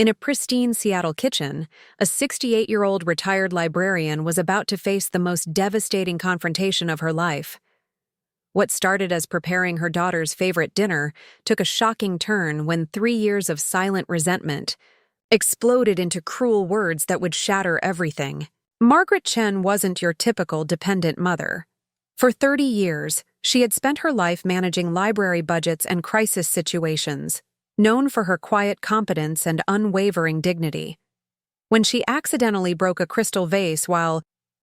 In a pristine Seattle kitchen, a 68-year-old retired librarian was about to face the most devastating confrontation of her life. What started as preparing her daughter's favorite dinner took a shocking turn when 3 years of silent resentment exploded into cruel words that would shatter everything. Margaret Chen wasn't your typical dependent mother. For 30 years, she had spent her life managing library budgets and crisis situations, known for her quiet competence and unwavering dignity. When she accidentally broke a crystal vase while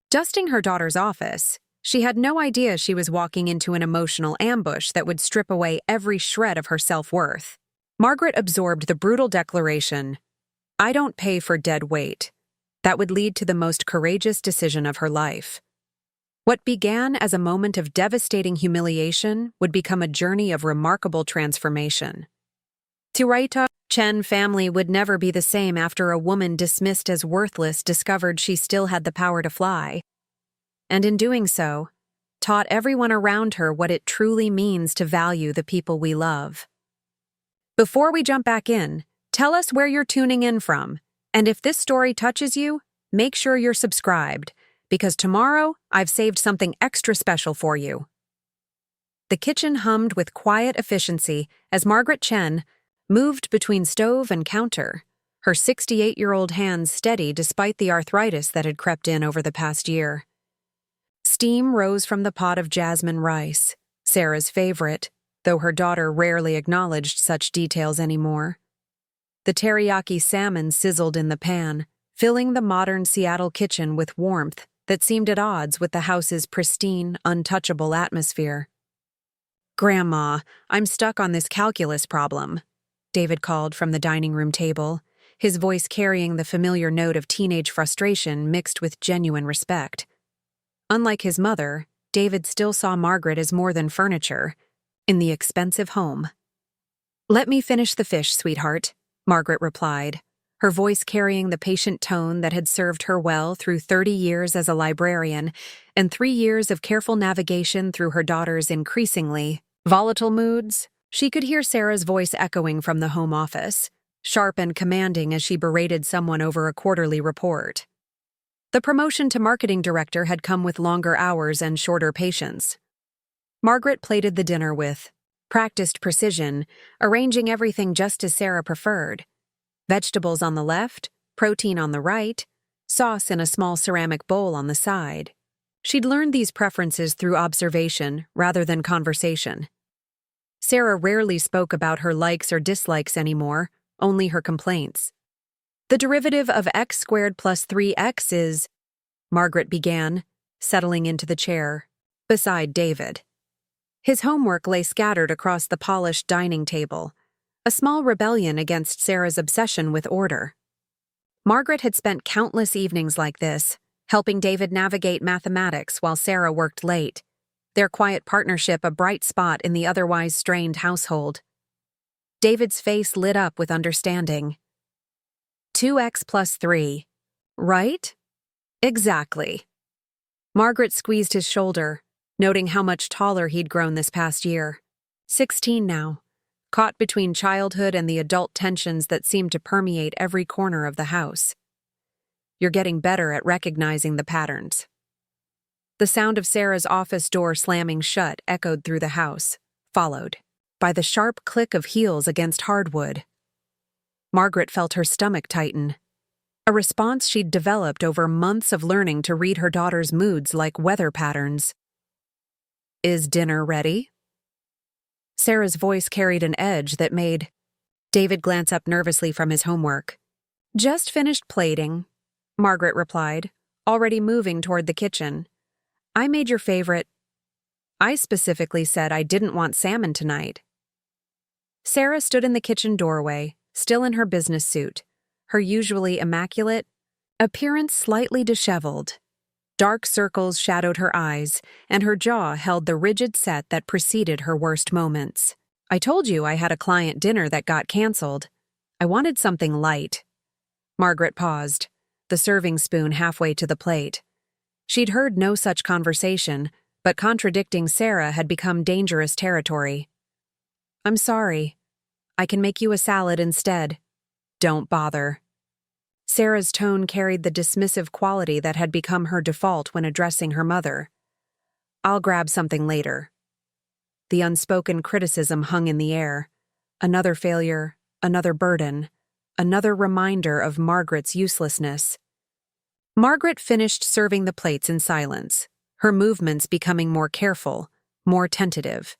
dusting her daughter's office, she had no idea she was walking into an emotional ambush that would strip away every shred of her self-worth. Margaret absorbed the brutal declaration, "I don't pay for dead weight," that would lead to the most courageous decision of her life. What began as a moment of devastating humiliation would become a journey of remarkable transformation. The Chen family would never be the same after a woman dismissed as worthless discovered she still had the power to fly, and in doing so, taught everyone around her what it truly means to value the people we love. Before we jump back in, tell us where you're tuning in from, and if this story touches you, make sure you're subscribed, because tomorrow I've saved something extra special for you. The kitchen hummed with quiet efficiency as Margaret Chen moved between stove and counter, her 68-year-old hands steady despite the arthritis that had crept in over the past year. Steam rose from the pot of jasmine rice, Sarah's favorite, though her daughter rarely acknowledged such details anymore. The teriyaki salmon sizzled in the pan, filling the modern Seattle kitchen with warmth that seemed at odds with the house's pristine, untouchable atmosphere. "Grandma, I'm stuck on this calculus problem," David called from the dining room table, his voice carrying the familiar note of teenage frustration mixed with genuine respect. Unlike his mother, David still saw Margaret as more than furniture in the expensive home. "Let me finish the fish, sweetheart," Margaret replied, her voice carrying the patient tone that had served her well through 30 years as a librarian and 3 years of careful navigation through her daughter's increasingly volatile moods. She could hear Sarah's voice echoing from the home office, sharp and commanding as she berated someone over a quarterly report. The promotion to marketing director had come with longer hours and shorter patience. Margaret plated the dinner with practiced precision, arranging everything just as Sarah preferred. Vegetables on the left, protein on the right, sauce in a small ceramic bowl on the side. She'd learned these preferences through observation rather than conversation. Sarah rarely spoke about her likes or dislikes anymore, only her complaints. "The derivative of x squared plus 3x is," Margaret began, settling into the chair beside David. His homework lay scattered across the polished dining table, a small rebellion against Sarah's obsession with order. Margaret had spent countless evenings like this, helping David navigate mathematics while Sarah worked late, their quiet partnership a bright spot in the otherwise strained household. David's face lit up with understanding. 2x plus 3, right? Exactly. Margaret squeezed his shoulder, noting how much taller he'd grown this past year. 16 now, caught between childhood and the adult tensions that seemed to permeate every corner of the house. "You're getting better at recognizing the patterns." The sound of Sarah's office door slamming shut echoed through the house, followed by the sharp click of heels against hardwood. Margaret felt her stomach tighten, a response she'd developed over months of learning to read her daughter's moods like weather patterns. "Is dinner ready?" Sarah's voice carried an edge that made David glance up nervously from his homework. "Just finished plating," Margaret replied, already moving toward the kitchen. "I made your favorite. I specifically said I didn't want salmon tonight." Sarah stood in the kitchen doorway, still in her business suit, her usually immaculate appearance slightly disheveled. Dark circles shadowed her eyes, and her jaw held the rigid set that preceded her worst moments. "I told you I had a client dinner that got canceled. I wanted something light." Margaret paused, the serving spoon halfway to the plate. She'd heard no such conversation, but contradicting Sarah had become dangerous territory. "I'm sorry. I can make you a salad instead." Don't bother. Sarah's tone carried the dismissive quality that had become her default when addressing her mother. I'll grab something later. The unspoken criticism hung in the air. Another failure, another burden, another reminder of Margaret's uselessness. Margaret finished serving the plates in silence, her movements becoming more careful, more tentative.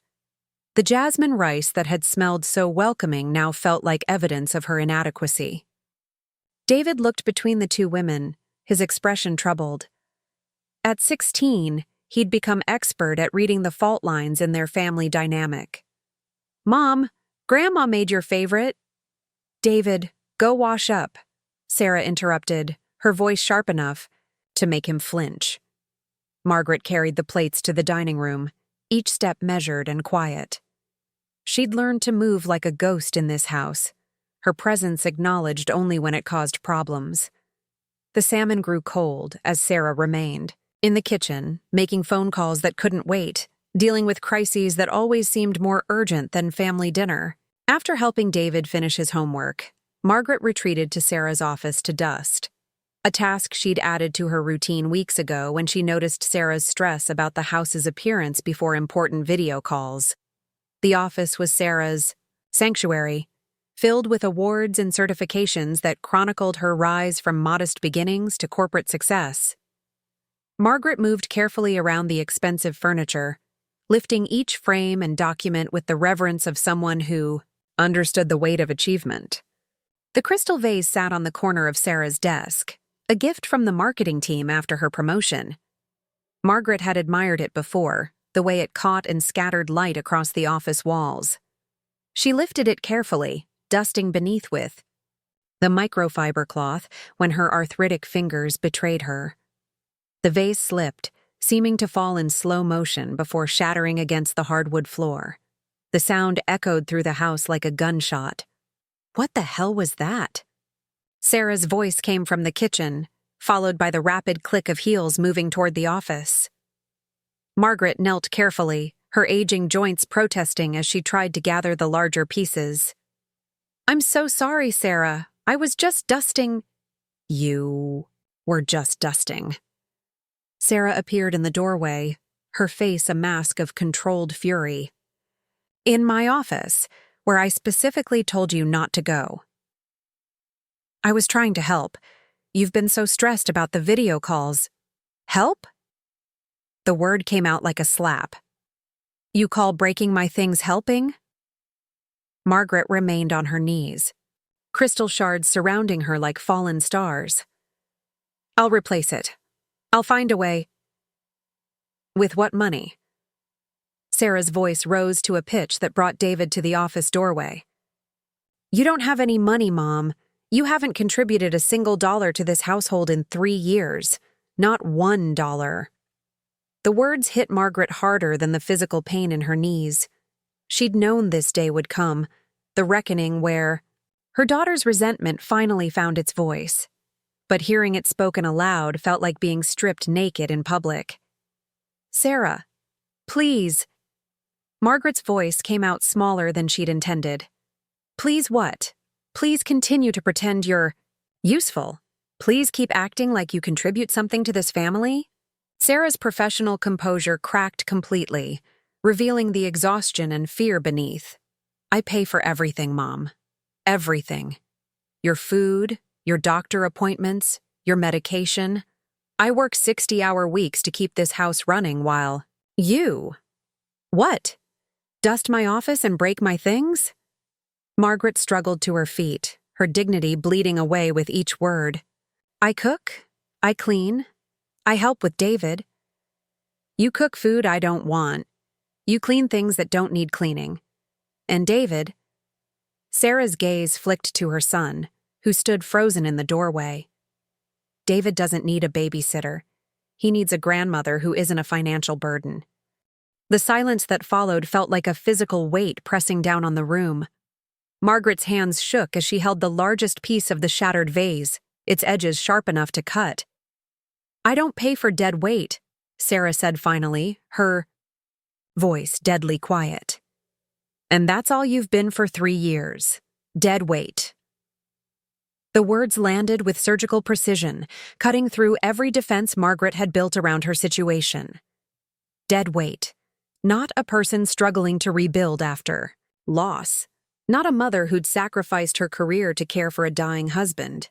The jasmine rice that had smelled so welcoming now felt like evidence of her inadequacy. David looked between the two women, his expression troubled. At 16, he'd become expert at reading the fault lines in their family dynamic. Mom, Grandma made your favorite. David, go wash up, Sarah interrupted, her voice sharp enough to make him flinch. Margaret carried the plates to the dining room, each step measured and quiet. She'd learned to move like a ghost in this house, her presence acknowledged only when it caused problems. The salmon grew cold as Sarah remained, in the kitchen, making phone calls that couldn't wait, dealing with crises that always seemed more urgent than family dinner. After helping David finish his homework, Margaret retreated to Sarah's office to dust, a task she'd added to her routine weeks ago when she noticed Sarah's stress about the house's appearance before important video calls. The office was Sarah's sanctuary, filled with awards and certifications that chronicled her rise from modest beginnings to corporate success. Margaret moved carefully around the expensive furniture, lifting each frame and document with the reverence of someone who understood the weight of achievement. The crystal vase sat on the corner of Sarah's desk, a gift from the marketing team after her promotion. Margaret had admired it before, the way it caught and scattered light across the office walls. She lifted it carefully, dusting beneath with the microfiber cloth when her arthritic fingers betrayed her. The vase slipped, seeming to fall in slow motion before shattering against the hardwood floor. The sound echoed through the house like a gunshot. What the hell was that? Sarah's voice came from the kitchen, followed by the rapid click of heels moving toward the office. Margaret knelt carefully, her aging joints protesting as she tried to gather the larger pieces. I'm so sorry, Sarah. I was just dusting. You were just dusting. Sarah appeared in the doorway, her face a mask of controlled fury. In my office, where I specifically told you not to go. I was trying to help. You've been so stressed about the video calls. Help? The word came out like a slap. You call breaking my things helping? Margaret remained on her knees, crystal shards surrounding her like fallen stars. I'll replace it. I'll find a way. With what money? Sarah's voice rose to a pitch that brought David to the office doorway. You don't have any money, Mom. You haven't contributed a single dollar to this household in 3 years. Not $1. The words hit Margaret harder than the physical pain in her knees. She'd known this day would come, the reckoning where her daughter's resentment finally found its voice. But hearing it spoken aloud felt like being stripped naked in public. Sarah, please. Margaret's voice came out smaller than she'd intended. Please what? Please continue to pretend you're useful. Please keep acting like you contribute something to this family. Sarah's professional composure cracked completely, revealing the exhaustion and fear beneath. I pay for everything, Mom. Everything. Your food, your doctor appointments, your medication. I work 60-hour weeks to keep this house running while you... What? Dust my office and break my things? Margaret struggled to her feet, her dignity bleeding away with each word. I cook. I clean. I help with David. You cook food I don't want. You clean things that don't need cleaning. And David... Sarah's gaze flicked to her son, who stood frozen in the doorway. David doesn't need a babysitter. He needs a grandmother who isn't a financial burden. The silence that followed felt like a physical weight pressing down on the room. Margaret's hands shook as she held the largest piece of the shattered vase, its edges sharp enough to cut. I don't pay for dead weight, Sarah said finally, her voice deadly quiet. And that's all you've been for 3 years. Dead weight. The words landed with surgical precision, cutting through every defense Margaret had built around her situation. Dead weight. Not a person struggling to rebuild after loss. Not a mother who'd sacrificed her career to care for a dying husband.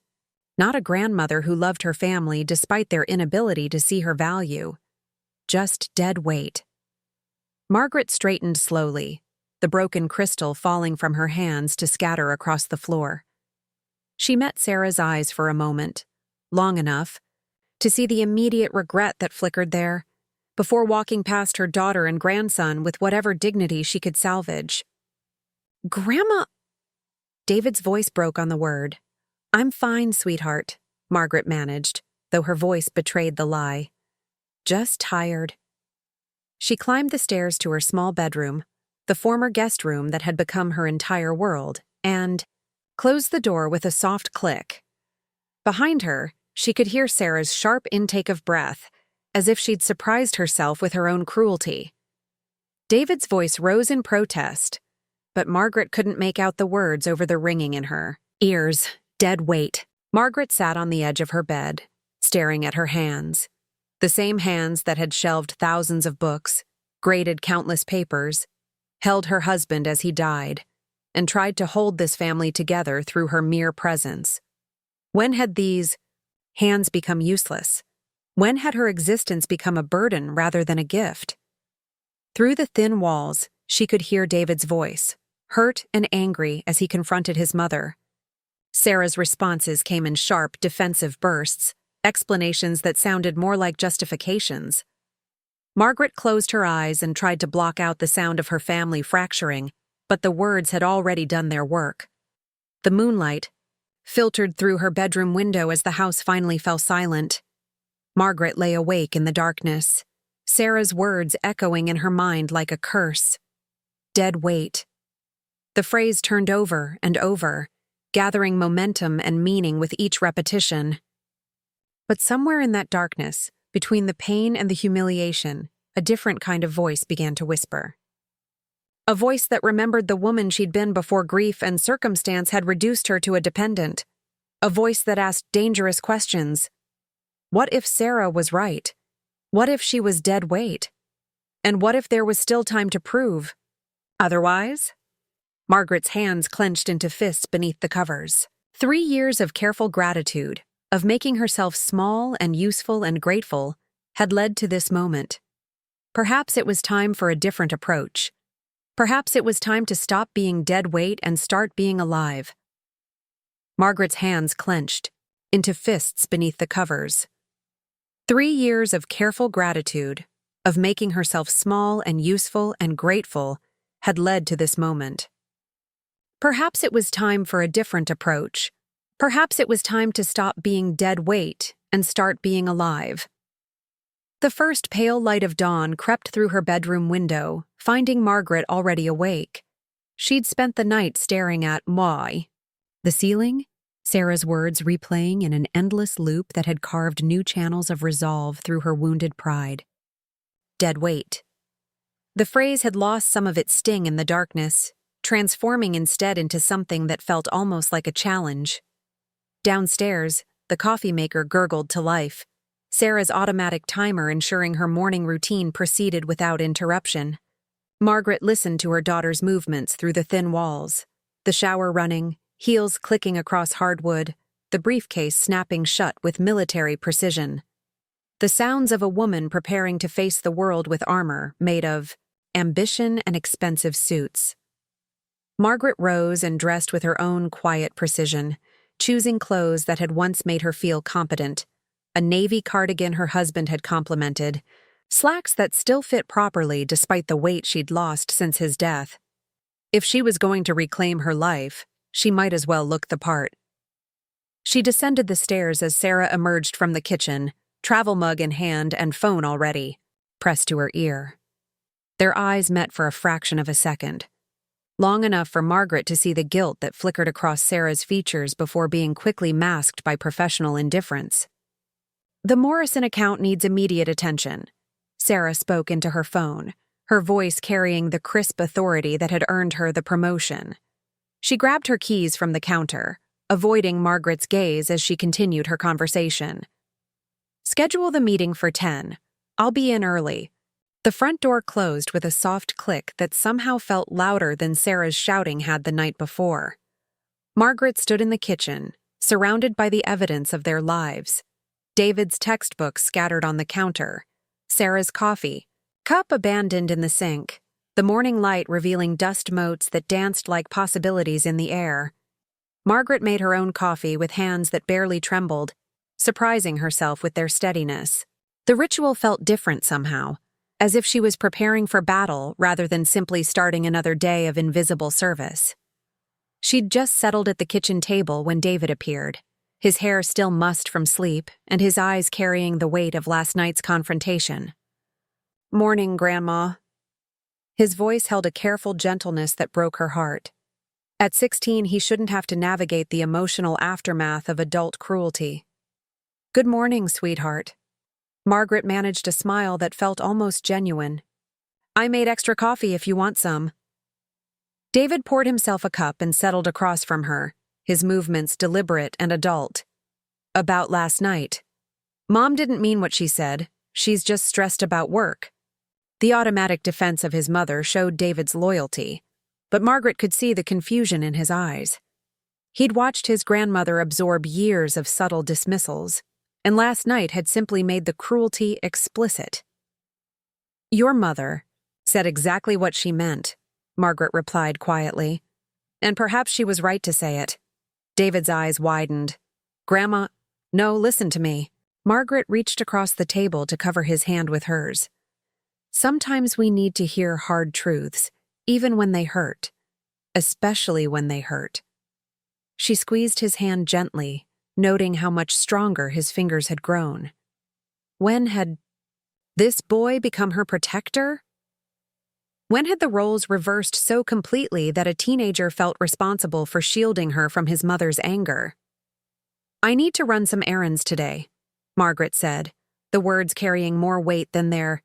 Not a grandmother who loved her family despite their inability to see her value. Just dead weight. Margaret straightened slowly, the broken crystal falling from her hands to scatter across the floor. She met Sarah's eyes for a moment, long enough to see the immediate regret that flickered there, before walking past her daughter and grandson with whatever dignity she could salvage. "Grandma—" David's voice broke on the word. "I'm fine, sweetheart," Margaret managed, though her voice betrayed the lie. "Just tired." She climbed the stairs to her small bedroom, the former guest room that had become her entire world, and closed the door with a soft click. Behind her, she could hear Sarah's sharp intake of breath, as if she'd surprised herself with her own cruelty. David's voice rose in protest, but Margaret couldn't make out the words over the ringing in her ears. Dead weight. Margaret sat on the edge of her bed, staring at her hands. The same hands that had shelved thousands of books, graded countless papers, held her husband as he died, and tried to hold this family together through her mere presence. When had these hands become useless? When had her existence become a burden rather than a gift? Through the thin walls, she could hear David's voice, hurt and angry as he confronted his mother. Sarah's responses came in sharp, defensive bursts, explanations that sounded more like justifications. Margaret closed her eyes and tried to block out the sound of her family fracturing, but the words had already done their work. The moonlight filtered through her bedroom window as the house finally fell silent. Margaret lay awake in the darkness, Sarah's words echoing in her mind like a curse. Dead weight. The phrase turned over and over, gathering momentum and meaning with each repetition. But somewhere in that darkness, between the pain and the humiliation, a different kind of voice began to whisper. A voice that remembered the woman she'd been before grief and circumstance had reduced her to a dependent. A voice that asked dangerous questions. What if Sarah was right? What if she was dead weight? And what if there was still time to prove otherwise? Margaret's hands clenched into fists beneath the covers. 3 years of careful gratitude, of making herself small and useful and grateful, had led to this moment. Perhaps it was time for a different approach. Perhaps it was time to stop being dead weight and start being alive. Margaret's hands clenched into fists beneath the covers. 3 years of careful gratitude, of making herself small and useful and grateful, had led to this moment. Perhaps it was time for a different approach. Perhaps it was time to stop being dead weight and start being alive. The first pale light of dawn crept through her bedroom window, finding Margaret already awake. She'd spent the night staring at the ceiling, Sarah's words replaying in an endless loop that had carved new channels of resolve through her wounded pride. Dead weight. The phrase had lost some of its sting in the darkness, transforming instead into something that felt almost like a challenge. Downstairs, the coffee maker gurgled to life, Sarah's automatic timer ensuring her morning routine proceeded without interruption. Margaret listened to her daughter's movements through the thin walls, the shower running, heels clicking across hardwood, the briefcase snapping shut with military precision. The sounds of a woman preparing to face the world with armor made of ambition and expensive suits. Margaret rose and dressed with her own quiet precision, choosing clothes that had once made her feel competent, a navy cardigan her husband had complimented, slacks that still fit properly despite the weight she'd lost since his death. If she was going to reclaim her life, she might as well look the part. She descended the stairs as Sarah emerged from the kitchen, travel mug in hand and phone already, pressed to her ear. Their eyes met for a fraction of a second, long enough for Margaret to see the guilt that flickered across Sarah's features before being quickly masked by professional indifference. "The Morrison account needs immediate attention," Sarah spoke into her phone, her voice carrying the crisp authority that had earned her the promotion. She grabbed her keys from the counter, avoiding Margaret's gaze as she continued her conversation. "Schedule the meeting for 10. I'll be in early." The front door closed with a soft click that somehow felt louder than Sarah's shouting had the night before. Margaret stood in the kitchen, surrounded by the evidence of their lives. David's textbooks scattered on the counter, Sarah's coffee, cup abandoned in the sink, the morning light revealing dust motes that danced like possibilities in the air. Margaret made her own coffee with hands that barely trembled, surprising herself with their steadiness. The ritual felt different somehow, as if she was preparing for battle rather than simply starting another day of invisible service. She'd just settled at the kitchen table when David appeared, his hair still mussed from sleep and his eyes carrying the weight of last night's confrontation. "Morning, Grandma." His voice held a careful gentleness that broke her heart. At 16, he shouldn't have to navigate the emotional aftermath of adult cruelty. "Good morning, sweetheart." Margaret managed a smile that felt almost genuine. "I made extra coffee if you want some." David poured himself a cup and settled across from her, his movements deliberate and adult. "About last night. Mom didn't mean what she said. She's just stressed about work." The automatic defense of his mother showed David's loyalty, but Margaret could see the confusion in his eyes. He'd watched his grandmother absorb years of subtle dismissals, and last night had simply made the cruelty explicit. "Your mother said exactly what she meant," Margaret replied quietly. "And perhaps she was right to say it." David's eyes widened. "Grandma, no, listen to me." Margaret reached across the table to cover his hand with hers. "Sometimes we need to hear hard truths, even when they hurt. Especially when they hurt." She squeezed his hand gently, noting how much stronger his fingers had grown. When had this boy become her protector? When had the roles reversed so completely that a teenager felt responsible for shielding her from his mother's anger? "I need to run some errands today," Margaret said, the words carrying more weight than their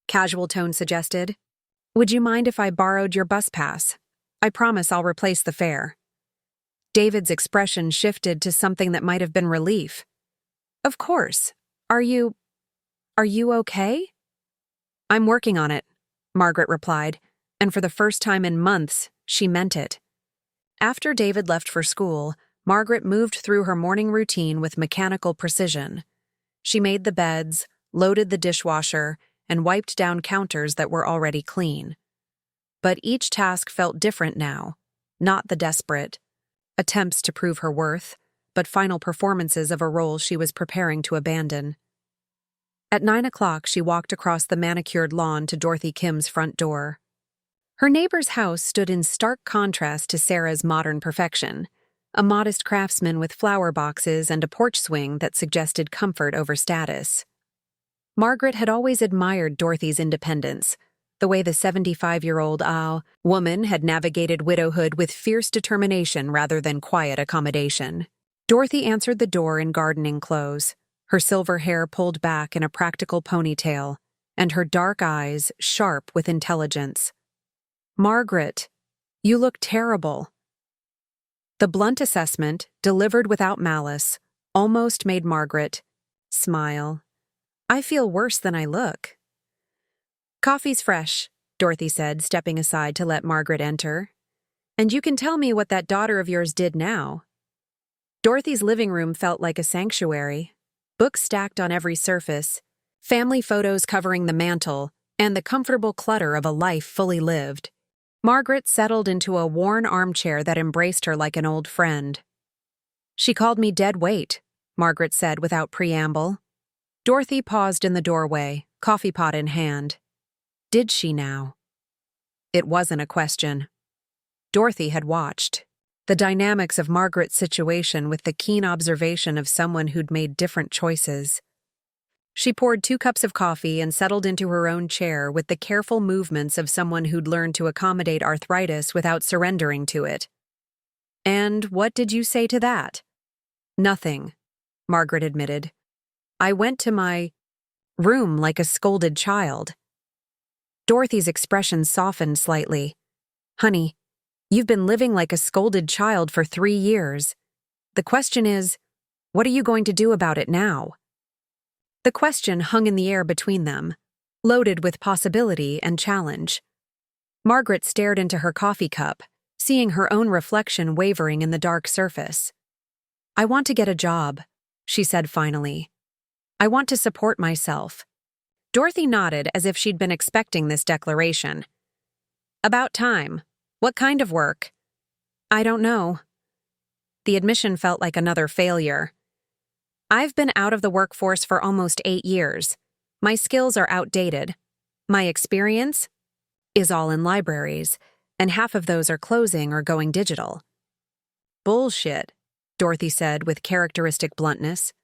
casual tone suggested. "Would you mind if I borrowed your bus pass? I promise I'll replace the fare." David's expression shifted to something that might have been relief. "Of course. Are you okay?" "I'm working on it," Margaret replied, and for the first time in months, she meant it. After David left for school, Margaret moved through her morning routine with mechanical precision. She made the beds, loaded the dishwasher, and wiped down counters that were already clean. But each task felt different now, not the desperate attempts to prove her worth, but final performances of a role she was preparing to abandon. At 9 o'clock, she walked across the manicured lawn to Dorothy Kim's front door. Her neighbor's house stood in stark contrast to Sarah's modern perfection, a modest craftsman with flower boxes and a porch swing that suggested comfort over status. Margaret had always admired Dorothy's independence, the way the 75-year-old woman had navigated widowhood with fierce determination rather than quiet accommodation. Dorothy answered the door in gardening clothes, her silver hair pulled back in a practical ponytail, and her dark eyes sharp with intelligence. "Margaret, you look terrible." The blunt assessment, delivered without malice, almost made Margaret smile. "I feel worse than I look." "Coffee's fresh," Dorothy said, stepping aside to let Margaret enter. "And you can tell me what that daughter of yours did now." Dorothy's living room felt like a sanctuary. Books stacked on every surface, family photos covering the mantel, and the comfortable clutter of a life fully lived. Margaret settled into a worn armchair that embraced her like an old friend. "She called me dead weight," Margaret said without preamble. Dorothy paused in the doorway, coffee pot in hand. Did she now? It wasn't a question. Dorothy had watched the dynamics of Margaret's situation with the keen observation of someone who'd made different choices. She poured 2 cups of coffee and settled into her own chair with the careful movements of someone who'd learned to accommodate arthritis without surrendering to it. "And what did you say to that?" "Nothing," Margaret admitted. "I went to my room like a scolded child." Dorothy's expression softened slightly. "Honey, you've been living like a scolded child for 3 years. The question is, what are you going to do about it now? The question hung in the air between them, loaded with possibility and challenge. Margaret stared into her coffee cup, seeing her own reflection wavering in the dark surface. I want to get a job, she said finally. I want to support myself. Dorothy nodded as if she'd been expecting this declaration. About time. What kind of work? I don't know. The admission felt like another failure. I've been out of the workforce for almost 8 years. My skills are outdated. My experience is all in libraries, and half of those are closing or going digital. Bullshit, Dorothy said with characteristic bluntness.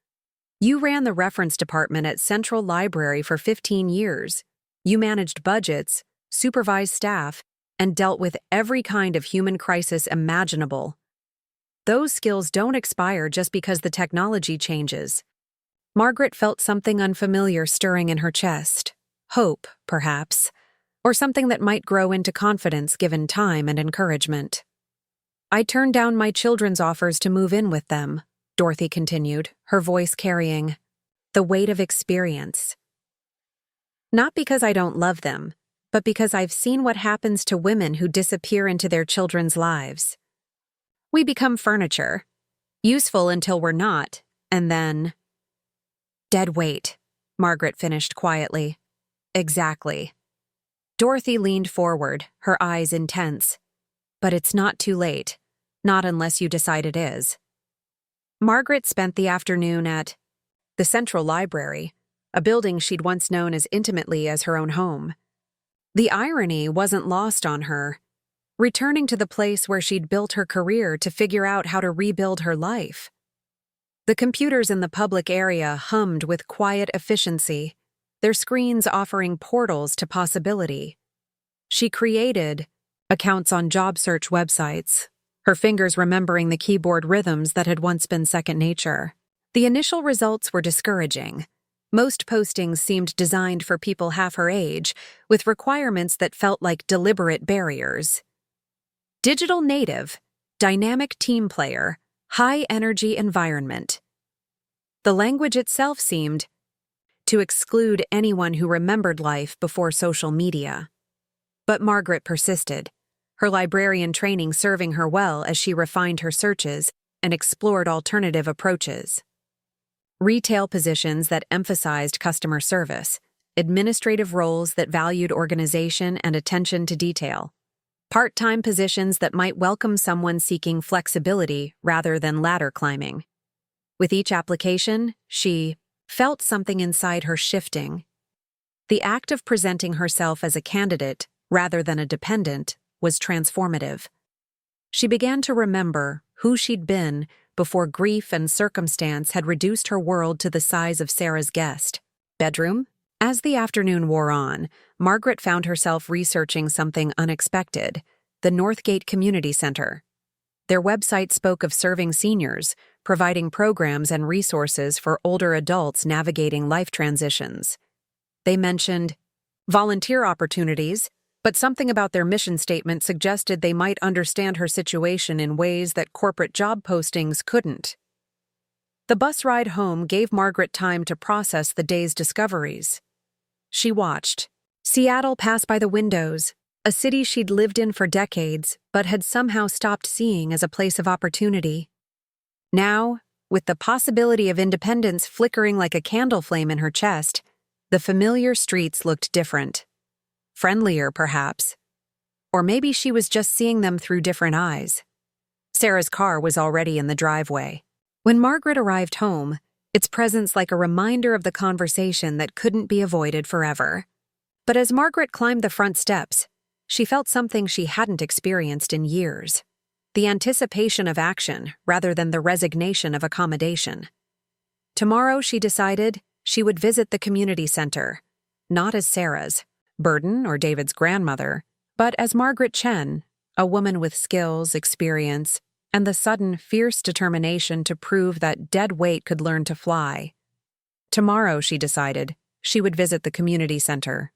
You ran the reference department at Central Library for 15 years. You managed budgets, supervised staff, and dealt with every kind of human crisis imaginable. Those skills don't expire just because the technology changes. Margaret felt something unfamiliar stirring in her chest. Hope, perhaps, or something that might grow into confidence given time and encouragement. I turned down my children's offers to move in with them, Dorothy continued, her voice carrying the weight of experience. Not because I don't love them, but because I've seen what happens to women who disappear into their children's lives. We become furniture, useful until we're not, and then… Dead weight, Margaret finished quietly. Exactly. Dorothy leaned forward, her eyes intense. But it's not too late, not unless you decide it is. Margaret spent the afternoon at the Central Library, a building she'd once known as intimately as her own home. The irony wasn't lost on her. Returning to the place where she'd built her career to figure out how to rebuild her life. The computers in the public area hummed with quiet efficiency, their screens offering portals to possibility. She created accounts on job search websites, her fingers remembering the keyboard rhythms that had once been second nature. The initial results were discouraging. Most postings seemed designed for people half her age, with requirements that felt like deliberate barriers. Digital native, dynamic team player, high-energy environment. The language itself seemed to exclude anyone who remembered life before social media. But Margaret persisted, her librarian training serving her well as she refined her searches and explored alternative approaches. Retail positions that emphasized customer service, administrative roles that valued organization and attention to detail, part-time positions that might welcome someone seeking flexibility rather than ladder climbing. With each application, she felt something inside her shifting. The act of presenting herself as a candidate rather than a dependent was transformative. She began to remember who she'd been before grief and circumstance had reduced her world to the size of Sarah's guest bedroom. As the afternoon wore on, Margaret found herself researching something unexpected: the Northgate Community Center. Their website spoke of serving seniors, providing programs and resources for older adults navigating life transitions. They mentioned volunteer opportunities, but something about their mission statement suggested they might understand her situation in ways that corporate job postings couldn't. The bus ride home gave Margaret time to process the day's discoveries. She watched Seattle pass by the windows, a city she'd lived in for decades but had somehow stopped seeing as a place of opportunity. Now, with the possibility of independence flickering like a candle flame in her chest, the familiar streets looked different. Friendlier, perhaps. Or maybe she was just seeing them through different eyes. Sarah's car was already in the driveway. When Margaret arrived home, its presence like a reminder of the conversation that couldn't be avoided forever. But as Margaret climbed the front steps, she felt something she hadn't experienced in years. The anticipation of action rather than the resignation of accommodation. Tomorrow, she decided, she would visit the community center, not as Sarah's burden or David's grandmother, but as Margaret Chen, a woman with skills, experience, and the sudden, fierce determination to prove that dead weight could learn to fly. Tomorrow, she decided, she would visit the community center.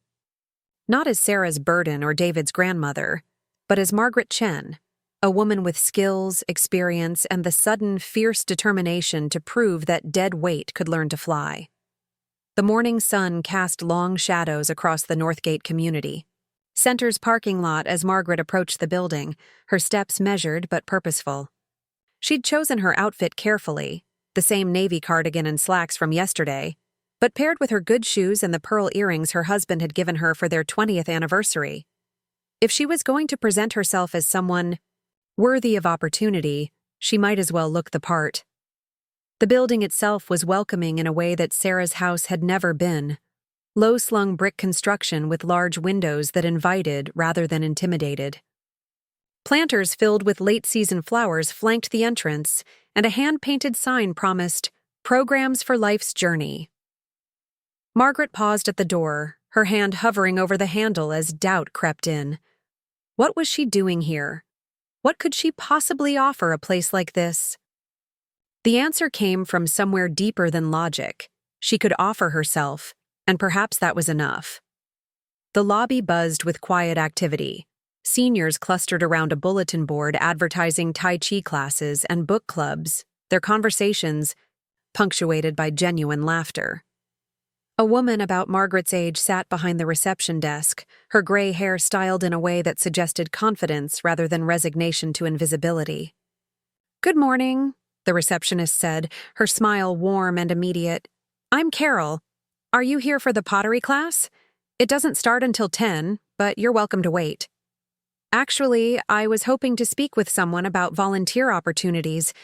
Not as Sarah's burden or David's grandmother, but as Margaret Chen, a woman with skills, experience, and the sudden, fierce determination to prove that dead weight could learn to fly. The morning sun cast long shadows across the Northgate community. Center's parking lot as Margaret approached the building, her steps measured but purposeful. She'd chosen her outfit carefully, the same navy cardigan and slacks from yesterday, but paired with her good shoes and the pearl earrings her husband had given her for their 20th anniversary. If she was going to present herself as someone worthy of opportunity, she might as well look the part. The building itself was welcoming in a way that Sarah's house had never been. Low-slung brick construction with large windows that invited rather than intimidated. Planters filled with late-season flowers flanked the entrance, and a hand-painted sign promised, "Programs for Life's Journey." Margaret paused at the door, her hand hovering over the handle as doubt crept in. What was she doing here? What could she possibly offer a place like this? The answer came from somewhere deeper than logic. She could offer herself, and perhaps that was enough. The lobby buzzed with quiet activity. Seniors clustered around a bulletin board advertising Tai Chi classes and book clubs, their conversations punctuated by genuine laughter. A woman about Margaret's age sat behind the reception desk, her gray hair styled in a way that suggested confidence rather than resignation to invisibility. "Good morning," the receptionist said, her smile warm and immediate. "I'm Carol. Are you here for the pottery class? It doesn't start until 10, but you're welcome to wait." "Actually, I was hoping to speak with someone about volunteer opportunities,"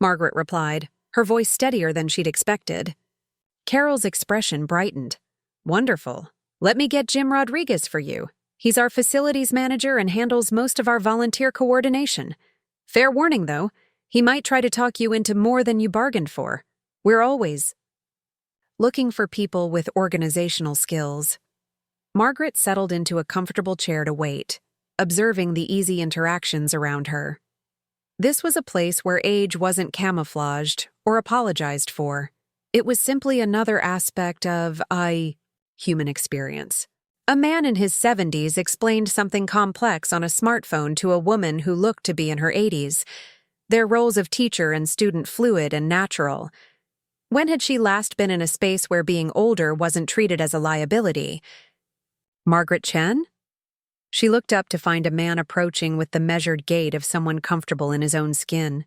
Margaret replied, her voice steadier than she'd expected. Carol's expression brightened. "Wonderful. Let me get Jim Rodriguez for you. He's our facilities manager and handles most of our volunteer coordination. Fair warning, though, he might try to talk you into more than you bargained for. We're always looking for people with organizational skills." Margaret settled into a comfortable chair to wait, observing the easy interactions around her. This was a place where age wasn't camouflaged or apologized for. It was simply another aspect of human experience. A man in his 70s explained something complex on a smartphone to a woman who looked to be in her 80s. Their roles of teacher and student fluid and natural. When had she last been in a space where being older wasn't treated as a liability? Margaret Chen? She looked up to find a man approaching with the measured gait of someone comfortable in his own skin.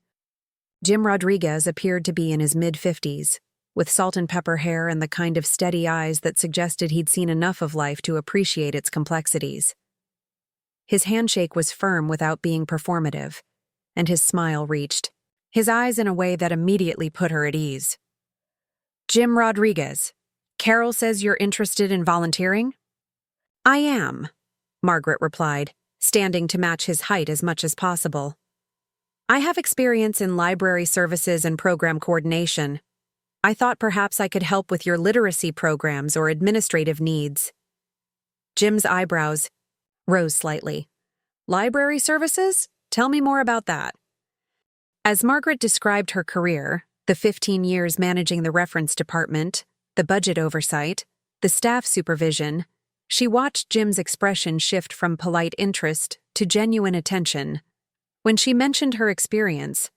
Jim Rodriguez appeared to be in his mid-50s, with salt and pepper hair and the kind of steady eyes that suggested he'd seen enough of life to appreciate its complexities. His handshake was firm without being performative, and his smile reached his eyes in a way that immediately put her at ease. "Jim Rodriguez, Carol says you're interested in volunteering?" "I am," Margaret replied, standing to match his height as much as possible. "I have experience in library services and program coordination. I thought perhaps I could help with your literacy programs or administrative needs." Jim's eyebrows rose slightly. "Library services? Tell me more about that." As Margaret described her career, the 15 years managing the reference department, the budget oversight, the staff supervision, she watched Jim's expression shift from polite interest to genuine attention. When she mentioned her experience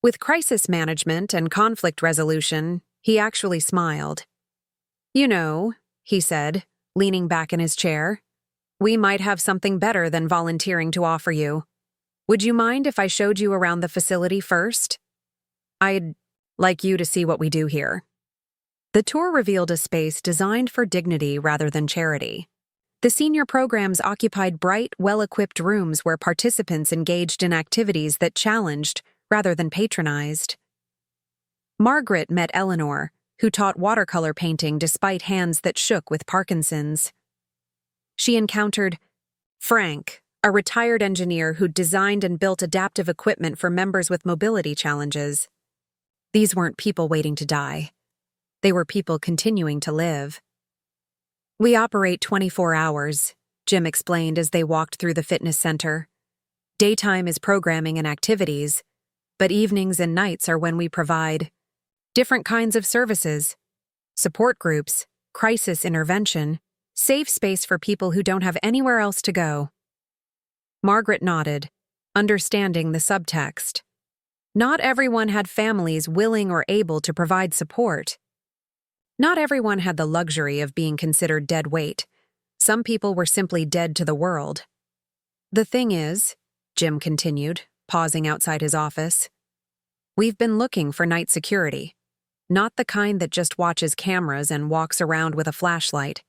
with crisis management and conflict resolution, he actually smiled. "You know," he said, leaning back in his chair, "we might have something better than volunteering to offer you. Would you mind if I showed you around the facility first? I'd like you to see what we do here." The tour revealed a space designed for dignity rather than charity. The senior programs occupied bright, well-equipped rooms where participants engaged in activities that challenged rather than patronized. Margaret met Eleanor, who taught watercolor painting despite hands that shook with Parkinson's. She encountered Frank, a retired engineer who designed and built adaptive equipment for members with mobility challenges. These weren't people waiting to die. They were people continuing to live. "We operate 24 hours, Jim explained as they walked through the fitness center. "Daytime is programming and activities, but evenings and nights are when we provide different kinds of services, support groups, crisis intervention, safe space for people who don't have anywhere else to go." Margaret nodded, understanding the subtext. Not everyone had families willing or able to provide support. Not everyone had the luxury of being considered dead weight. Some people were simply dead to the world. The thing is, Jim continued, pausing outside his office, we've been looking for night security. Not the kind that just watches cameras and walks around with a flashlight.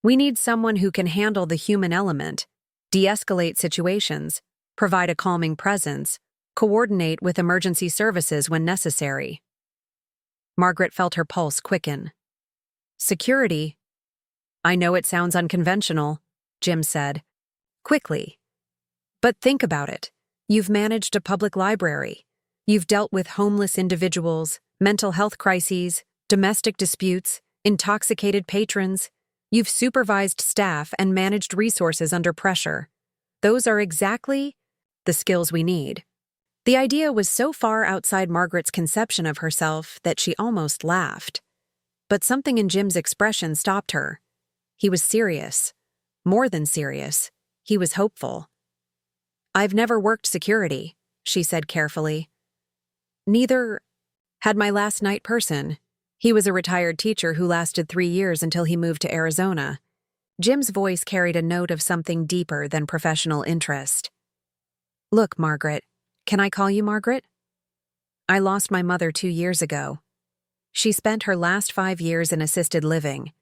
We need someone who can handle the human element, de-escalate situations, provide a calming presence, coordinate with emergency services when necessary. Margaret felt her pulse quicken. Security? I know it sounds unconventional, Jim said, quickly. But think about it. You've managed a public library. You've dealt with homeless individuals, mental health crises, domestic disputes, intoxicated patrons. You've supervised staff and managed resources under pressure. Those are exactly the skills we need. The idea was so far outside Margaret's conception of herself that she almost laughed. But something in Jim's expression stopped her. He was serious. More than serious. He was hopeful. I've never worked security, she said carefully. Neither had my last night person. He was a retired teacher who lasted 3 years until he moved to Arizona. Jim's voice carried a note of something deeper than professional interest. Look, Margaret. Can I call you Margaret? I lost my mother 2 years ago. She spent her last 5 years in assisted living,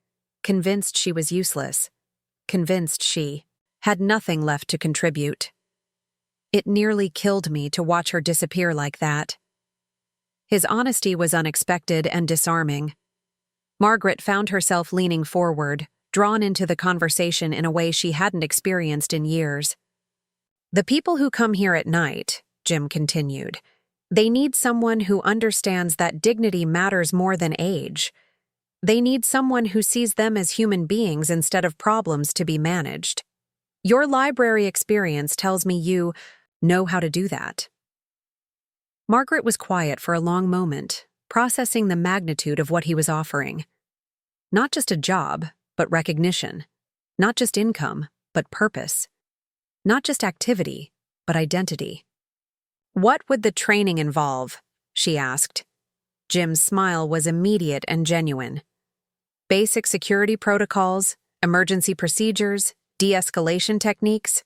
convinced she was useless, convinced she had nothing left to contribute. It nearly killed me to watch her disappear like that. His honesty was unexpected and disarming. Margaret found herself leaning forward, drawn into the conversation in a way she hadn't experienced in years. The people who come here at night, Jim continued, they need someone who understands that dignity matters more than age. They need someone who sees them as human beings instead of problems to be managed. Your library experience tells me you know how to do that. Margaret was quiet for a long moment, processing the magnitude of what he was offering. Not just a job, but recognition. Not just income, but purpose. Not just activity, but identity. What would the training involve? She asked. Jim's smile was immediate and genuine. Basic security protocols, emergency procedures, de-escalation techniques.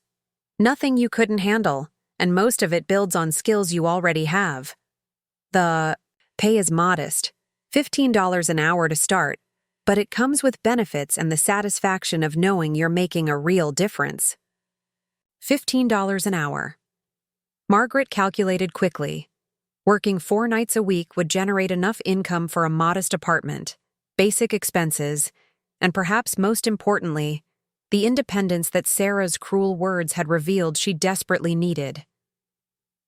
Nothing you couldn't handle, and most of it builds on skills you already have. The pay is modest, $15 an hour to start, but it comes with benefits and the satisfaction of knowing you're making a real difference. $15 an hour. Margaret calculated quickly. Working 4 nights a week would generate enough income for a modest apartment, basic expenses, and perhaps most importantly, the independence that Sarah's cruel words had revealed she desperately needed.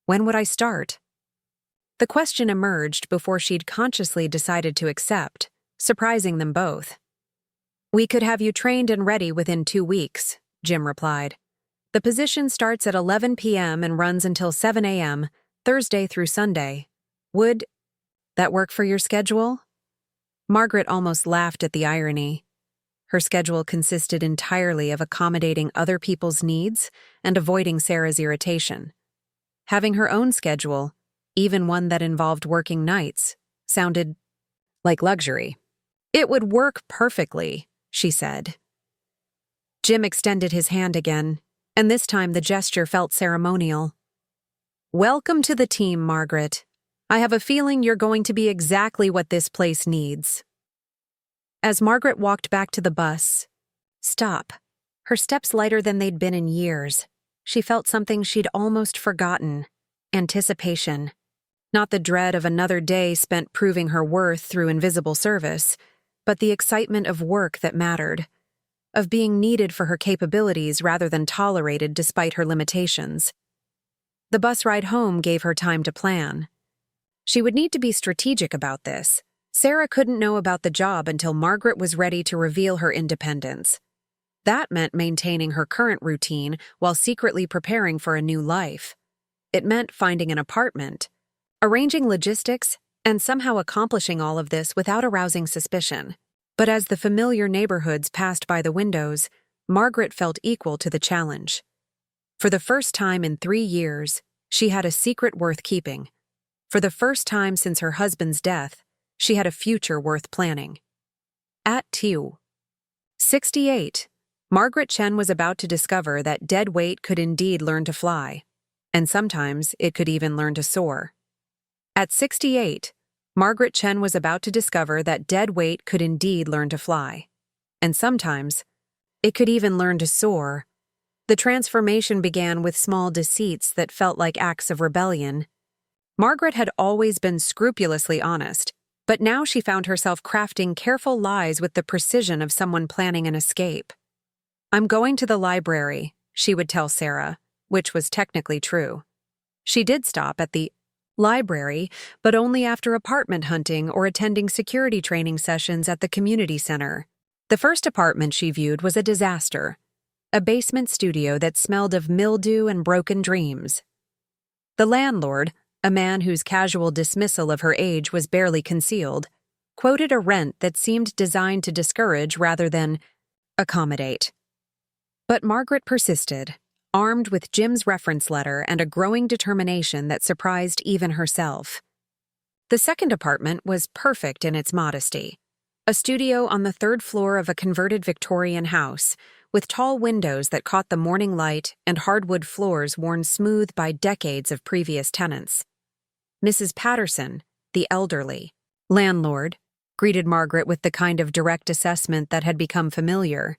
When would I start? The question emerged before she'd consciously decided to accept, surprising them both. We could have you trained and ready within 2 weeks, Jim replied. The position starts at 11 p.m. and runs until 7 a.m., Thursday through Sunday. Would that work for your schedule? Margaret almost laughed at the irony. Her schedule consisted entirely of accommodating other people's needs and avoiding Sarah's irritation. Having her own schedule, even one that involved working nights, sounded like luxury. It would work perfectly, she said. Jim extended his hand again, and this time the gesture felt ceremonial. Welcome to the team, Margaret. I have a feeling you're going to be exactly what this place needs. As Margaret walked back to the bus, stop, her steps lighter than they'd been in years, she felt something she'd almost forgotten, anticipation. Not the dread of another day spent proving her worth through invisible service, but the excitement of work that mattered, of being needed for her capabilities rather than tolerated despite her limitations. The bus ride home gave her time to plan. She would need to be strategic about this. Sarah couldn't know about the job until Margaret was ready to reveal her independence. That meant maintaining her current routine while secretly preparing for a new life. It meant finding an apartment, arranging logistics, and somehow accomplishing all of this without arousing suspicion. But as the familiar neighborhoods passed by the windows, Margaret felt equal to the challenge. For the first time in 3 years, she had a secret worth keeping. For the first time since her husband's death, she had a future worth planning. At 68, Margaret Chen was about to discover that dead weight could indeed learn to fly, and sometimes it could even learn to soar. At 68, Margaret Chen was about to discover that dead weight could indeed learn to fly, and sometimes it could even learn to soar. The transformation began with small deceits that felt like acts of rebellion. Margaret had always been scrupulously honest, but now she found herself crafting careful lies with the precision of someone planning an escape. "I'm going to the library," she would tell Sarah, which was technically true. She did stop at the library, but only after apartment hunting or attending security training sessions at the community center. The first apartment she viewed was a disaster, a basement studio that smelled of mildew and broken dreams. The landlord, a man whose casual dismissal of her age was barely concealed, quoted a rent that seemed designed to discourage rather than accommodate. But Margaret persisted, armed with Jim's reference letter and a growing determination that surprised even herself. The second apartment was perfect in its modesty, a studio on the third floor of a converted Victorian house, with tall windows that caught the morning light and hardwood floors worn smooth by decades of previous tenants. Mrs. Patterson, the elderly landlord, greeted Margaret with the kind of direct assessment that had become familiar.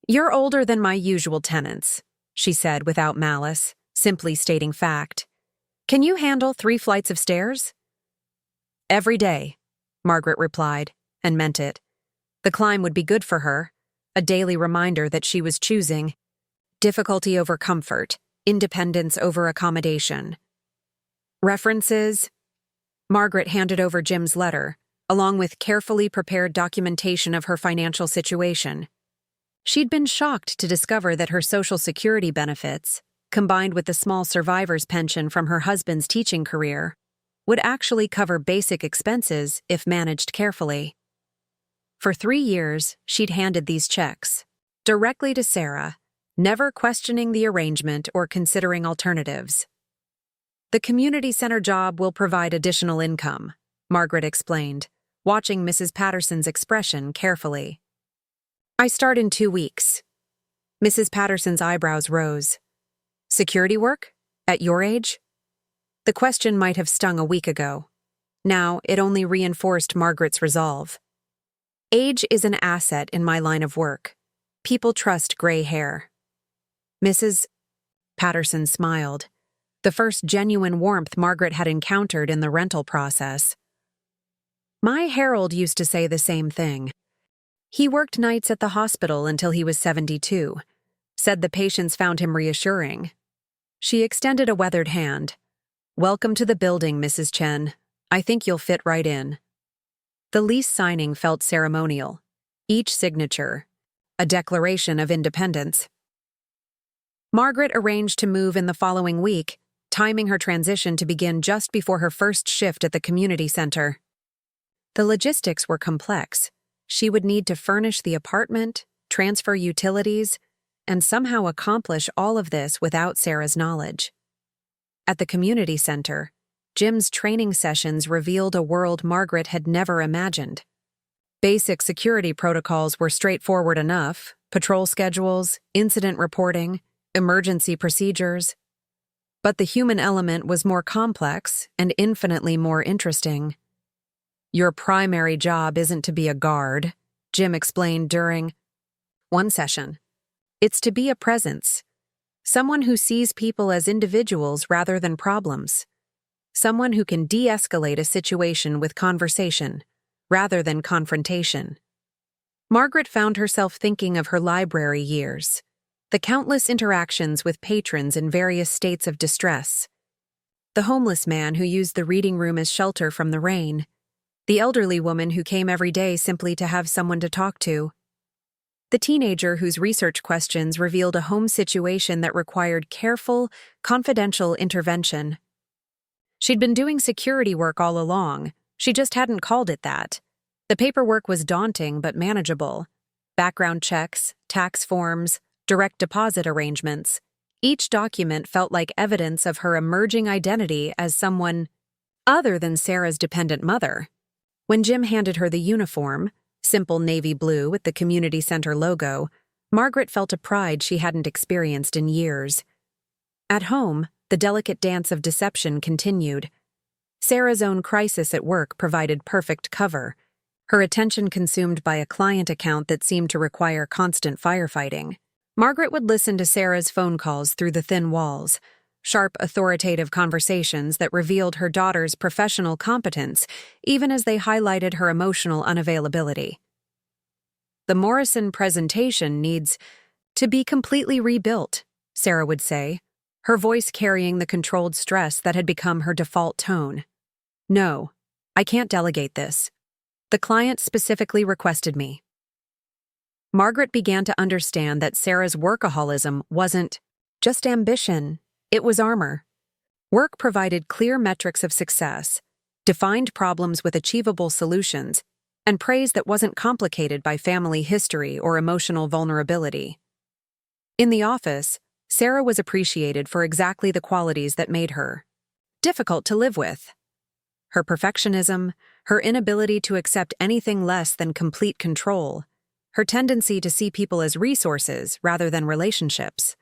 "You're older than my usual tenants," she said without malice, simply stating fact. "Can you handle 3 flights of stairs?" "Every day," Margaret replied, and meant it. The climb would be good for her, a daily reminder that she was choosing difficulty over comfort, independence over accommodation. References? Margaret handed over Jim's letter, along with carefully prepared documentation of her financial situation. She'd been shocked to discover that her Social Security benefits, combined with the small survivor's pension from her husband's teaching career, would actually cover basic expenses if managed carefully. For 3 years, she'd handed these checks directly to Sarah, never questioning the arrangement or considering alternatives. "The community center job will provide additional income," Margaret explained, watching Mrs. Patterson's expression carefully. "I start in 2 weeks." Mrs. Patterson's eyebrows rose. "Security work? At your age?" The question might have stung a week ago. Now it only reinforced Margaret's resolve. "Age is an asset in my line of work. People trust gray hair." Mrs. Patterson smiled, the first genuine warmth Margaret had encountered in the rental process. "My Harold used to say the same thing. He worked nights at the hospital until he was 72, said the patients found him reassuring." She extended a weathered hand. "Welcome to the building, Mrs. Chen. I think you'll fit right in." The lease signing felt ceremonial, each signature a declaration of independence. Margaret arranged to move in the following week, timing her transition to begin just before her first shift at the community center. The logistics were complex. She would need to furnish the apartment, transfer utilities, and somehow accomplish all of this without Sarah's knowledge. At the community center, Jim's training sessions revealed a world Margaret had never imagined. Basic security protocols were straightforward enough: patrol schedules, incident reporting, emergency procedures. But the human element was more complex and infinitely more interesting. "Your primary job isn't to be a guard," Jim explained during one session. "It's to be a presence, someone who sees people as individuals rather than problems. Someone who can de-escalate a situation with conversation, rather than confrontation." Margaret found herself thinking of her library years, the countless interactions with patrons in various states of distress. The homeless man who used the reading room as shelter from the rain, the elderly woman who came every day simply to have someone to talk to, the teenager whose research questions revealed a home situation that required careful, confidential intervention. She'd been doing security work all along, she just hadn't called it that. The paperwork was daunting but manageable. Background checks, tax forms, direct deposit arrangements. Each document felt like evidence of her emerging identity as someone other than Sarah's dependent mother. When Jim handed her the uniform, simple navy blue with the community center logo, Margaret felt a pride she hadn't experienced in years. At home, the delicate dance of deception continued. Sarah's own crisis at work provided perfect cover, her attention consumed by a client account that seemed to require constant firefighting. Margaret would listen to Sarah's phone calls through the thin walls, sharp, authoritative conversations that revealed her daughter's professional competence, even as they highlighted her emotional unavailability. "The Morrison presentation needs to be completely rebuilt," Sarah would say, her voice carrying the controlled stress that had become her default tone. "No, I can't delegate this. The client specifically requested me." Margaret began to understand that Sarah's workaholism wasn't just ambition, it was armor. Work provided clear metrics of success, defined problems with achievable solutions, and praise that wasn't complicated by family history or emotional vulnerability. In the office, Sarah was appreciated for exactly the qualities that made her difficult to live with. Her perfectionism, her inability to accept anything less than complete control, her tendency to see people as resources rather than relationships.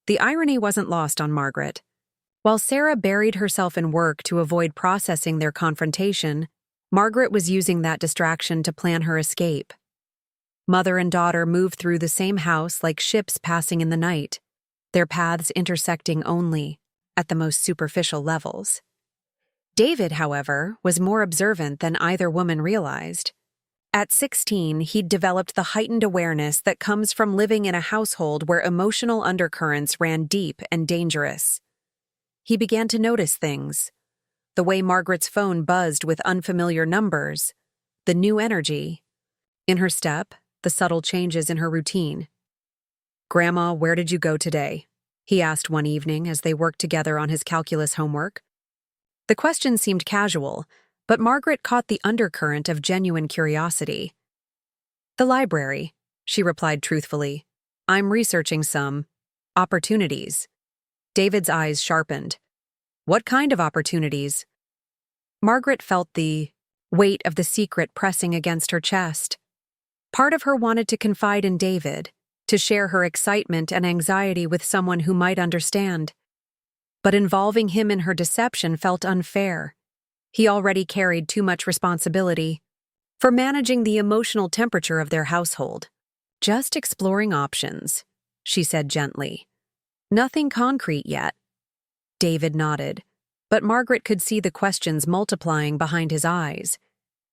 The irony wasn't lost on Margaret. While Sarah buried herself in work to avoid processing their confrontation, Margaret was using that distraction to plan her escape. Mother and daughter moved through the same house like ships passing in the night, their paths intersecting only at the most superficial levels. David, however, was more observant than either woman realized. At 16, he'd developed the heightened awareness that comes from living in a household where emotional undercurrents ran deep and dangerous. He began to notice things: the way Margaret's phone buzzed with unfamiliar numbers, the new energy in her step, the subtle changes in her routine. "Grandma, where did you go today?" he asked one evening as they worked together on his calculus homework. The question seemed casual, but Margaret caught the undercurrent of genuine curiosity. "The library," she replied truthfully. "I'm researching some opportunities." David's eyes sharpened. "What kind of opportunities?" Margaret felt the weight of the secret pressing against her chest. Part of her wanted to confide in David, to share her excitement and anxiety with someone who might understand. But involving him in her deception felt unfair. He already carried too much responsibility for managing the emotional temperature of their household. "Just exploring options," she said gently. "Nothing concrete yet." David nodded, but Margaret could see the questions multiplying behind his eyes.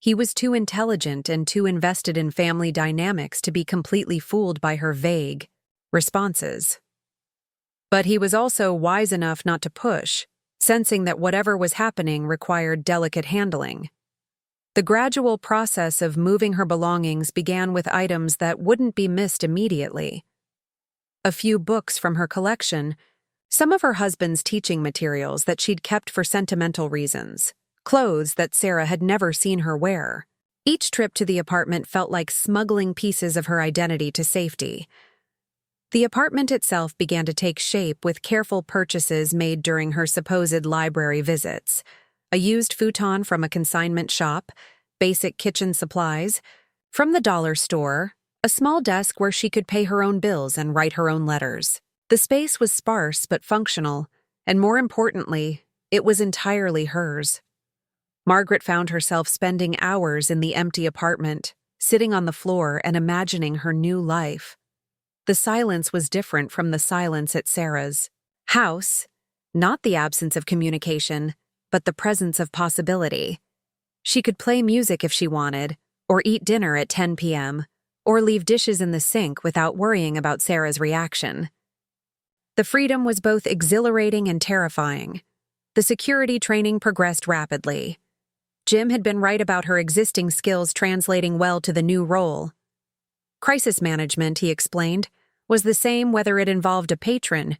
He was too intelligent and too invested in family dynamics to be completely fooled by her vague responses. But he was also wise enough not to push, sensing that whatever was happening required delicate handling. The gradual process of moving her belongings began with items that wouldn't be missed immediately. A few books from her collection, some of her husband's teaching materials that she'd kept for sentimental reasons, clothes that Sarah had never seen her wear. Each trip to the apartment felt like smuggling pieces of her identity to safety. The apartment itself began to take shape with careful purchases made during her supposed library visits: a used futon from a consignment shop, basic kitchen supplies, from the dollar store, a small desk where she could pay her own bills and write her own letters. The space was sparse but functional, and more importantly, it was entirely hers. Margaret found herself spending hours in the empty apartment, sitting on the floor and imagining her new life. The silence was different from the silence at Sarah's house, not the absence of communication, but the presence of possibility. She could play music if she wanted, or eat dinner at 10 p.m., or leave dishes in the sink without worrying about Sarah's reaction. The freedom was both exhilarating and terrifying. The security training progressed rapidly. Jim had been right about her existing skills translating well to the new role. Crisis management, he explained, was the same whether it involved a patron,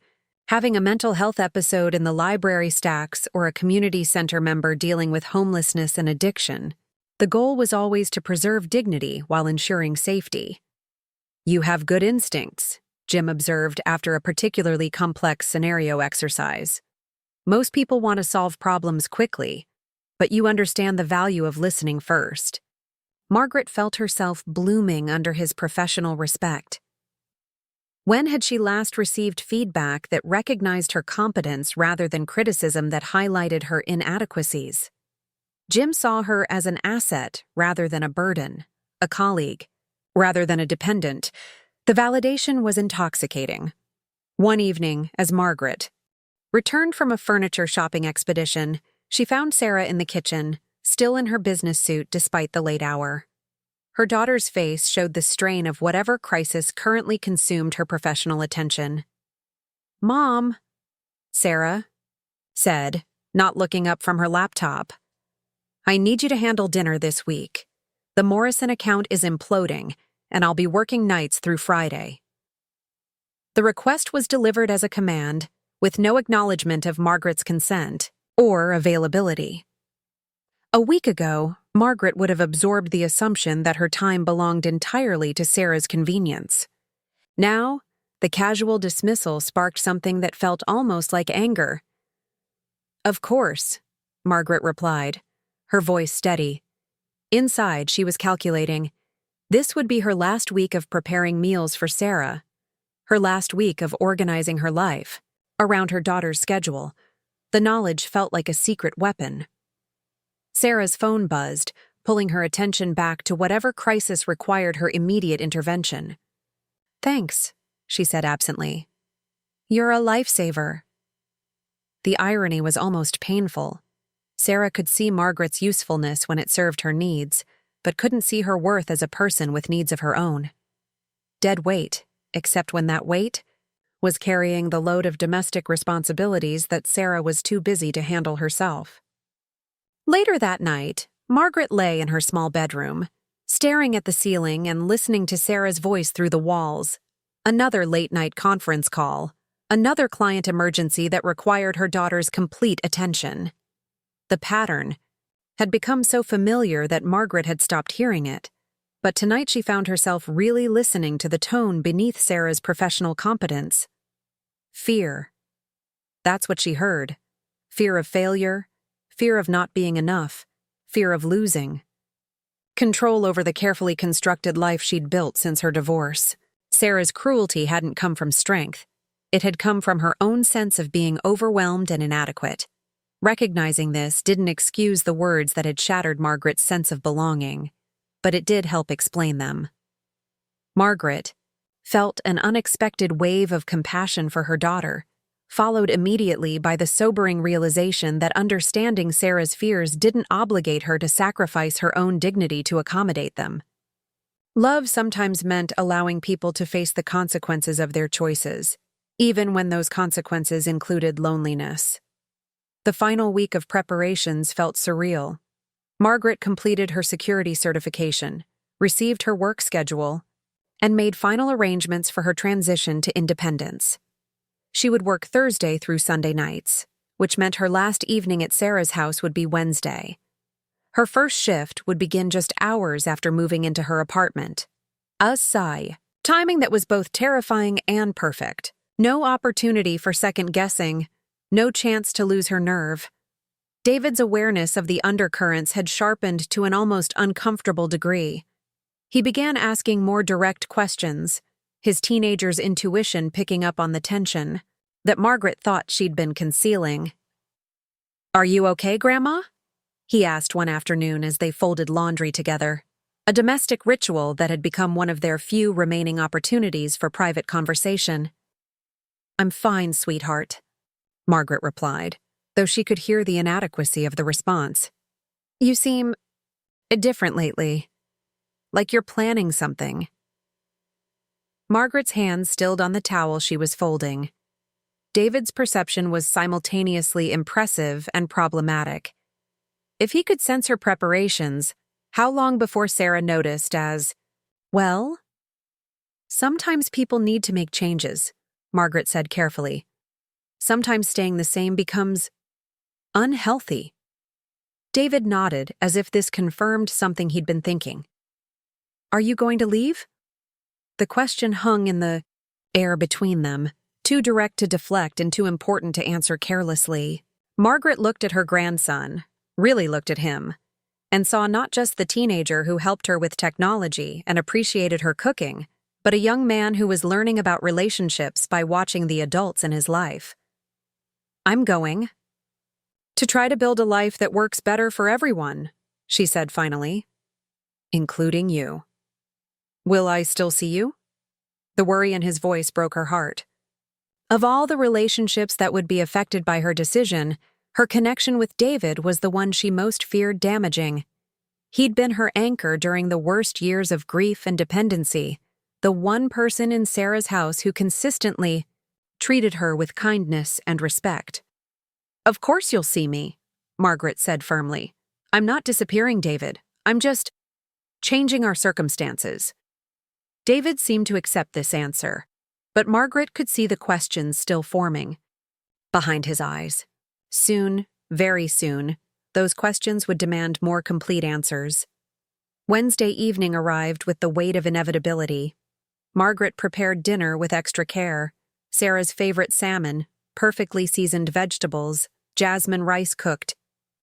having a mental health episode in the library stacks, or a community center member dealing with homelessness and addiction. The goal was always to preserve dignity while ensuring safety. "You have good instincts," Jim observed after a particularly complex scenario exercise. Most people want to solve problems quickly, but you understand the value of listening first. Margaret felt herself blooming under his professional respect. When had she last received feedback that recognized her competence rather than criticism that highlighted her inadequacies? Jim saw her as an asset rather than a burden, a colleague rather than a dependent. The validation was intoxicating. One evening, as Margaret returned from a furniture shopping expedition, she found Sarah in the kitchen, still in her business suit despite the late hour. Her daughter's face showed the strain of whatever crisis currently consumed her professional attention. "Mom," Sarah said, not looking up from her laptop, "I need you to handle dinner this week. The Morrison account is imploding, and I'll be working nights through Friday." The request was delivered as a command, with no acknowledgement of Margaret's consent or availability. A week ago, Margaret would have absorbed the assumption that her time belonged entirely to Sarah's convenience. Now, the casual dismissal sparked something that felt almost like anger. "Of course," Margaret replied, her voice steady. Inside, she was calculating. This would be her last week of preparing meals for Sarah, her last week of organizing her life around her daughter's schedule. The knowledge felt like a secret weapon. Sarah's phone buzzed, pulling her attention back to whatever crisis required her immediate intervention. "Thanks," she said absently. "You're a lifesaver." The irony was almost painful. Sarah could see Margaret's usefulness when it served her needs, but couldn't see her worth as a person with needs of her own. Dead weight, except when that weight was carrying the load of domestic responsibilities that Sarah was too busy to handle herself. Later that night, Margaret lay in her small bedroom, staring at the ceiling and listening to Sarah's voice through the walls. Another late-night conference call, another client emergency that required her daughter's complete attention. The pattern had become so familiar that Margaret had stopped hearing it, but tonight she found herself really listening to the tone beneath Sarah's professional competence. Fear. That's what she heard. Fear of failure, fear of not being enough, fear of losing. Control over the carefully constructed life she'd built since her divorce. Sarah's cruelty hadn't come from strength. It had come from her own sense of being overwhelmed and inadequate. Recognizing this didn't excuse the words that had shattered Margaret's sense of belonging, but it did help explain them. Margaret felt an unexpected wave of compassion for her daughter, followed immediately by the sobering realization that understanding Sarah's fears didn't obligate her to sacrifice her own dignity to accommodate them. Love sometimes meant allowing people to face the consequences of their choices, even when those consequences included loneliness. The final week of preparations felt surreal. Margaret completed her security certification, received her work schedule, and made final arrangements for her transition to independence. She would work Thursday through Sunday nights, which meant her last evening at Sarah's house would be Wednesday. Her first shift would begin just hours after moving into her apartment. A sigh. Timing that was both terrifying and perfect. No opportunity for second-guessing, no chance to lose her nerve. David's awareness of the undercurrents had sharpened to an almost uncomfortable degree. He began asking more direct questions, his teenager's intuition picking up on the tension that Margaret thought she'd been concealing. "Are you okay, Grandma?" he asked one afternoon as they folded laundry together, a domestic ritual that had become one of their few remaining opportunities for private conversation. "I'm fine, sweetheart," Margaret replied, though she could hear the inadequacy of the response. "You seem different lately, like you're planning something." Margaret's hands stilled on the towel she was folding. David's perception was simultaneously impressive and problematic. If he could sense her preparations, how long before Sarah noticed as, "Well, sometimes people need to make changes," Margaret said carefully. "Sometimes staying the same becomes unhealthy." David nodded as if this confirmed something he'd been thinking. "Are you going to leave?" The question hung in the air between them, too direct to deflect and too important to answer carelessly. Margaret looked at her grandson, really looked at him, and saw not just the teenager who helped her with technology and appreciated her cooking, but a young man who was learning about relationships by watching the adults in his life. "I'm going to try to build a life that works better for everyone," she said finally. "Including you. Will I still see you?" The worry in his voice broke her heart. Of all the relationships that would be affected by her decision, her connection with David was the one she most feared damaging. He'd been her anchor during the worst years of grief and dependency, the one person in Sarah's house who consistently treated her with kindness and respect. "Of course you'll see me," Margaret said firmly. "I'm not disappearing, David. I'm just changing our circumstances." David seemed to accept this answer, but Margaret could see the questions still forming behind his eyes. Soon, very soon, those questions would demand more complete answers. Wednesday evening arrived with the weight of inevitability. Margaret prepared dinner with extra care: Sarah's favorite salmon, perfectly seasoned vegetables, jasmine rice cooked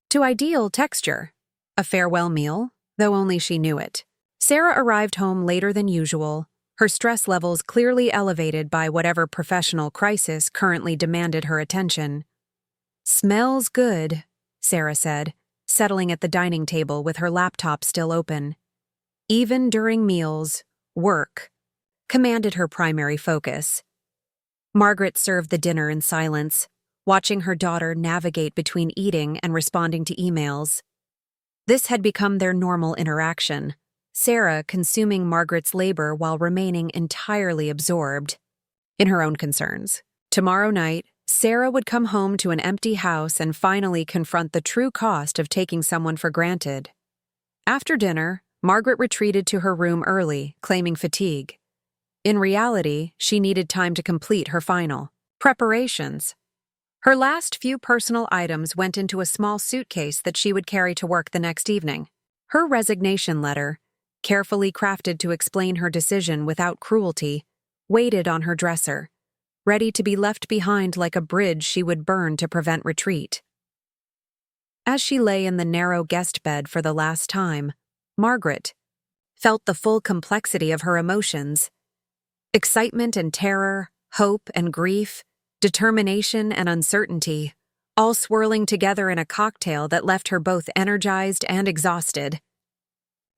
to ideal texture. A farewell meal, though only she knew it. Sarah arrived home later than usual, her stress levels clearly elevated by whatever professional crisis currently demanded her attention. "Smells good," Sarah said, settling at the dining table with her laptop still open. Even during meals, work commanded her primary focus. Margaret served the dinner in silence, watching her daughter navigate between eating and responding to emails. This had become their normal interaction, Sarah consuming Margaret's labor while remaining entirely absorbed in her own concerns. Tomorrow night, Sarah would come home to an empty house and finally confront the true cost of taking someone for granted. After dinner, Margaret retreated to her room early, claiming fatigue. In reality, she needed time to complete her final preparations. Her last few personal items went into a small suitcase that she would carry to work the next evening. Her resignation letter, carefully crafted to explain her decision without cruelty, waited on her dresser, ready to be left behind like a bridge she would burn to prevent retreat. As she lay in the narrow guest bed for the last time, Margaret felt the full complexity of her emotions: excitement and terror, hope and grief, determination and uncertainty, all swirling together in a cocktail that left her both energized and exhausted.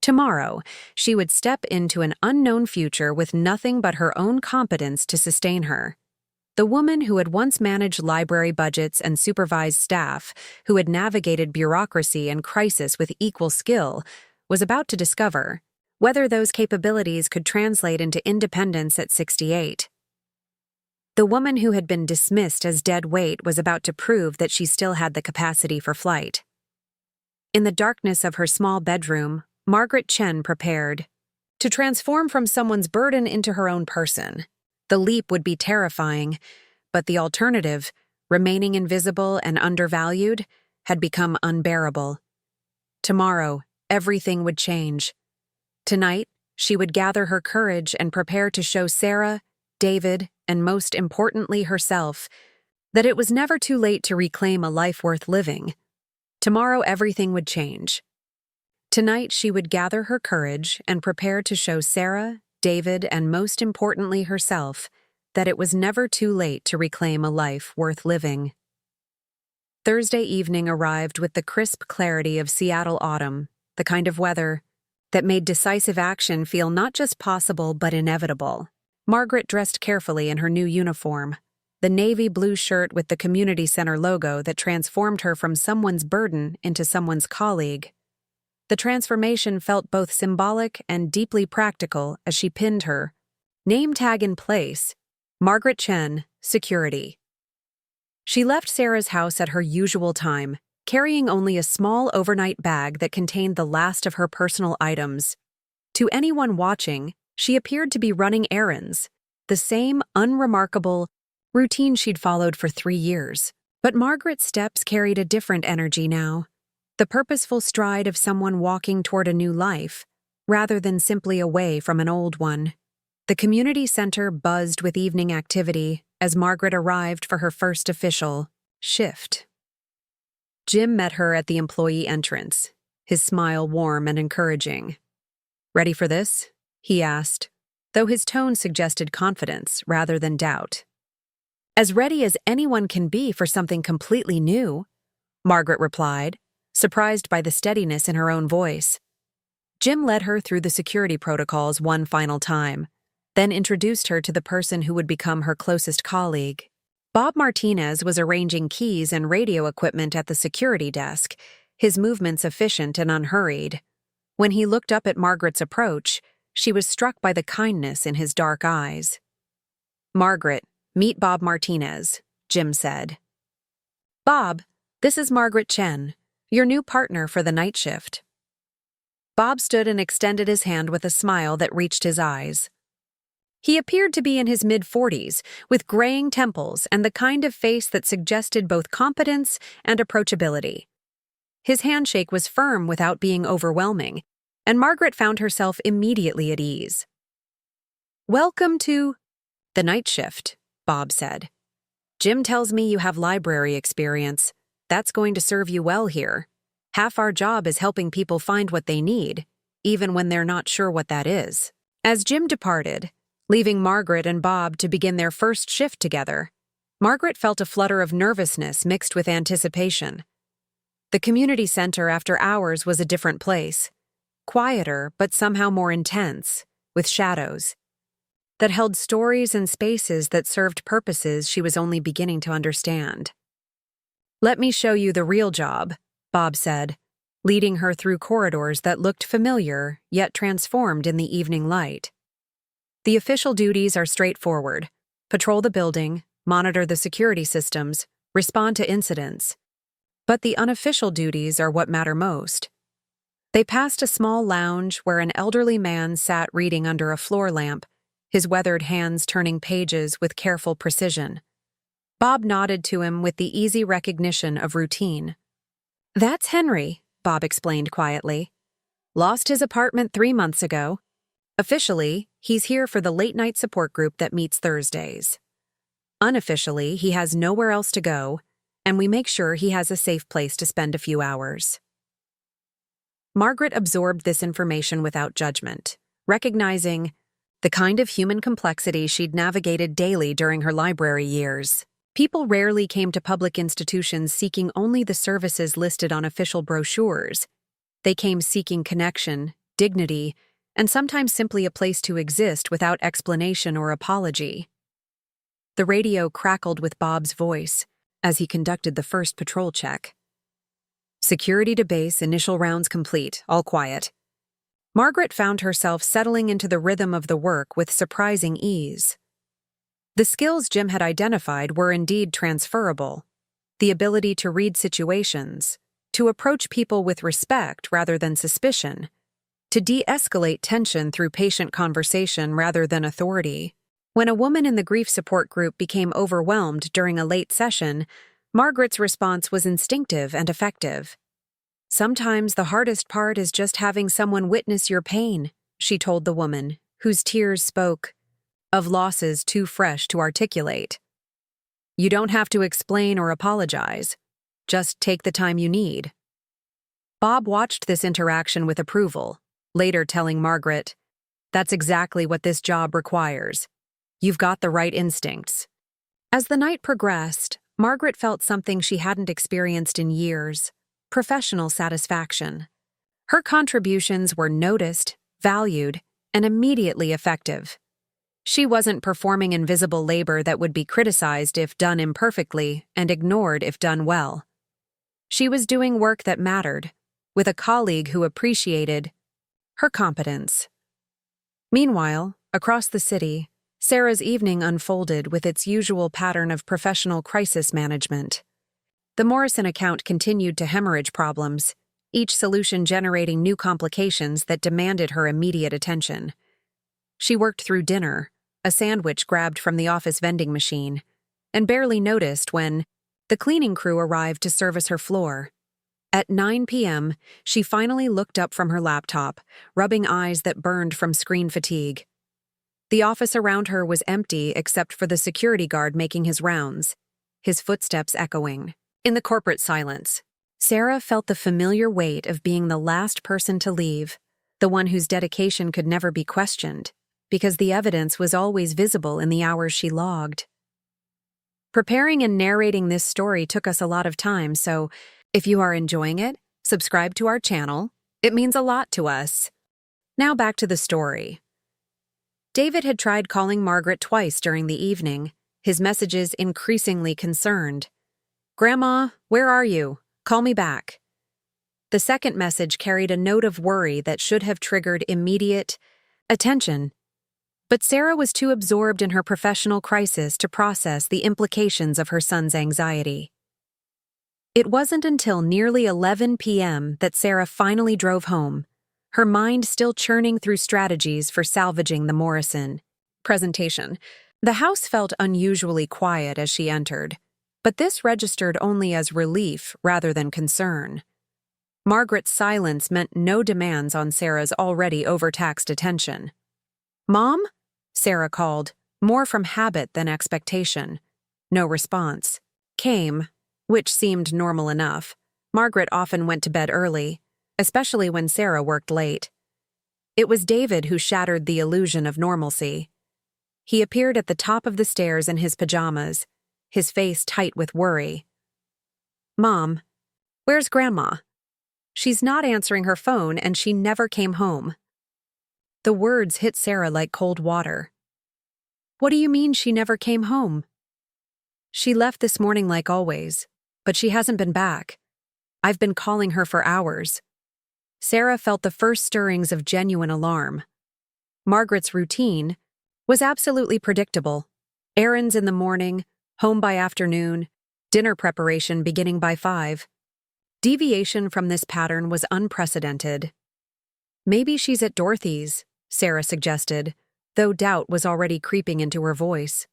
Tomorrow, she would step into an unknown future with nothing but her own competence to sustain her. The woman who had once managed library budgets and supervised staff, who had navigated bureaucracy and crisis with equal skill, was about to discover whether those capabilities could translate into independence at 68. The woman who had been dismissed as dead weight was about to prove that she still had the capacity for flight. In the darkness of her small bedroom, Margaret Chen prepared to transform from someone's burden into her own person. The leap would be terrifying, but the alternative, remaining invisible and undervalued, had become unbearable. Tomorrow, everything would change. Tonight, she would gather her courage and prepare to show Sarah, David, and most importantly herself, that it was never too late to reclaim a life worth living. Tomorrow everything would change. Tonight she would gather her courage and prepare to show Sarah, David, and most importantly herself, that it was never too late to reclaim a life worth living. Thursday evening arrived with the crisp clarity of Seattle autumn, the kind of weather that made decisive action feel not just possible but inevitable. Margaret dressed carefully in her new uniform, the navy blue shirt with the community center logo that transformed her from someone's burden into someone's colleague. The transformation felt both symbolic and deeply practical as she pinned her name tag in place: Margaret Chen, Security. She left Sarah's house at her usual time, carrying only a small overnight bag that contained the last of her personal items. To anyone watching, she appeared to be running errands, the same unremarkable routine she'd followed for 3 years. But Margaret's steps carried a different energy now, the purposeful stride of someone walking toward a new life, rather than simply away from an old one. The community center buzzed with evening activity as Margaret arrived for her first official shift. Jim met her at the employee entrance, his smile warm and encouraging. "Ready for this?" he asked, though his tone suggested confidence rather than doubt. "As ready as anyone can be for something completely new," Margaret replied, surprised by the steadiness in her own voice. Jim led her through the security protocols one final time, then introduced her to the person who would become her closest colleague. Bob Martinez was arranging keys and radio equipment at the security desk, his movements efficient and unhurried. When he looked up at Margaret's approach, she was struck by the kindness in his dark eyes. "Margaret, meet Bob Martinez," Jim said. "Bob, this is Margaret Chen, your new partner for the night shift." Bob stood and extended his hand with a smile that reached his eyes. He appeared to be in his mid-40s, with graying temples and the kind of face that suggested both competence and approachability. His handshake was firm without being overwhelming, and Margaret found herself immediately at ease. "Welcome to the night shift," Bob said. "Jim tells me you have library experience. That's going to serve you well here. Half our job is helping people find what they need, even when they're not sure what that is." As Jim departed, leaving Margaret and Bob to begin their first shift together, Margaret felt a flutter of nervousness mixed with anticipation. The community center after hours was a different place, quieter but somehow more intense, with shadows, that held stories and spaces that served purposes she was only beginning to understand. "Let me show you the real job," Bob said, leading her through corridors that looked familiar yet transformed in the evening light. "The official duties are straightforward: patrol the building, monitor the security systems, respond to incidents. But the unofficial duties are what matter most." They passed a small lounge where an elderly man sat reading under a floor lamp, his weathered hands turning pages with careful precision. Bob nodded to him with the easy recognition of routine. "That's Henry," Bob explained quietly. "Lost his apartment 3 months ago. Officially, he's here for the late-night support group that meets Thursdays. Unofficially, he has nowhere else to go, and we make sure he has a safe place to spend a few hours." Margaret absorbed this information without judgment, recognizing the kind of human complexity she'd navigated daily during her library years. People rarely came to public institutions seeking only the services listed on official brochures. They came seeking connection, dignity, and sometimes simply a place to exist without explanation or apology. The radio crackled with Bob's voice as he conducted the first patrol check. "Security to base, initial rounds complete, all quiet." Margaret found herself settling into the rhythm of the work with surprising ease. The skills Jim had identified were indeed transferable: the ability to read situations, to approach people with respect rather than suspicion, to de-escalate tension through patient conversation rather than authority. When a woman in the grief support group became overwhelmed during a late session, Margaret's response was instinctive and effective. "Sometimes the hardest part is just having someone witness your pain," she told the woman, whose tears spoke of losses too fresh to articulate. "You don't have to explain or apologize. Just take the time you need." Bob watched this interaction with approval, later telling Margaret, "That's exactly what this job requires. You've got the right instincts." As the night progressed, Margaret felt something she hadn't experienced in years: professional satisfaction. Her contributions were noticed, valued, and immediately effective. She wasn't performing invisible labor that would be criticized if done imperfectly and ignored if done well. She was doing work that mattered, with a colleague who appreciated her competence. Meanwhile, across the city, Sarah's evening unfolded with its usual pattern of professional crisis management. The Morrison account continued to hemorrhage problems, each solution generating new complications that demanded her immediate attention. She worked through dinner, a sandwich grabbed from the office vending machine, and barely noticed when the cleaning crew arrived to service her floor. At 9 p.m., she finally looked up from her laptop, rubbing eyes that burned from screen fatigue. The office around her was empty except for the security guard making his rounds, his footsteps echoing. In the corporate silence, Sarah felt the familiar weight of being the last person to leave, the one whose dedication could never be questioned, because the evidence was always visible in the hours she logged. Preparing and narrating this story took us a lot of time, so if you are enjoying it, subscribe to our channel. It means a lot to us. Now back to the story. David had tried calling Margaret twice during the evening, his messages increasingly concerned. "Grandma, where are you? Call me back." The second message carried a note of worry that should have triggered immediate attention. But Sarah was too absorbed in her professional crisis to process the implications of her son's anxiety. It wasn't until nearly 11 p.m. that Sarah finally drove home, her mind still churning through strategies for salvaging the Morrison presentation. The house felt unusually quiet as she entered, but this registered only as relief rather than concern. Margaret's silence meant no demands on Sarah's already overtaxed attention. "Mom?" Sarah called, more from habit than expectation. No response came, which seemed normal enough. Margaret often went to bed early, especially when Sarah worked late. It was David who shattered the illusion of normalcy. He appeared at the top of the stairs in his pajamas, his face tight with worry. "Mom, where's Grandma? She's not answering her phone and she never came home." The words hit Sarah like cold water. "What do you mean she never came home?" "She left this morning like always, but she hasn't been back. I've been calling her for hours." Sarah felt the first stirrings of genuine alarm. Margaret's routine was absolutely predictable. Errands in the morning, home by afternoon, dinner preparation beginning by 5. Deviation from this pattern was unprecedented. "Maybe she's at Dorothy's," Sarah suggested, though doubt was already creeping into her voice.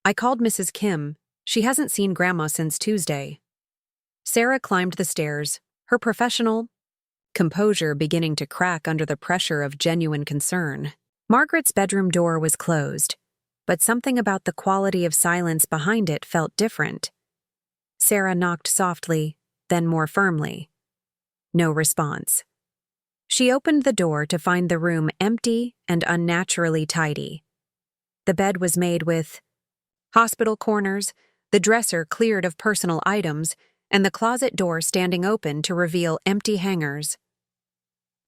"I called Mrs. Kim. She hasn't seen Grandma since Tuesday." Sarah climbed the stairs, her professional composure beginning to crack under the pressure of genuine concern. Margaret's bedroom door was closed, but something about the quality of silence behind it felt different. Sarah knocked softly, then more firmly. No response. She opened the door to find the room empty and unnaturally tidy. The bed was made with hospital corners, the dresser cleared of personal items, and the closet door standing open to reveal empty hangers.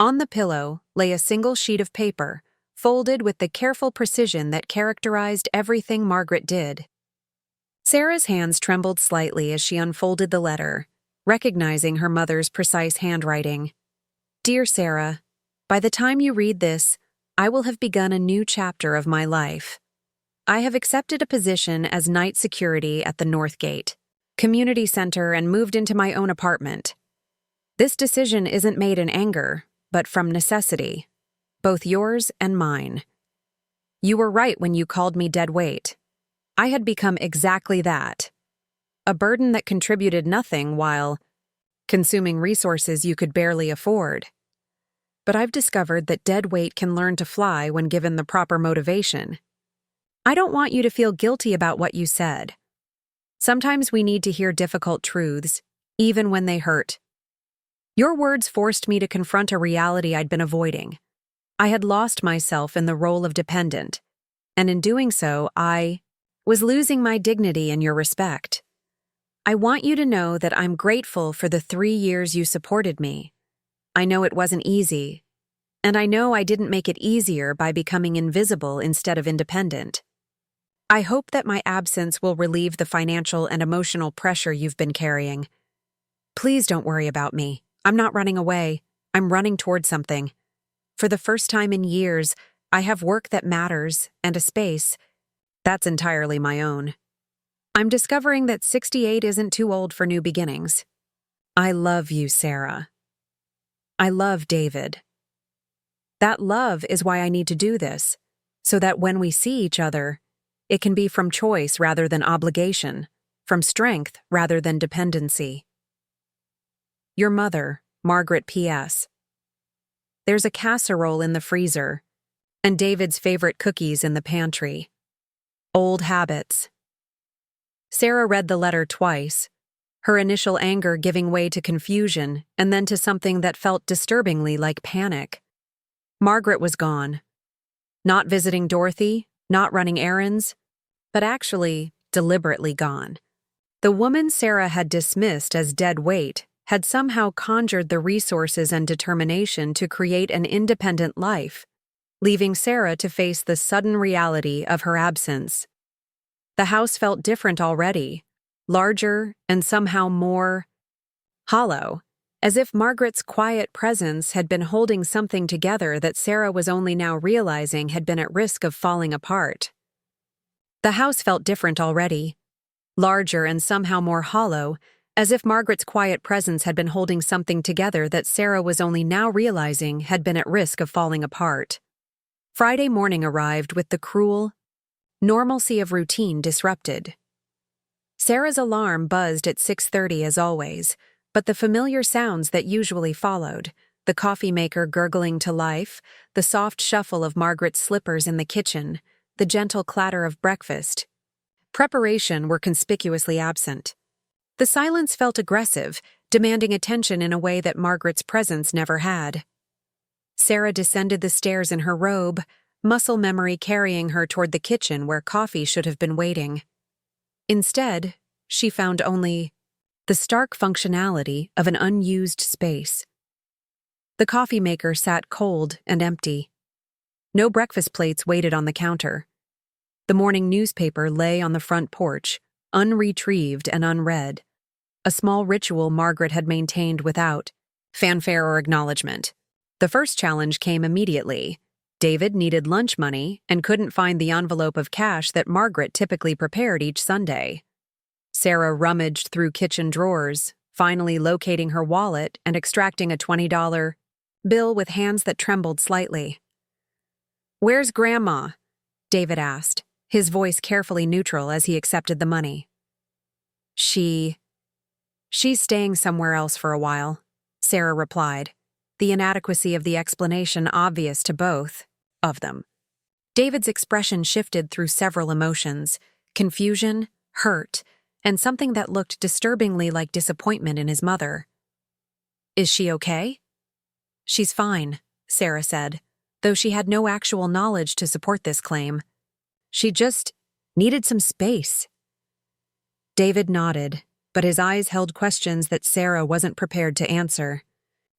On the pillow lay a single sheet of paper, folded with the careful precision that characterized everything Margaret did. Sarah's hands trembled slightly as she unfolded the letter, recognizing her mother's precise handwriting. "Dear Sarah, by the time you read this, I will have begun a new chapter of my life. I have accepted a position as night security at the North Gate Community Center and moved into my own apartment. This decision isn't made in anger, but from necessity, both yours and mine. You were right when you called me dead weight. I had become exactly that. A burden that contributed nothing while consuming resources you could barely afford. But I've discovered that dead weight can learn to fly when given the proper motivation. I don't want you to feel guilty about what you said. Sometimes we need to hear difficult truths, even when they hurt. Your words forced me to confront a reality I'd been avoiding. I had lost myself in the role of dependent, and in doing so, I was losing my dignity and your respect. I want you to know that I'm grateful for the 3 years you supported me. I know it wasn't easy, and I know I didn't make it easier by becoming invisible instead of independent. I hope that my absence will relieve the financial and emotional pressure you've been carrying. Please don't worry about me. I'm not running away. I'm running toward something. For the first time in years, I have work that matters and a space that's entirely my own. I'm discovering that 68 isn't too old for new beginnings. I love you, Sarah. I love David. That love is why I need to do this, so that when we see each other, it can be from choice rather than obligation, from strength rather than dependency. Your mother, Margaret P.S. There's a casserole in the freezer. and David's favorite cookies in the pantry. Old habits. Sarah read the letter twice, her initial anger giving way to confusion and then to something that felt disturbingly like panic. Margaret was gone. Not visiting Dorothy, not running errands, but actually deliberately gone. The woman Sarah had dismissed as dead weight had somehow conjured the resources and determination to create an independent life, leaving Sarah to face the sudden reality of her absence. The house felt different already, larger and somehow more hollow, as if Margaret's quiet presence had been holding something together that Sarah was only now realizing had been at risk of falling apart. The house felt different already, larger and somehow more hollow, as if Margaret's quiet presence had been holding something together that Sarah was only now realizing had been at risk of falling apart. Friday morning arrived with the cruel normalcy of routine disrupted. Sarah's alarm buzzed at 6:30 as always, but the familiar sounds that usually followed, the coffee maker gurgling to life, the soft shuffle of Margaret's slippers in the kitchen, the gentle clatter of breakfast, preparation were conspicuously absent. The silence felt aggressive, demanding attention in a way that Margaret's presence never had. Sarah descended the stairs in her robe, muscle memory carrying her toward the kitchen where coffee should have been waiting. Instead, she found only the stark functionality of an unused space. The coffee maker sat cold and empty. No breakfast plates waited on the counter. The morning newspaper lay on the front porch, unretrieved and unread, a small ritual Margaret had maintained without fanfare or acknowledgement. The first challenge came immediately. David needed lunch money and couldn't find the envelope of cash that Margaret typically prepared each Sunday. Sarah rummaged through kitchen drawers, finally locating her wallet and extracting a $20 bill with hands that trembled slightly. "Where's Grandma?" David asked, his voice carefully neutral as he accepted the money. She's staying somewhere else for a while," Sarah replied, the inadequacy of the explanation obvious to both of them. David's expression shifted through several emotions: confusion, hurt, and something that looked disturbingly like disappointment in his mother. "Is she okay?" "She's fine," Sarah said, though she had no actual knowledge to support this claim. "She just needed some space." David nodded, but his eyes held questions that Sarah wasn't prepared to answer.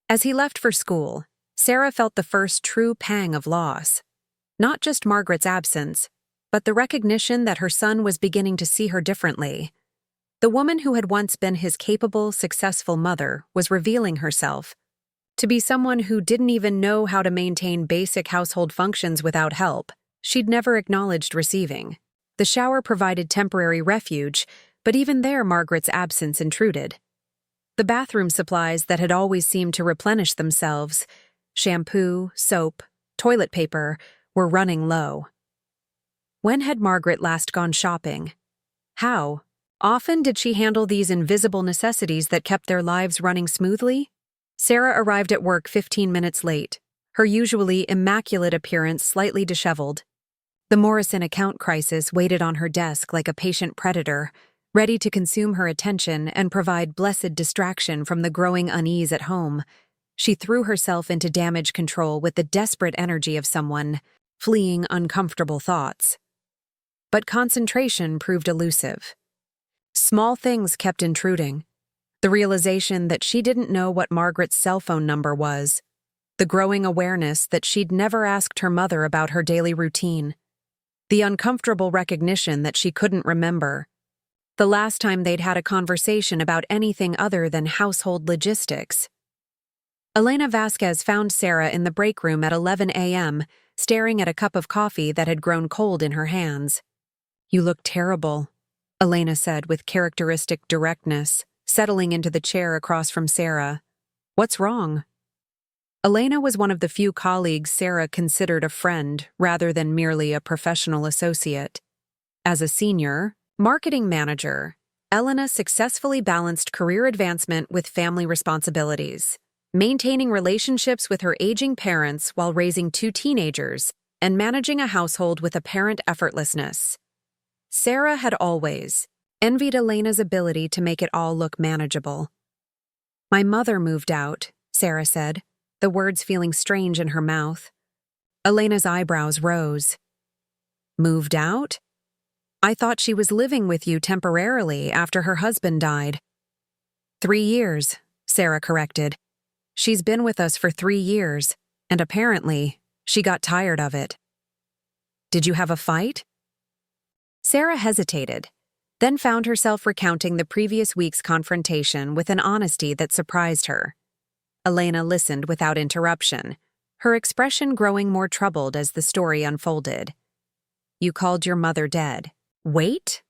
As he left for school, Sarah felt the first true pang of loss. Not just Margaret's absence, but the recognition that her son was beginning to see her differently. The woman who had once been his capable, successful mother was revealing herself to be someone who didn't even know how to maintain basic household functions without help she'd never acknowledged receiving. The shower provided temporary refuge, but even there Margaret's absence intruded. The bathroom supplies that had always seemed to replenish themselves, shampoo, soap, toilet paper, were running low. When had Margaret last gone shopping? How often did she handle these invisible necessities that kept their lives running smoothly? Sarah arrived at work 15 minutes late, her usually immaculate appearance slightly disheveled. The Morrison account crisis waited on her desk like a patient predator, ready to consume her attention and provide blessed distraction from the growing unease at home. She threw herself into damage control with the desperate energy of someone fleeing uncomfortable thoughts. But concentration proved elusive. Small things kept intruding. The realization that she didn't know what Margaret's cell phone number was, the growing awareness that she'd never asked her mother about her daily routine, the uncomfortable recognition that she couldn't remember the last time they'd had a conversation about anything other than household logistics. Elena Vasquez found Sarah in the break room at 11 a.m., staring at a cup of coffee that had grown cold in her hands. "You look terrible," Elena said with characteristic directness, settling into the chair across from Sarah. "What's wrong?" Elena was one of the few colleagues Sarah considered a friend rather than merely a professional associate. As a senior marketing manager, Elena successfully balanced career advancement with family responsibilities, maintaining relationships with her aging parents while raising two teenagers and managing a household with apparent effortlessness. Sarah had always envied Elena's ability to make it all look manageable. "My mother moved out," Sarah said, the words feeling strange in her mouth. Elena's eyebrows rose. "Moved out? I thought she was living with you temporarily after her husband died." 3 years, Sarah corrected. "She's been with us for 3 years, and apparently, she got tired of it." "Did you have a fight?" Sarah hesitated, then found herself recounting the previous week's confrontation with an honesty that surprised her. Elena listened without interruption, her expression growing more troubled as the story unfolded. "You called your mother dead. Wait?"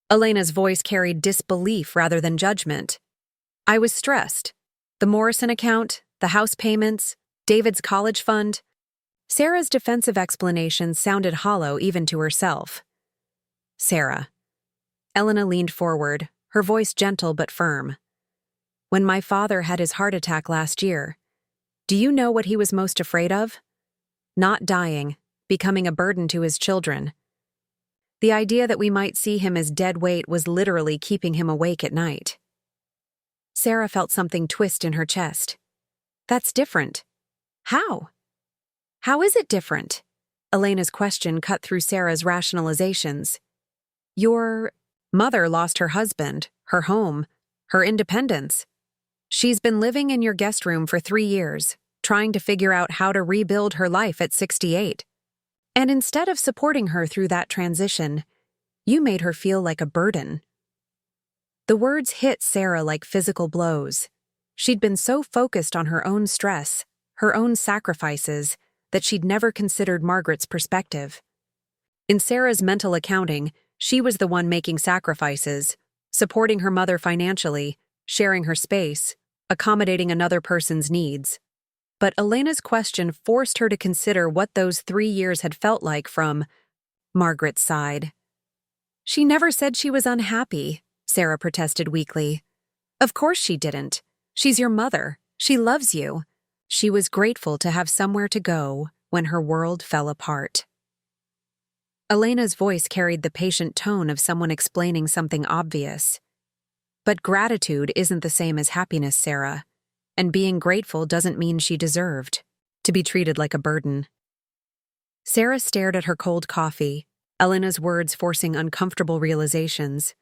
Elena's voice carried disbelief rather than judgment. "I was stressed. The Morrison account, the house payments, David's college fund." Sarah's defensive explanation sounded hollow even to herself. "Sarah." Elena leaned forward, her voice gentle but firm. "When my father had his heart attack last year, do you know what he was most afraid of? Not dying, becoming a burden to his children. The idea that we might see him as dead weight was literally keeping him awake at night." Sarah felt something twist in her chest. "That's different. How? How is it different?" Elena's question cut through Sarah's rationalizations. "Your mother lost her husband, her home, her independence. She's been living in your guest room for 3 years, trying to figure out how to rebuild her life at 68. And instead of supporting her through that transition, you made her feel like a burden." The words hit Sarah like physical blows. She'd been so focused on her own stress, her own sacrifices, that she'd never considered Margaret's perspective. In Sarah's mental accounting, she was the one making sacrifices, supporting her mother financially, sharing her space, accommodating another person's needs. But Elena's question forced her to consider what those 3 years had felt like from Margaret's side. "She never said she was unhappy," Sarah protested weakly. "Of course she didn't. She's your mother. She loves you. She was grateful to have somewhere to go when her world fell apart." Elena's voice carried the patient tone of someone explaining something obvious. "But gratitude isn't the same as happiness, Sarah. And being grateful doesn't mean she deserved to be treated like a burden." Sarah stared at her cold coffee, Elena's words forcing uncomfortable realizations.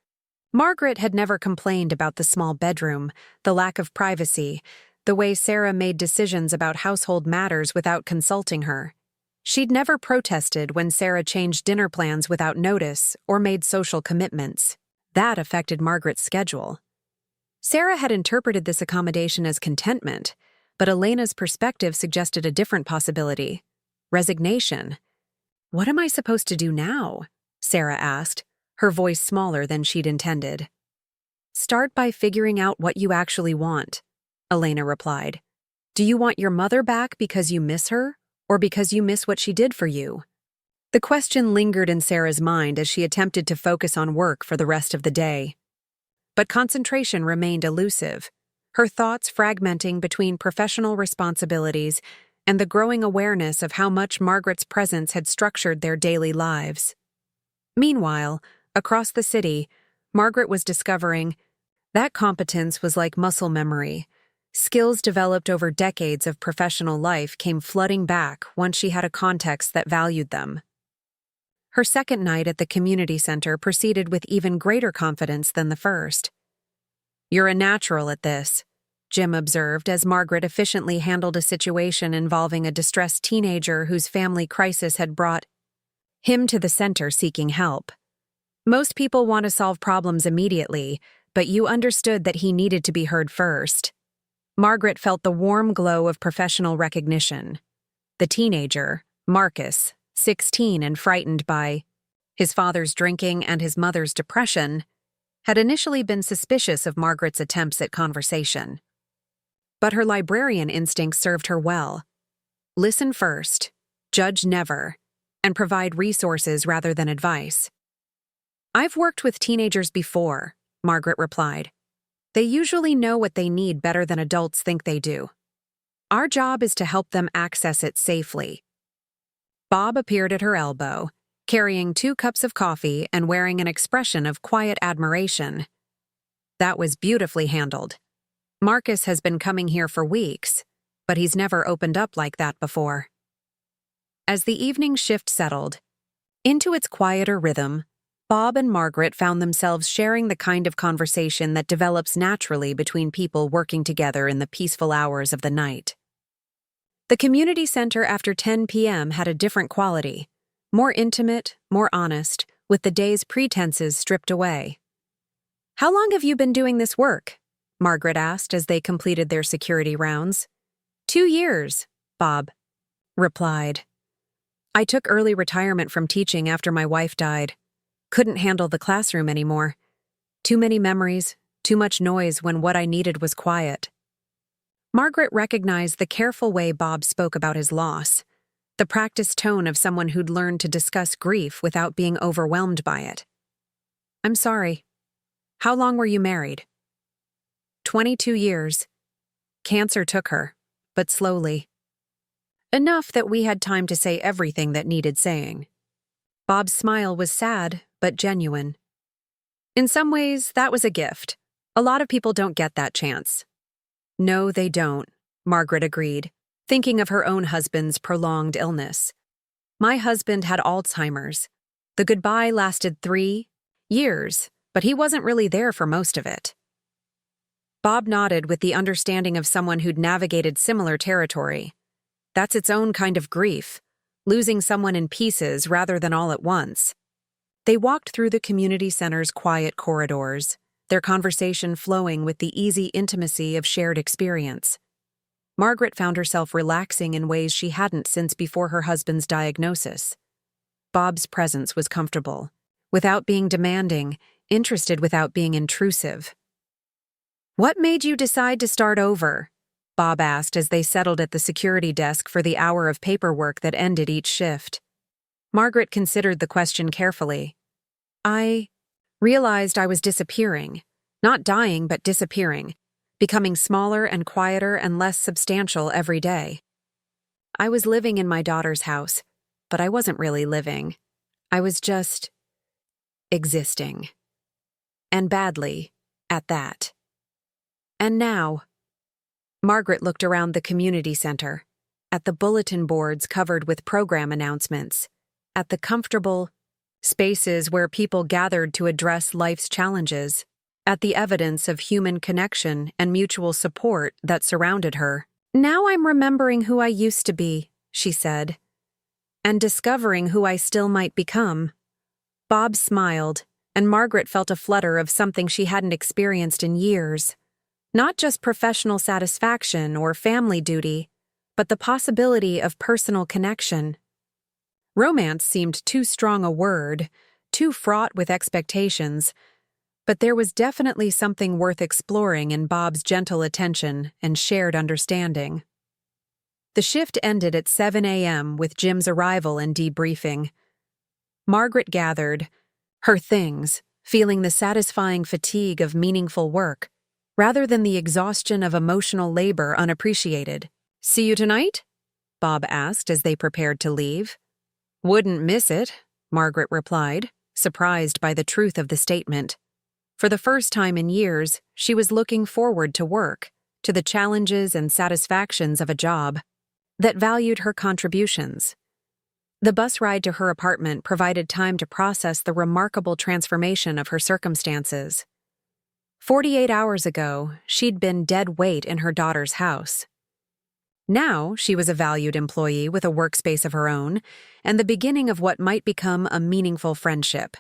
Margaret had never complained about the small bedroom, the lack of privacy, the way Sarah made decisions about household matters without consulting her. She'd never protested when Sarah changed dinner plans without notice or made social commitments. That affected Margaret's schedule. Sarah had interpreted this accommodation as contentment, but Elena's perspective suggested a different possibility: resignation. "What am I supposed to do now?" Sarah asked, her voice smaller than she'd intended. "Start by figuring out what you actually want," Elena replied. "Do you want your mother back because you miss her, or because you miss what she did for you?" The question lingered in Sarah's mind as she attempted to focus on work for the rest of the day. But concentration remained elusive, her thoughts fragmenting between professional responsibilities and the growing awareness of how much Margaret's presence had structured their daily lives. Meanwhile, across the city, Margaret was discovering that competence was like muscle memory. Skills developed over decades of professional life came flooding back once she had a context that valued them. Her second night at the community center proceeded with even greater confidence than the first. "You're a natural at this," Jim observed as Margaret efficiently handled a situation involving a distressed teenager whose family crisis had brought him to the center seeking help. "Most people want to solve problems immediately, but you understood that he needed to be heard first." Margaret felt the warm glow of professional recognition. The teenager, Marcus, 16 and frightened by his father's drinking and his mother's depression, had initially been suspicious of Margaret's attempts at conversation. But her librarian instinct served her well. Listen first, judge never, and provide resources rather than advice. "I've worked with teenagers before," Margaret replied. "They usually know what they need better than adults think they do. Our job is to help them access it safely." Bob appeared at her elbow, carrying 2 cups of coffee and wearing an expression of quiet admiration. That was beautifully handled. Marcus has been coming here for weeks, but he's never opened up like that before. As the evening shift settled into its quieter rhythm, Bob and Margaret found themselves sharing the kind of conversation that develops naturally between people working together in the peaceful hours of the night. The community center after 10 p.m. had a different quality, more intimate, more honest, with the day's pretenses stripped away. "How long have you been doing this work?" Margaret asked as they completed their security rounds. 2 years, Bob replied. "I took early retirement from teaching after my wife died. Couldn't handle the classroom anymore. Too many memories, too much noise when what I needed was quiet." Margaret recognized the careful way Bob spoke about his loss, the practiced tone of someone who'd learned to discuss grief without being overwhelmed by it. "I'm sorry. How long were you married?" 22 years. Cancer took her, but slowly. Enough that we had time to say everything that needed saying." Bob's smile was sad, but genuine. "In some ways, that was a gift. A lot of people don't get that chance." "No, they don't," Margaret agreed, thinking of her own husband's prolonged illness. "My husband had Alzheimer's. The goodbye lasted 3 years, but he wasn't really there for most of it." Bob nodded with the understanding of someone who'd navigated similar territory. That's its own kind of grief, losing someone in pieces rather than all at once. They walked through the community center's quiet corridors, their conversation flowing with the easy intimacy of shared experience. Margaret found herself relaxing in ways she hadn't since before her husband's diagnosis. Bob's presence was comfortable, without being demanding, interested without being intrusive. "What made you decide to start over?" Bob asked as they settled at the security desk for the hour of paperwork that ended each shift. Margaret considered the question carefully. "I realized I was disappearing. Not dying, but disappearing, becoming smaller and quieter and less substantial every day. I was living in my daughter's house, but I wasn't really living. I was just existing. And badly, at that. And now..." Margaret looked around the community center, at the bulletin boards covered with program announcements, at the comfortable spaces where people gathered to address life's challenges, at the evidence of human connection and mutual support that surrounded her. "Now I'm remembering who I used to be," she said, "and discovering who I still might become." Bob smiled, and Margaret felt a flutter of something she hadn't experienced in years. Not just professional satisfaction or family duty, but the possibility of personal connection. Romance seemed too strong a word, too fraught with expectations, but there was definitely something worth exploring in Bob's gentle attention and shared understanding. The shift ended at 7 a.m. with Jim's arrival and debriefing. Margaret gathered her things, feeling the satisfying fatigue of meaningful work, rather than the exhaustion of emotional labor unappreciated. "See you tonight?" Bob asked as they prepared to leave. "Wouldn't miss it," Margaret replied, surprised by the truth of the statement. For the first time in years, she was looking forward to work, to the challenges and satisfactions of a job that valued her contributions. The bus ride to her apartment provided time to process the remarkable transformation of her circumstances. 48 hours ago, she'd been dead weight in her daughter's house. Now, she was a valued employee with a workspace of her own, and the beginning of what might become a meaningful friendship.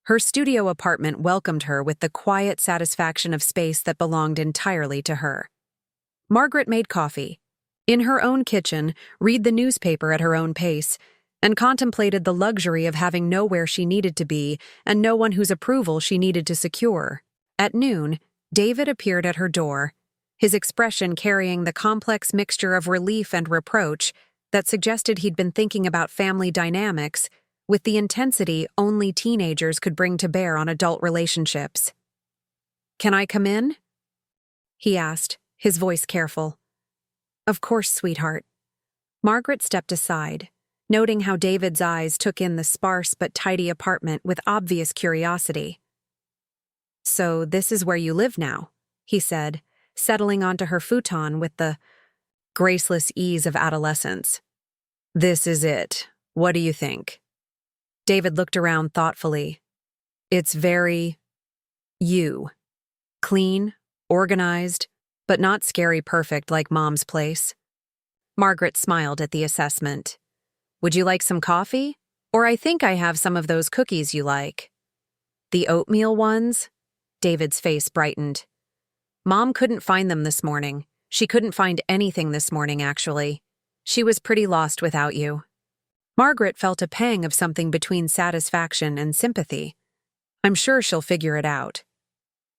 Her studio apartment welcomed her with the quiet satisfaction of space that belonged entirely to her. Margaret made coffee, in her own kitchen, read the newspaper at her own pace, and contemplated the luxury of having nowhere she needed to be and no one whose approval she needed to secure. At noon, David appeared at her door, his expression carrying the complex mixture of relief and reproach that suggested he'd been thinking about family dynamics with the intensity only teenagers could bring to bear on adult relationships. "Can I come in?" he asked, his voice careful. "Of course, sweetheart." Margaret stepped aside, noting how David's eyes took in the sparse but tidy apartment with obvious curiosity. "So this is where you live now," he said, settling onto her futon with the graceless ease of adolescence. "This is it. What do you think?" David looked around thoughtfully. "It's very you. Clean, organized, but not scary perfect like Mom's place." Margaret smiled at the assessment. "Would you like some coffee? Or I think I have some of those cookies you like." "The oatmeal ones?" David's face brightened. "Mom couldn't find them this morning. She couldn't find anything this morning, actually. She was pretty lost without you." Margaret felt a pang of something between satisfaction and sympathy. "I'm sure she'll figure it out."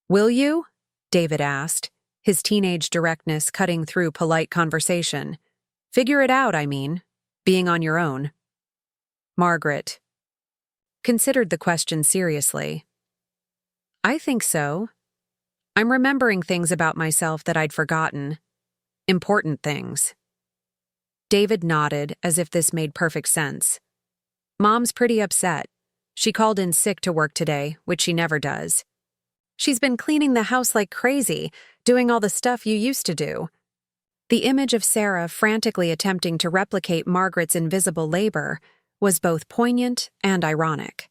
"Will you?" David asked, his teenage directness cutting through polite conversation. "Figure it out, I mean. Being on your own." Margaret considered the question seriously. "I think so. I'm remembering things about myself that I'd forgotten. Important things." David nodded as if this made perfect sense. "Mom's pretty upset. She called in sick to work today, which she never does. She's been cleaning the house like crazy, doing all the stuff you used to do." The image of Sarah frantically attempting to replicate Margaret's invisible labor was both poignant and ironic.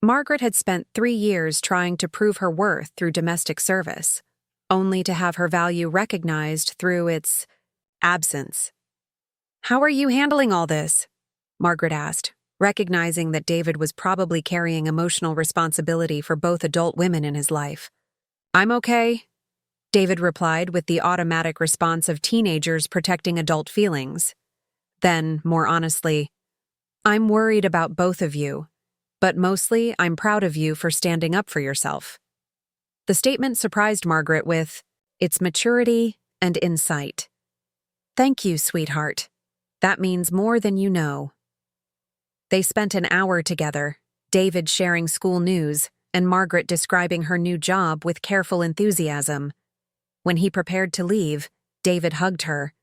Margaret had spent 3 years trying to prove her worth through domestic service, only to have her value recognized through its absence. "How are you handling all this?" Margaret asked, recognizing that David was probably carrying emotional responsibility for both adult women in his life. "I'm okay," David replied with the automatic response of teenagers protecting adult feelings. Then, more honestly, "I'm worried about both of you, but mostly I'm proud of you for standing up for yourself." The statement surprised Margaret with its maturity and insight. "Thank you, sweetheart. That means more than you know." They spent an hour together, David sharing school news and Margaret describing her new job with careful enthusiasm. When he prepared to leave, David hugged her,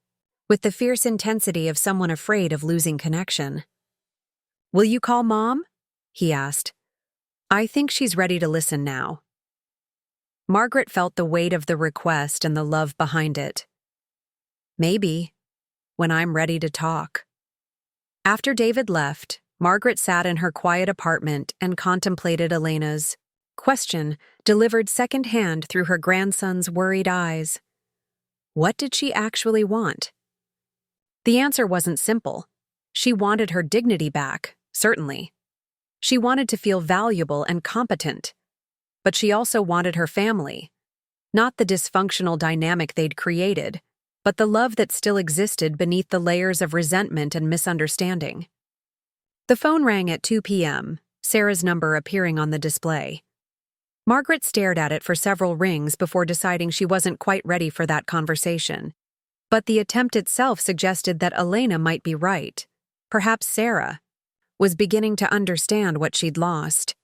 with the fierce intensity of someone afraid of losing connection. "Will you call Mom?" he asked. "I think she's ready to listen now." Margaret felt the weight of the request and the love behind it. "Maybe, when I'm ready to talk." After David left, Margaret sat in her quiet apartment and contemplated Elena's question, delivered secondhand through her grandson's worried eyes. What did she actually want? The answer wasn't simple. She wanted her dignity back, certainly. She wanted to feel valuable and competent. But she also wanted her family. Not the dysfunctional dynamic they'd created, but the love that still existed beneath the layers of resentment and misunderstanding. The phone rang at 2 p.m., Sarah's number appearing on the display. Margaret stared at it for several rings before deciding she wasn't quite ready for that conversation. But the attempt itself suggested that Elena might be right. Perhaps Sarah was beginning to understand what she'd lost.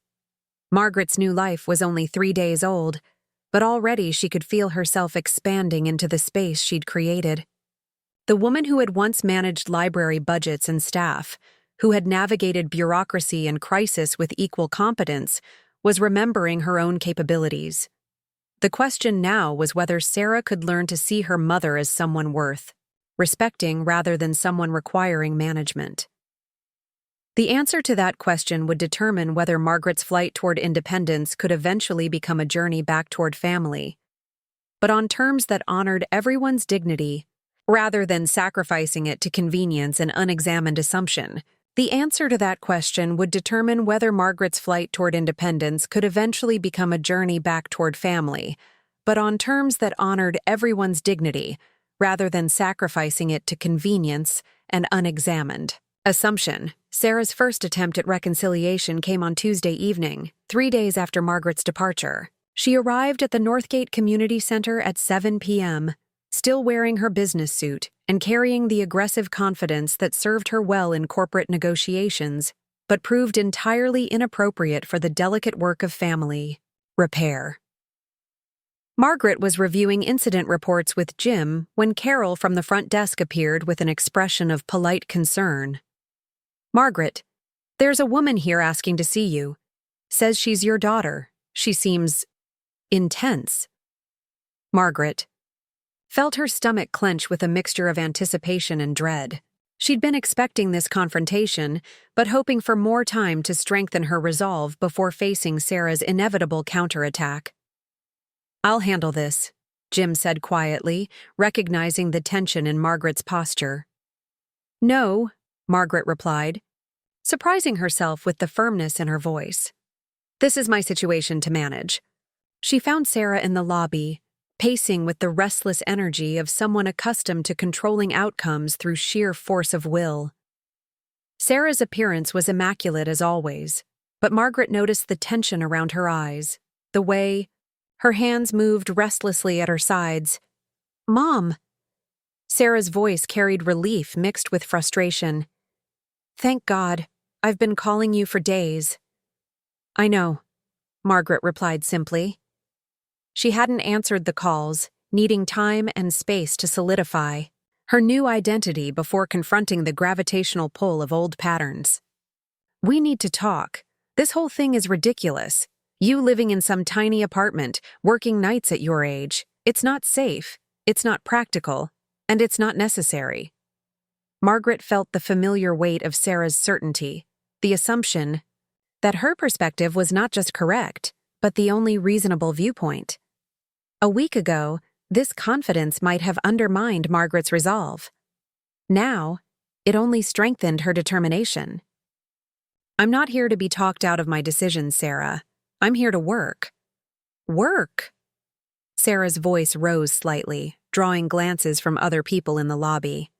Margaret's new life was only 3 days old, but already she could feel herself expanding into the space she'd created. The woman who had once managed library budgets and staff, who had navigated bureaucracy and crisis with equal competence, was remembering her own capabilities. The question now was whether Sarah could learn to see her mother as someone worth respecting rather than someone requiring management. The answer to that question would determine whether Margaret's flight toward independence could eventually become a journey back toward family, but on terms that honored everyone's dignity, rather than sacrificing it to convenience and unexamined assumption. The answer to that question would determine whether Margaret's flight toward independence could eventually become a journey back toward family, but on terms that honored everyone's dignity, rather than sacrificing it to convenience and unexamined assumption. Sarah's first attempt at reconciliation came on Tuesday evening, 3 days after Margaret's departure. She arrived at the Northgate Community Center at 7 p.m., still wearing her business suit and carrying the aggressive confidence that served her well in corporate negotiations, but proved entirely inappropriate for the delicate work of family repair. Margaret was reviewing incident reports with Jim when Carol from the front desk appeared with an expression of polite concern. Margaret, there's a woman here asking to see you. Says she's your daughter. She seems intense. Margaret felt her stomach clench with a mixture of anticipation and dread. She'd been expecting this confrontation, but hoping for more time to strengthen her resolve before facing Sarah's inevitable counterattack. "I'll handle this," Jim said quietly, recognizing the tension in Margaret's posture. "No," Margaret replied, surprising herself with the firmness in her voice. "This is my situation to manage." She found Sarah in the lobby, pacing with the restless energy of someone accustomed to controlling outcomes through sheer force of will. Sarah's appearance was immaculate as always, but Margaret noticed the tension around her eyes, the way her hands moved restlessly at her sides. "Mom!" Sarah's voice carried relief mixed with frustration. "Thank God. I've been calling you for days." "I know," Margaret replied simply. She hadn't answered the calls, needing time and space to solidify her new identity before confronting the gravitational pull of old patterns. "We need to talk. This whole thing is ridiculous. You living in some tiny apartment, working nights at your age. It's not safe, it's not practical, and it's not necessary." Margaret felt the familiar weight of Sarah's certainty, the assumption that her perspective was not just correct, but the only reasonable viewpoint. A week ago, this confidence might have undermined Margaret's resolve. Now, it only strengthened her determination. "I'm not here to be talked out of my decisions, Sarah. I'm here to work." "Work?" Sarah's voice rose slightly, drawing glances from other people in the lobby.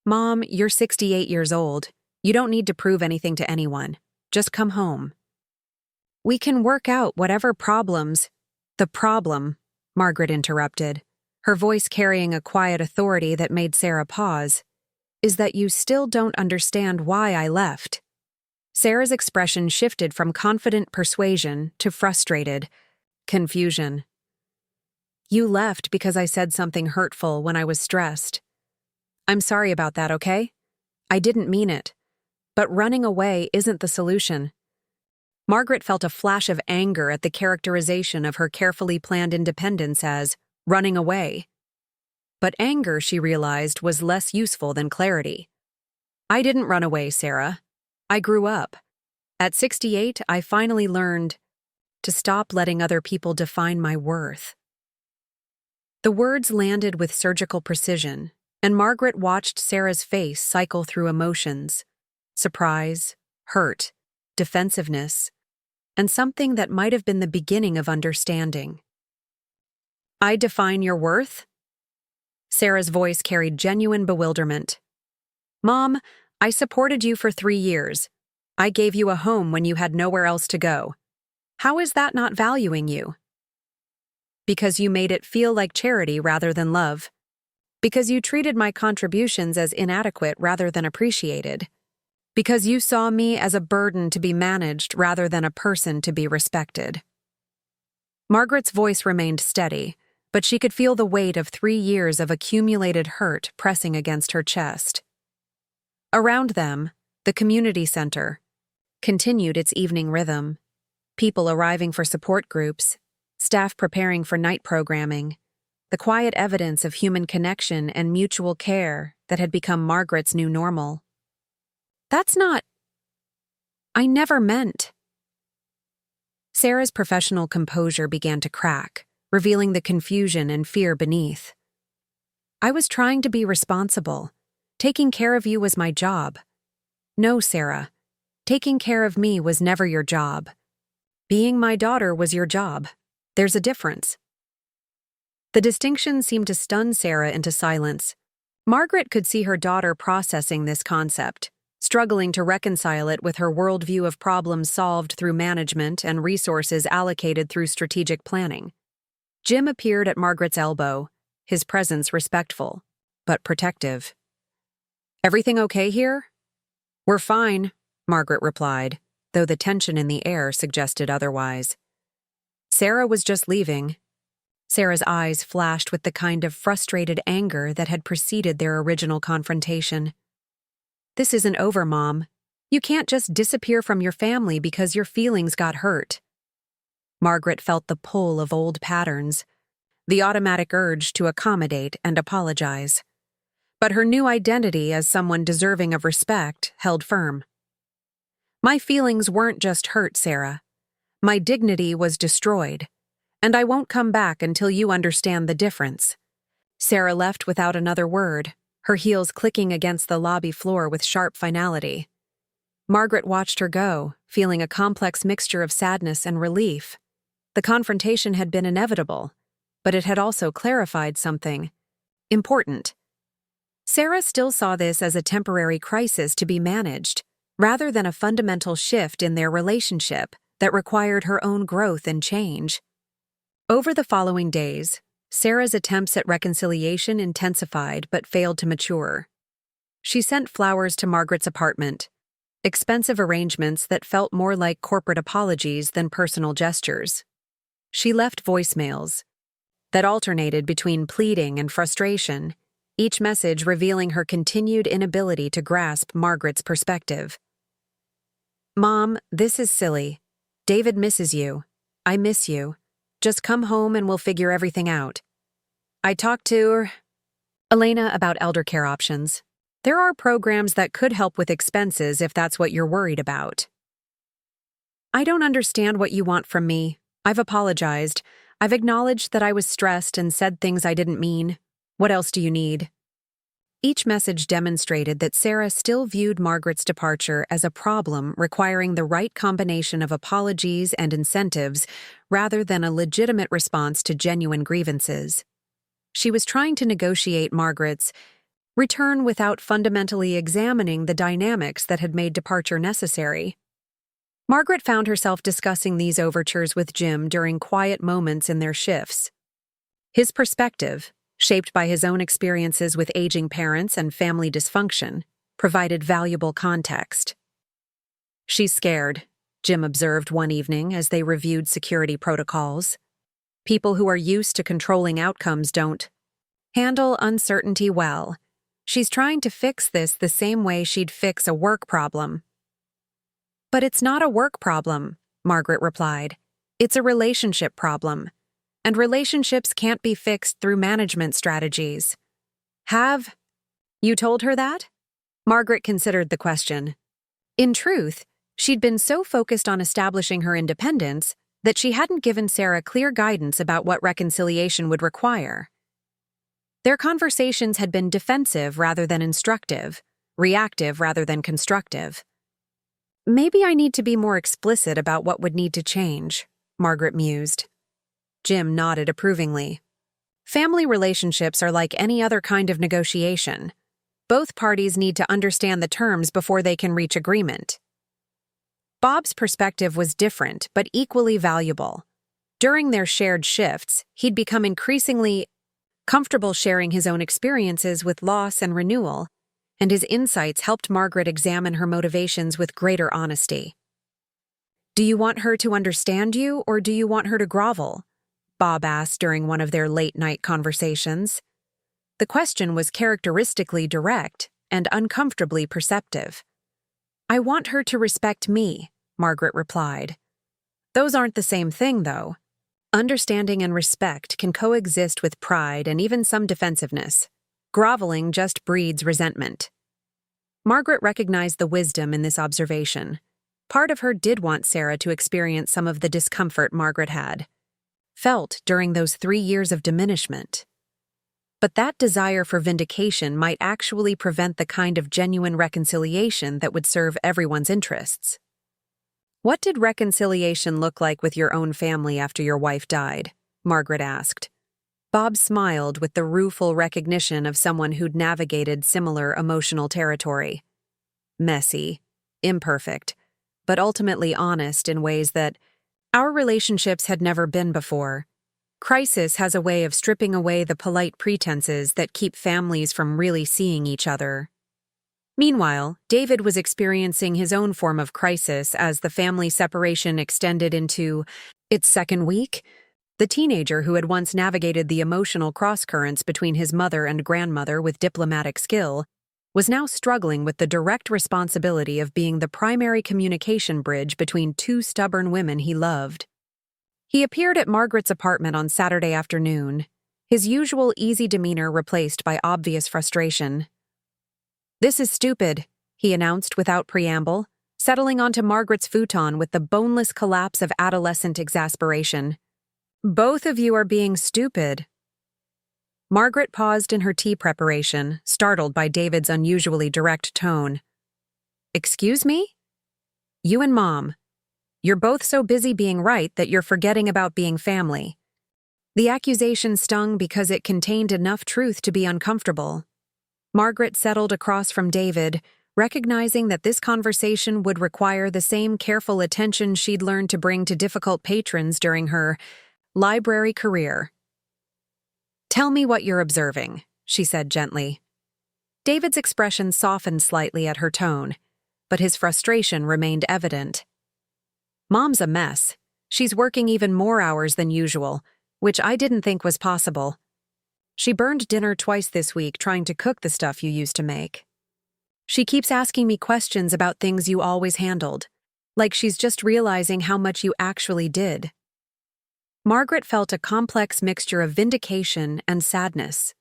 "Mom, you're 68 years old. You don't need to prove anything to anyone. Just come home." "We can work out whatever problems—" "The problem," Margaret interrupted, her voice carrying a quiet authority that made Sarah pause, "is that you still don't understand why I left." Sarah's expression shifted from confident persuasion to frustrated confusion. "You left because I said something hurtful when I was stressed. I'm sorry about that, okay? I didn't mean it. But running away isn't the solution." Margaret felt a flash of anger at the characterization of her carefully planned independence as running away. But anger, she realized, was less useful than clarity. "I didn't run away, Sarah. I grew up. At 68, I finally learned to stop letting other people define my worth." The words landed with surgical precision, and Margaret watched Sarah's face cycle through emotions: surprise, hurt, defensiveness, and something that might have been the beginning of understanding. "I define your worth?" Sarah's voice carried genuine bewilderment. "Mom, I supported you for 3 years. I gave you a home when you had nowhere else to go. How is that not valuing you?" "Because you made it feel like charity rather than love. Because you treated my contributions as inadequate rather than appreciated. Because you saw me as a burden to be managed rather than a person to be respected." Margaret's voice remained steady, but she could feel the weight of 3 years of accumulated hurt pressing against her chest. Around them, the community center continued its evening rhythm. People arriving for support groups, staff preparing for night programming, the quiet evidence of human connection and mutual care that had become Margaret's new normal. "That's not... I never meant..." Sarah's professional composure began to crack, revealing the confusion and fear beneath. "I was trying to be responsible. Taking care of you was my job." "No, Sarah. Taking care of me was never your job. Being my daughter was your job. There's a difference." The distinction seemed to stun Sarah into silence. Margaret could see her daughter processing this concept, struggling to reconcile it with her worldview of problems solved through management and resources allocated through strategic planning. Jim appeared at Margaret's elbow, his presence respectful, but protective. "Everything okay here?" "We're fine," Margaret replied, though the tension in the air suggested otherwise. "Sarah was just leaving." Sarah's eyes flashed with the kind of frustrated anger that had preceded their original confrontation. "This isn't over, Mom. You can't just disappear from your family because your feelings got hurt. Margaret felt the pull of old patterns, the automatic urge to accommodate and apologize. But her new identity as someone deserving of respect held firm. My feelings weren't just hurt, Sarah. My dignity was destroyed, and I won't come back until you understand the difference. Sarah left without another word, her heels clicking against the lobby floor with sharp finality. Margaret watched her go, feeling a complex mixture of sadness and relief. The confrontation had been inevitable, but it had also clarified something important. Sarah still saw this as a temporary crisis to be managed, rather than a fundamental shift in their relationship that required her own growth and change. Over the following days, Sarah's attempts at reconciliation intensified but failed to mature. She sent flowers to Margaret's apartment, expensive arrangements that felt more like corporate apologies than personal gestures. She left voicemails that alternated between pleading and frustration, each message revealing her continued inability to grasp Margaret's perspective. "Mom, this is silly. David misses you. I miss you. Just come home and we'll figure everything out. I talked to Elena about elder care options. There are programs that could help with expenses if that's what you're worried about." "I don't understand what you want from me. I've apologized. I've acknowledged that I was stressed and said things I didn't mean. What else do you need?" Each message demonstrated that Sarah still viewed Margaret's departure as a problem requiring the right combination of apologies and incentives rather than a legitimate response to genuine grievances. She was trying to negotiate Margaret's return without fundamentally examining the dynamics that had made departure necessary. Margaret found herself discussing these overtures with Jim during quiet moments in their shifts. His perspective, shaped by his own experiences with aging parents and family dysfunction, provided valuable context. "She's scared," Jim observed one evening as they reviewed security protocols. "People who are used to controlling outcomes don't handle uncertainty well. She's trying to fix this the same way she'd fix a work problem." "But it's not a work problem," Margaret replied. "It's a relationship problem. And relationships can't be fixed through management strategies." "Have you told her that?" Margaret considered the question. In truth, she'd been so focused on establishing her independence that she hadn't given Sarah clear guidance about what reconciliation would require. Their conversations had been defensive rather than instructive, reactive rather than constructive. "Maybe I need to be more explicit about what would need to change," Margaret mused. Jim nodded approvingly. "Family relationships are like any other kind of negotiation. Both parties need to understand the terms before they can reach agreement." Bob's perspective was different but equally valuable. During their shared shifts, he'd become increasingly comfortable sharing his own experiences with loss and renewal, and his insights helped Margaret examine her motivations with greater honesty. "Do you want her to understand you, or do you want her to grovel?" Bob asked during one of their late-night conversations. The question was characteristically direct and uncomfortably perceptive. "I want her to respect me," Margaret replied. "Those aren't the same thing, though. Understanding and respect can coexist with pride and even some defensiveness. Groveling just breeds resentment." Margaret recognized the wisdom in this observation. Part of her did want Sarah to experience some of the discomfort Margaret had felt during those 3 years of diminishment. But that desire for vindication might actually prevent the kind of genuine reconciliation that would serve everyone's interests. "What did reconciliation look like with your own family after your wife died?" Margaret asked. Bob smiled with the rueful recognition of someone who'd navigated similar emotional territory. "Messy, imperfect, but ultimately honest in ways that our relationships had never been before. Crisis has a way of stripping away the polite pretenses that keep families from really seeing each other." Meanwhile, David was experiencing his own form of crisis as the family separation extended into its second week. The teenager who had once navigated the emotional crosscurrents between his mother and grandmother with diplomatic skill was now struggling with the direct responsibility of being the primary communication bridge between two stubborn women he loved. He appeared at Margaret's apartment on Saturday afternoon, his usual easy demeanor replaced by obvious frustration. "This is stupid," he announced without preamble, settling onto Margaret's futon with the boneless collapse of adolescent exasperation. "Both of you are being stupid." Margaret paused in her tea preparation, startled by David's unusually direct tone. "Excuse me? You and Mom. You're both so busy being right that you're forgetting about being family." The accusation stung because it contained enough truth to be uncomfortable. Margaret settled across from David, recognizing that this conversation would require the same careful attention she'd learned to bring to difficult patrons during her library career. "Tell me what you're observing," she said gently. David's expression softened slightly at her tone, but his frustration remained evident. "Mom's a mess. She's working even more hours than usual, which I didn't think was possible. She burned dinner twice this week trying to cook the stuff you used to make. She keeps asking me questions about things you always handled, like she's just realizing how much you actually did." Margaret felt a complex mixture of vindication and sadness.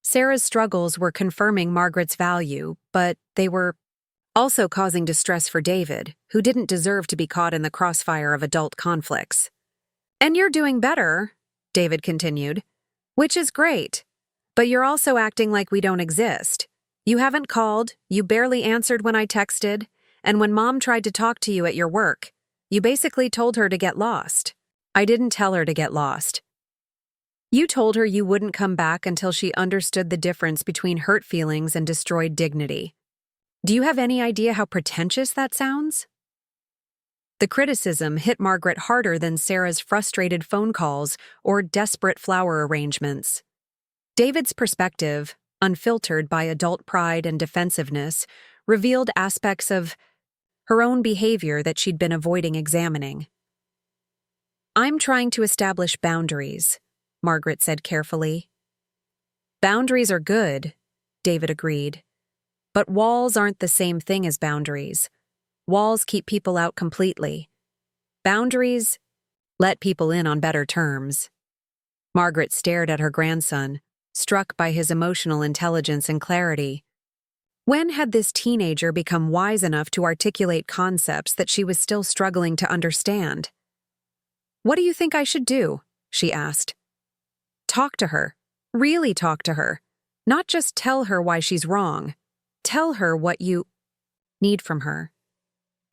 Sarah's struggles were confirming Margaret's value, but they were also causing distress for David, who didn't deserve to be caught in the crossfire of adult conflicts. "And you're doing better," David continued, "which is great. But you're also acting like we don't exist. You haven't called, you barely answered when I texted, and when Mom tried to talk to you at your work, you basically told her to get lost." "I didn't tell her to get lost. You told her you wouldn't come back until she understood the difference between hurt feelings and destroyed dignity. Do you have any idea how pretentious that sounds?" The criticism hit Margaret harder than Sarah's frustrated phone calls or desperate flower arrangements. David's perspective, unfiltered by adult pride and defensiveness, revealed aspects of her own behavior that she'd been avoiding examining. "I'm trying to establish boundaries," Margaret said carefully. "Boundaries are good," David agreed. "But walls aren't the same thing as boundaries. Walls keep people out completely. Boundaries let people in on better terms." Margaret stared at her grandson, struck by his emotional intelligence and clarity. When had this teenager become wise enough to articulate concepts that she was still struggling to understand? "What do you think I should do?" she asked. "Talk to her. Really talk to her. Not just tell her why she's wrong. Tell her what you need from her.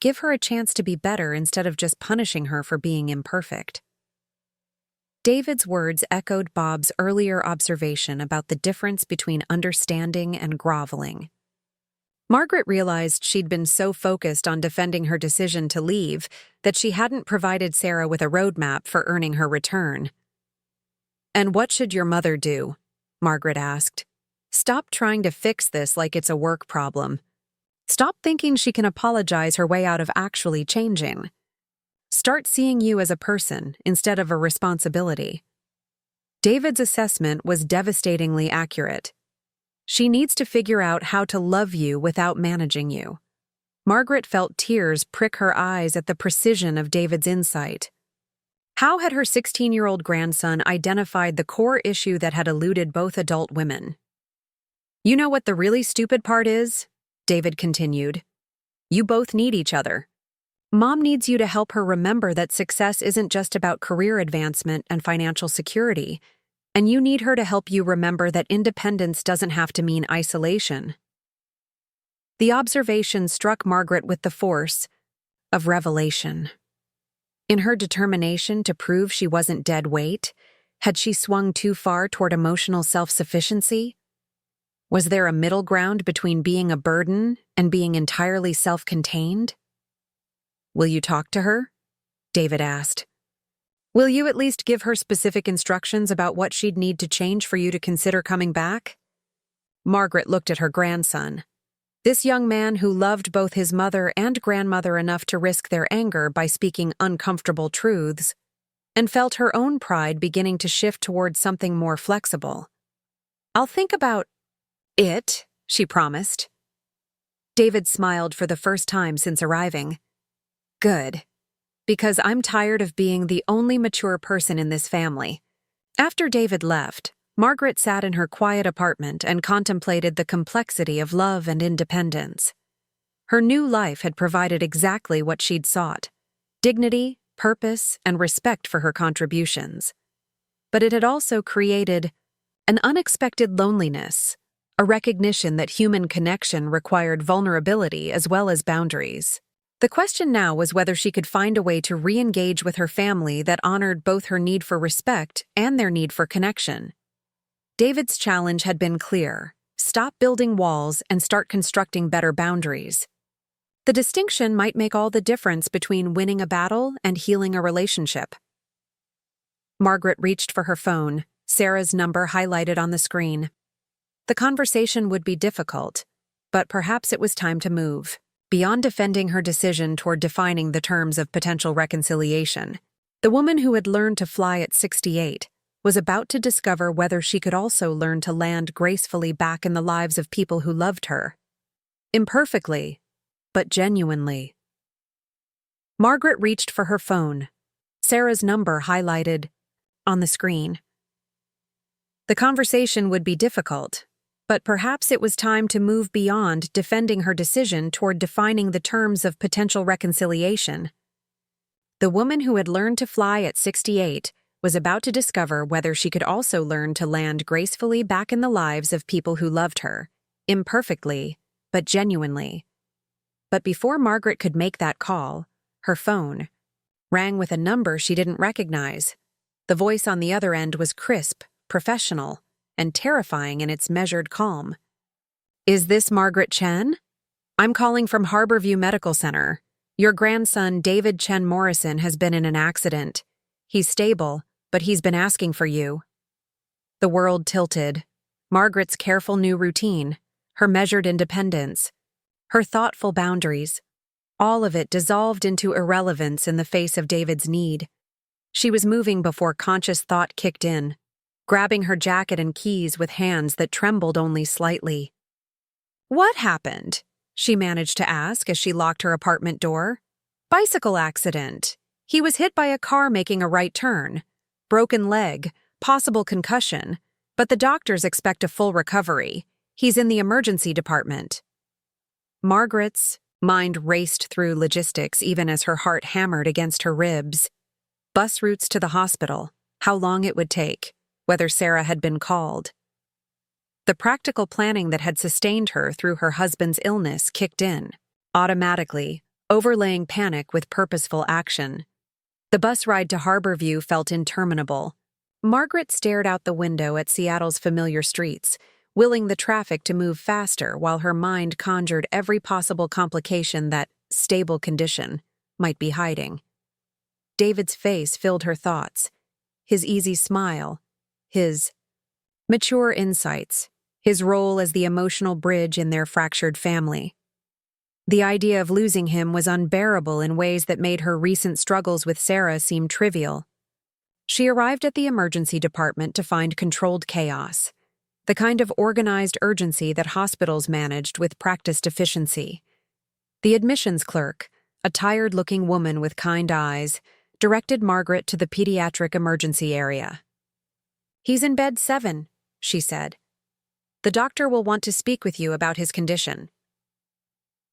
Give her a chance to be better instead of just punishing her for being imperfect." David's words echoed Bob's earlier observation about the difference between understanding and groveling. Margaret realized she'd been so focused on defending her decision to leave that she hadn't provided Sarah with a roadmap for earning her return. "And what should your mother do?" Margaret asked. "Stop trying to fix this like it's a work problem. Stop thinking she can apologize her way out of actually changing. Start seeing you as a person instead of a responsibility." David's assessment was devastatingly accurate. She needs to figure out how to love you without managing you. Margaret felt tears prick her eyes at the precision of David's insight. How had her 16-year-old grandson identified the core issue that had eluded both adult women? "You know what the really stupid part is?" David continued. "You both need each other. Mom needs you to help her remember that success isn't just about career advancement and financial security, and you need her to help you remember that independence doesn't have to mean isolation." The observation struck Margaret with the force of revelation. In her determination to prove she wasn't dead weight, had she swung too far toward emotional self-sufficiency? Was there a middle ground between being a burden and being entirely self-contained? "Will you talk to her?" David asked. "Will you at least give her specific instructions about what she'd need to change for you to consider coming back?" Margaret looked at her grandson. This young man who loved both his mother and grandmother enough to risk their anger by speaking uncomfortable truths, and felt her own pride beginning to shift towards something more flexible. "I'll think about it," she promised. David smiled for the first time since arriving. Good. Because I'm tired of being the only mature person in this family. After David left, Margaret sat in her quiet apartment and contemplated the complexity of love and independence. Her new life had provided exactly what she'd sought: dignity, purpose, and respect for her contributions. But it had also created an unexpected loneliness, a recognition that human connection required vulnerability as well as boundaries. The question now was whether she could find a way to re-engage with her family that honored both her need for respect and their need for connection. David's challenge had been clear: stop building walls and start constructing better boundaries. The distinction might make all the difference between winning a battle and healing a relationship. Margaret reached for her phone, Sarah's number highlighted on the screen. The conversation would be difficult, but perhaps it was time to move. Beyond defending her decision toward defining the terms of potential reconciliation, the woman who had learned to fly at 68 was about to discover whether she could also learn to land gracefully back in the lives of people who loved her. Imperfectly, but genuinely. Margaret reached for her phone, Sarah's number highlighted on the screen. The conversation would be difficult, but perhaps it was time to move beyond defending her decision toward defining the terms of potential reconciliation. The woman who had learned to fly at 68 was about to discover whether she could also learn to land gracefully back in the lives of people who loved her, imperfectly, but genuinely. But before Margaret could make that call, her phone rang with a number she didn't recognize. The voice on the other end was crisp, professional, and terrifying in its measured calm. "Is this Margaret Chen? I'm calling from Harborview Medical Center. Your grandson, David Chen Morrison, has been in an accident. He's stable, but he's been asking for you." The world tilted. Margaret's careful new routine, her measured independence, her thoughtful boundaries, all of it dissolved into irrelevance in the face of David's need. She was moving before conscious thought kicked in, grabbing her jacket and keys with hands that trembled only slightly. "What happened?" she managed to ask as she locked her apartment door. "Bicycle accident. He was hit by a car making a right turn. Broken leg, possible concussion, but the doctors expect a full recovery. He's in the emergency department." Margaret's mind raced through logistics even as her heart hammered against her ribs. Bus routes to the hospital, how long it would take, whether Sarah had been called. The practical planning that had sustained her through her husband's illness kicked in, automatically, overlaying panic with purposeful action. The bus ride to Harborview felt interminable. Margaret stared out the window at Seattle's familiar streets, willing the traffic to move faster while her mind conjured every possible complication that stable condition might be hiding. David's face filled her thoughts, his easy smile, his mature insights, his role as the emotional bridge in their fractured family. The idea of losing him was unbearable in ways that made her recent struggles with Sarah seem trivial. She arrived at the emergency department to find controlled chaos, the kind of organized urgency that hospitals managed with practiced efficiency. The admissions clerk, a tired-looking woman with kind eyes, directed Margaret to the pediatric emergency area. "He's in bed 7, she said. "The doctor will want to speak with you about his condition."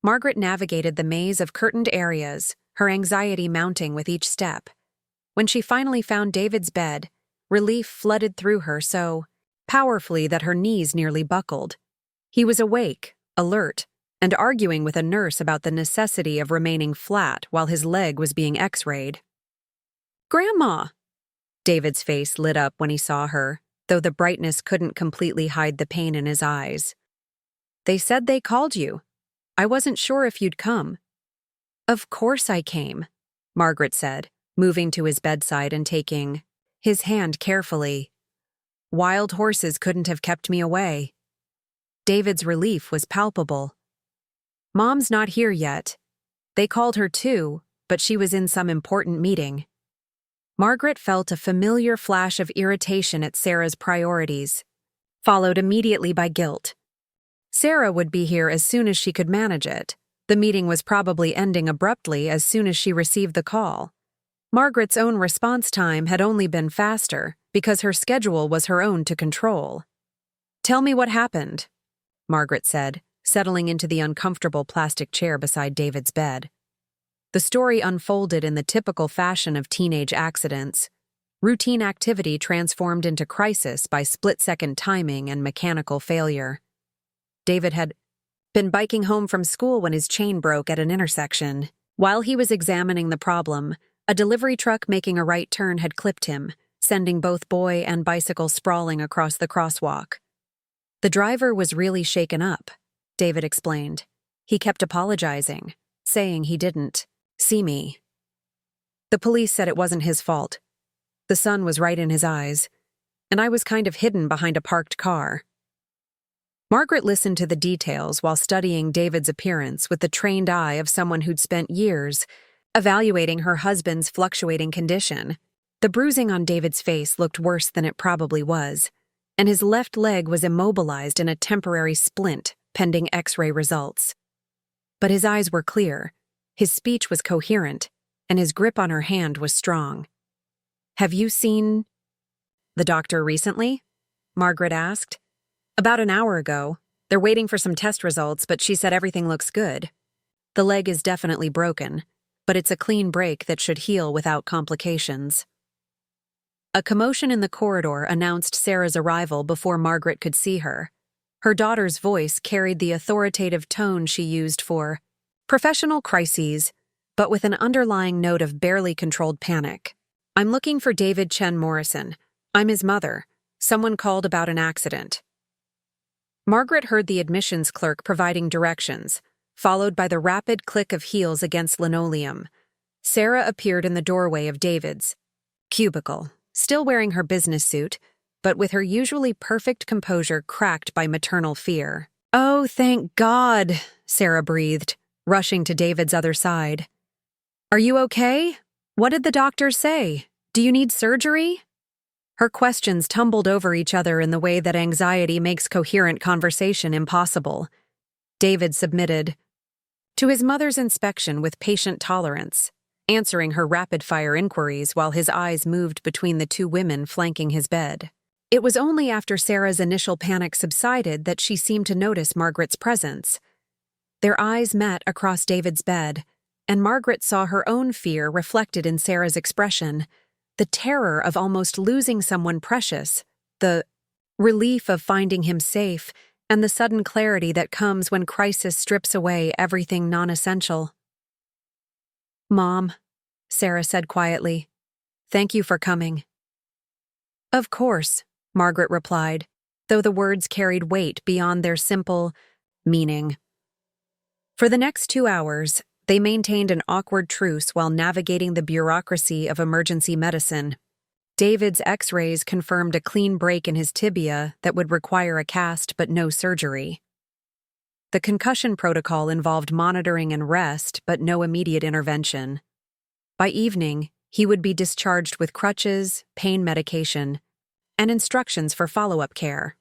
Margaret navigated the maze of curtained areas, her anxiety mounting with each step. When she finally found David's bed, relief flooded through her so powerfully that her knees nearly buckled. He was awake, alert, and arguing with a nurse about the necessity of remaining flat while his leg was being x-rayed. "Grandma!" David's face lit up when he saw her, though the brightness couldn't completely hide the pain in his eyes. "They said they called you. I wasn't sure if you'd come." "Of course I came," Margaret said, moving to his bedside and taking his hand carefully. "Wild horses couldn't have kept me away." David's relief was palpable. "Mom's not here yet. They called her too, but she was in some important meeting." Margaret felt a familiar flash of irritation at Sarah's priorities, followed immediately by guilt. Sarah would be here as soon as she could manage it. The meeting was probably ending abruptly as soon as she received the call. Margaret's own response time had only been faster because her schedule was her own to control. "Tell me what happened," Margaret said, settling into the uncomfortable plastic chair beside David's bed. The story unfolded in the typical fashion of teenage accidents. Routine activity transformed into crisis by split-second timing and mechanical failure. David had been biking home from school when his chain broke at an intersection. While he was examining the problem, a delivery truck making a right turn had clipped him, sending both boy and bicycle sprawling across the crosswalk. The driver was really shaken up, David explained. He kept apologizing, saying he didn't see me. The police said it wasn't his fault. The sun was right in his eyes, and I was kind of hidden behind a parked car. Margaret listened to the details while studying David's appearance with the trained eye of someone who'd spent years evaluating her husband's fluctuating condition. The bruising on David's face looked worse than it probably was, and his left leg was immobilized in a temporary splint pending X-ray results. But his eyes were clear, his speech was coherent, and his grip on her hand was strong. "Have you seen the doctor recently?" Margaret asked. "About an hour ago. They're waiting for some test results, but she said everything looks good. The leg is definitely broken, but it's a clean break that should heal without complications." A commotion in the corridor announced Sarah's arrival before Margaret could see her. Her daughter's voice carried the authoritative tone she used for professional crises, but with an underlying note of barely controlled panic. "I'm looking for David Chen Morrison. I'm his mother. Someone called about an accident." Margaret heard the admissions clerk providing directions, followed by the rapid click of heels against linoleum. Sarah appeared in the doorway of David's cubicle, still wearing her business suit, but with her usually perfect composure cracked by maternal fear. "Oh, thank God," Sarah breathed, rushing to David's other side. "Are you okay? What did the doctor say? Do you need surgery?" Her questions tumbled over each other in the way that anxiety makes coherent conversation impossible. David submitted to his mother's inspection with patient tolerance, answering her rapid-fire inquiries while his eyes moved between the two women flanking his bed. It was only after Sarah's initial panic subsided that she seemed to notice Margaret's presence. Their eyes met across David's bed, and Margaret saw her own fear reflected in Sarah's expression. The terror of almost losing someone precious, the relief of finding him safe, and the sudden clarity that comes when crisis strips away everything non-essential. "Mom," Sarah said quietly, "thank you for coming." "Of course," Margaret replied, though the words carried weight beyond their simple meaning. For the next 2 hours, they maintained an awkward truce while navigating the bureaucracy of emergency medicine. David's X-rays confirmed a clean break in his tibia that would require a cast but no surgery. The concussion protocol involved monitoring and rest but no immediate intervention. By evening, he would be discharged with crutches, pain medication, and instructions for follow-up care.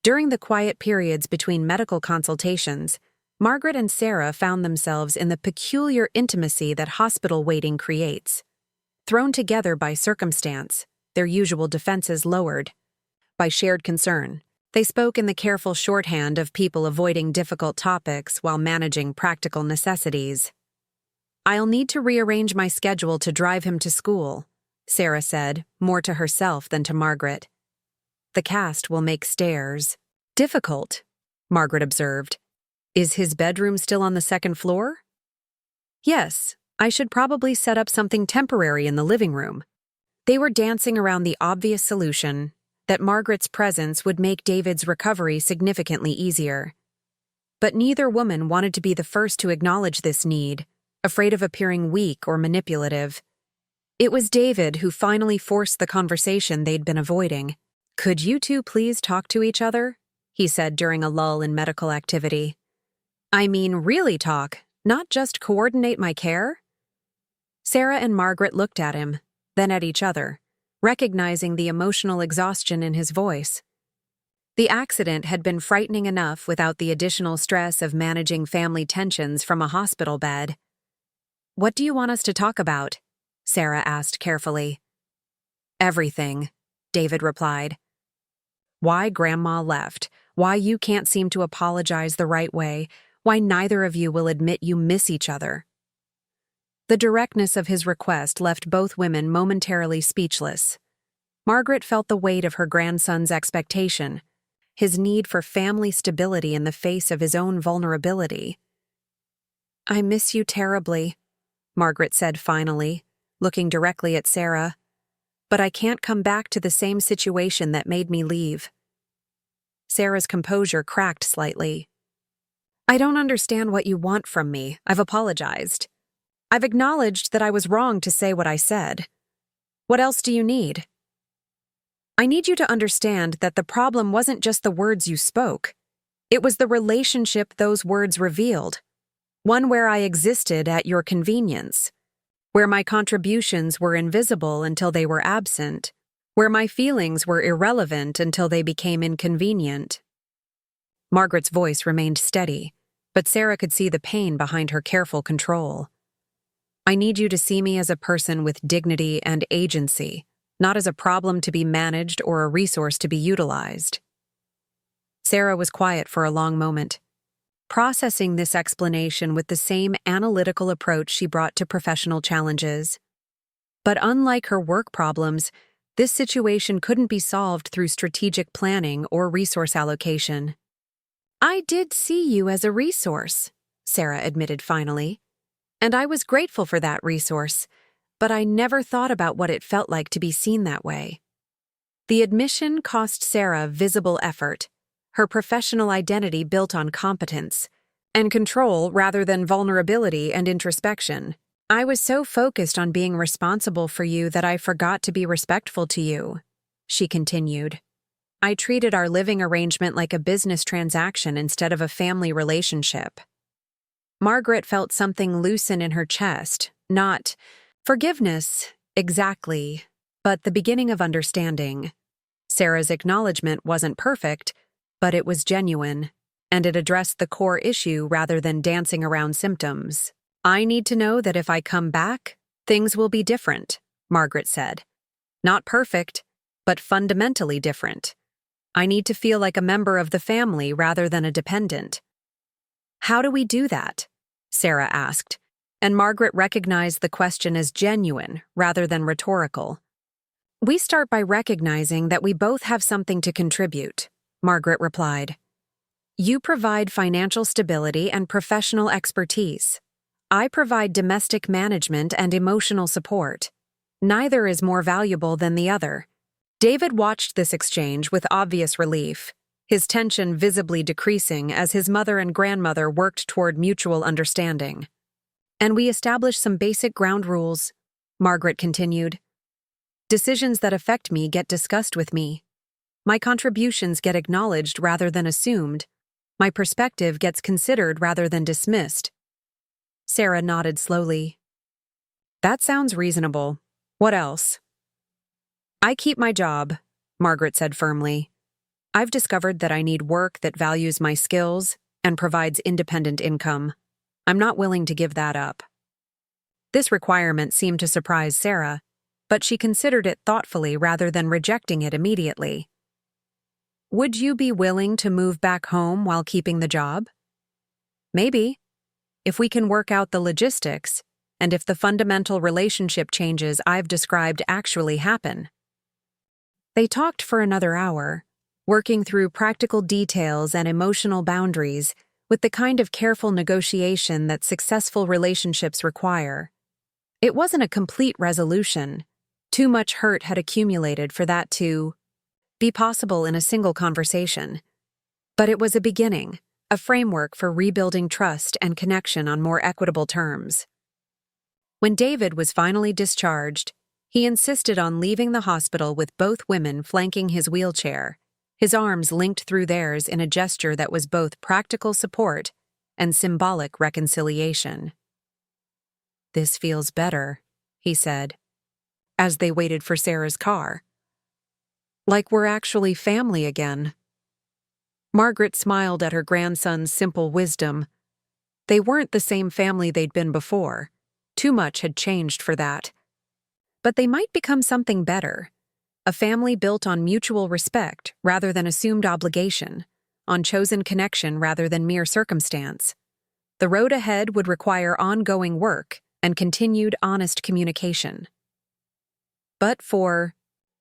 During the quiet periods between medical consultations, Margaret and Sarah found themselves in the peculiar intimacy that hospital waiting creates. Thrown together by circumstance, their usual defenses lowered. By shared concern, they spoke in the careful shorthand of people avoiding difficult topics while managing practical necessities. "I'll need to rearrange my schedule to drive him to school," Sarah said, more to herself than to Margaret. "The cast will make stairs difficult," Margaret observed. "Is his bedroom still on the second floor?" "Yes, I should probably set up something temporary in the living room." They were dancing around the obvious solution that Margaret's presence would make David's recovery significantly easier. But neither woman wanted to be the first to acknowledge this need, afraid of appearing weak or manipulative. It was David who finally forced the conversation they'd been avoiding. "Could you two please talk to each other?" he said during a lull in medical activity. "I mean, really talk, not just coordinate my care?" Sarah and Margaret looked at him, then at each other, recognizing the emotional exhaustion in his voice. The accident had been frightening enough without the additional stress of managing family tensions from a hospital bed. "What do you want us to talk about?" Sarah asked carefully. "Everything," David replied. "Why Grandma left, why you can't seem to apologize the right way, why neither of you will admit you miss each other." The directness of his request left both women momentarily speechless. Margaret felt the weight of her grandson's expectation, his need for family stability in the face of his own vulnerability. "I miss you terribly," Margaret said finally, looking directly at Sarah. "But I can't come back to the same situation that made me leave." Sarah's composure cracked slightly. "I don't understand what you want from me. I've apologized. I've acknowledged that I was wrong to say what I said. What else do you need?" "I need you to understand that the problem wasn't just the words you spoke. It was the relationship those words revealed. One where I existed at your convenience. Where my contributions were invisible until they were absent. Where my feelings were irrelevant until they became inconvenient." Margaret's voice remained steady, but Sarah could see the pain behind her careful control. "I need you to see me as a person with dignity and agency, not as a problem to be managed or a resource to be utilized." Sarah was quiet for a long moment, processing this explanation with the same analytical approach she brought to professional challenges. But unlike her work problems, this situation couldn't be solved through strategic planning or resource allocation. "I did see you as a resource," Sarah admitted finally. "And I was grateful for that resource, but I never thought about what it felt like to be seen that way." The admission cost Sarah visible effort, her professional identity built on competence and control rather than vulnerability and introspection. "I was so focused on being responsible for you that I forgot to be respectful to you," she continued. "I treated our living arrangement like a business transaction instead of a family relationship." Margaret felt something loosen in her chest, not forgiveness, exactly, but the beginning of understanding. Sarah's acknowledgement wasn't perfect, but it was genuine, and it addressed the core issue rather than dancing around symptoms. "I need to know that if I come back, things will be different," Margaret said. "Not perfect, but fundamentally different. I need to feel like a member of the family rather than a dependent." "How do we do that?" Sarah asked, and Margaret recognized the question as genuine rather than rhetorical. "We start by recognizing that we both have something to contribute," Margaret replied. "You provide financial stability and professional expertise. I provide domestic management and emotional support. Neither is more valuable than the other." David watched this exchange with obvious relief, his tension visibly decreasing as his mother and grandmother worked toward mutual understanding. "And we established some basic ground rules," Margaret continued. "Decisions that affect me get discussed with me. My contributions get acknowledged rather than assumed. My perspective gets considered rather than dismissed." Sarah nodded slowly. "That sounds reasonable. What else?" "I keep my job," Margaret said firmly. "I've discovered that I need work that values my skills and provides independent income. I'm not willing to give that up." This requirement seemed to surprise Sarah, but she considered it thoughtfully rather than rejecting it immediately. "Would you be willing to move back home while keeping the job?" "Maybe, if we can work out the logistics, and if the fundamental relationship changes I've described actually happen." They talked for another hour, working through practical details and emotional boundaries with the kind of careful negotiation that successful relationships require. It wasn't a complete resolution. Too much hurt had accumulated for that to be possible in a single conversation. But it was a beginning, a framework for rebuilding trust and connection on more equitable terms. When David was finally discharged, he insisted on leaving the hospital with both women flanking his wheelchair, his arms linked through theirs in a gesture that was both practical support and symbolic reconciliation. "This feels better," he said, as they waited for Sarah's car. "Like we're actually family again." Margaret smiled at her grandson's simple wisdom. They weren't the same family they'd been before. Too much had changed for that. But they might become something better. A family built on mutual respect rather than assumed obligation, on chosen connection rather than mere circumstance. The road ahead would require ongoing work and continued honest communication. But for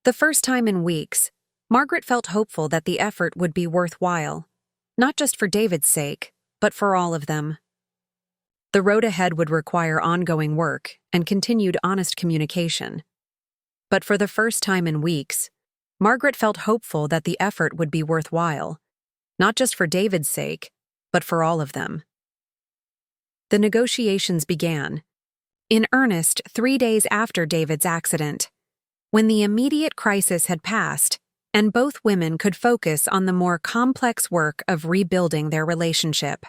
the first time in weeks, Margaret felt hopeful that the effort would be worthwhile, not just for David's sake, but for all of them. The road ahead would require ongoing work and continued honest communication. But for the first time in weeks, Margaret felt hopeful that the effort would be worthwhile, not just for David's sake, but for all of them. The negotiations began, in earnest 3 days after David's accident, when the immediate crisis had passed and both women could focus on the more complex work of rebuilding their relationship.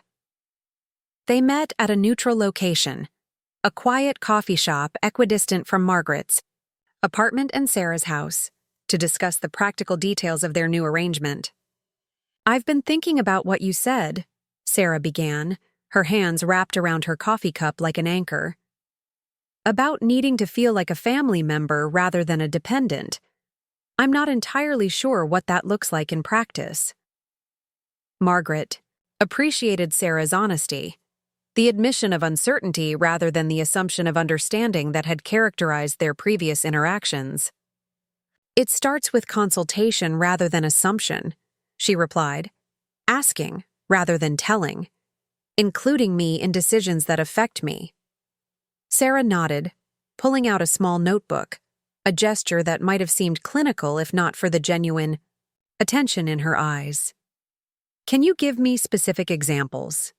They met at a neutral location, a quiet coffee shop equidistant from Margaret's apartment and Sarah's house, to discuss the practical details of their new arrangement. "I've been thinking about what you said," Sarah began, her hands wrapped around her coffee cup like an anchor. "About needing to feel like a family member rather than a dependent. I'm not entirely sure what that looks like in practice." Margaret appreciated Sarah's honesty, the admission of uncertainty rather than the assumption of understanding that had characterized their previous interactions. "It starts with consultation rather than assumption," she replied, "asking rather than telling, including me in decisions that affect me." Sarah nodded, pulling out a small notebook, a gesture that might have seemed clinical if not for the genuine attention in her eyes. "Can you give me specific examples?"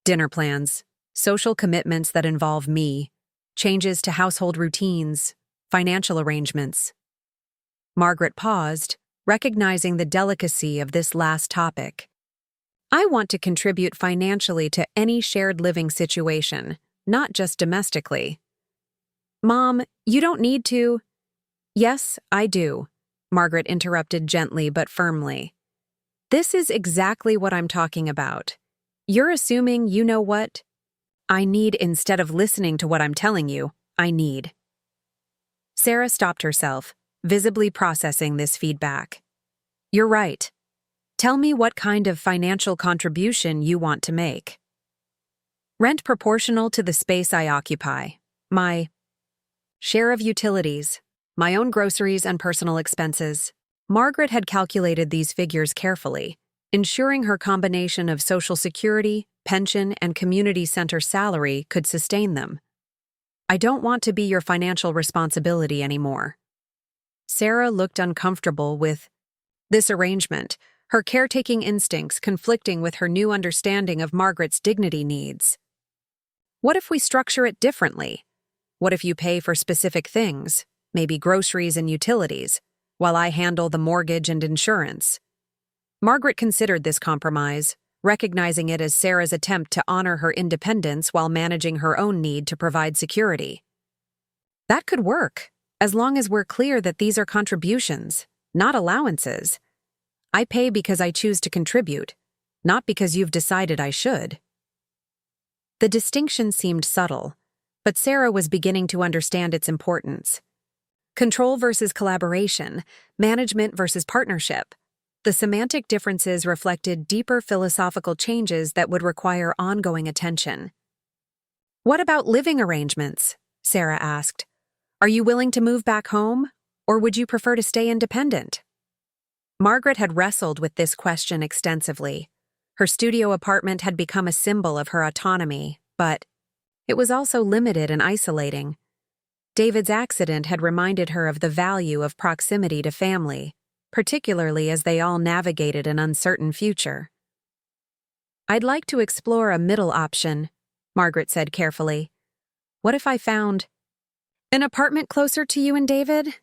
"Dinner plans, social commitments that involve me, changes to household routines, financial arrangements." Margaret paused, recognizing the delicacy of this last topic. "I want to contribute financially to any shared living situation, not just domestically." "Mom, you don't need to." "Yes, I do," Margaret interrupted gently but firmly. "This is exactly what I'm talking about. You're assuming you know what I need instead of listening to what I'm telling you I need." Sarah stopped herself, visibly processing this feedback. "You're right. Tell me what kind of financial contribution you want to make." "Rent proportional to the space I occupy. My share of utilities. My own groceries and personal expenses." Margaret had calculated these figures carefully, ensuring her combination of Social Security, pension, and community center salary could sustain them. "I don't want to be your financial responsibility anymore." Sarah looked uncomfortable with this arrangement, her caretaking instincts conflicting with her new understanding of Margaret's dignity needs. "What if we structure it differently? What if you pay for specific things, maybe groceries and utilities, while I handle the mortgage and insurance?" Margaret considered this compromise, recognizing it as Sarah's attempt to honor her independence while managing her own need to provide security. "That could work, as long as we're clear that these are contributions, not allowances. I pay because I choose to contribute, not because you've decided I should." The distinction seemed subtle, but Sarah was beginning to understand its importance. Control versus collaboration, management versus partnership. The semantic differences reflected deeper philosophical changes that would require ongoing attention. "What about living arrangements?" Sarah asked. "Are you willing to move back home, or would you prefer to stay independent?" Margaret had wrestled with this question extensively. Her studio apartment had become a symbol of her autonomy, but it was also limited and isolating. David's accident had reminded her of the value of proximity to family, particularly as they all navigated an uncertain future. "I'd like to explore a middle option," Margaret said carefully. "What if I found an apartment closer to you and David?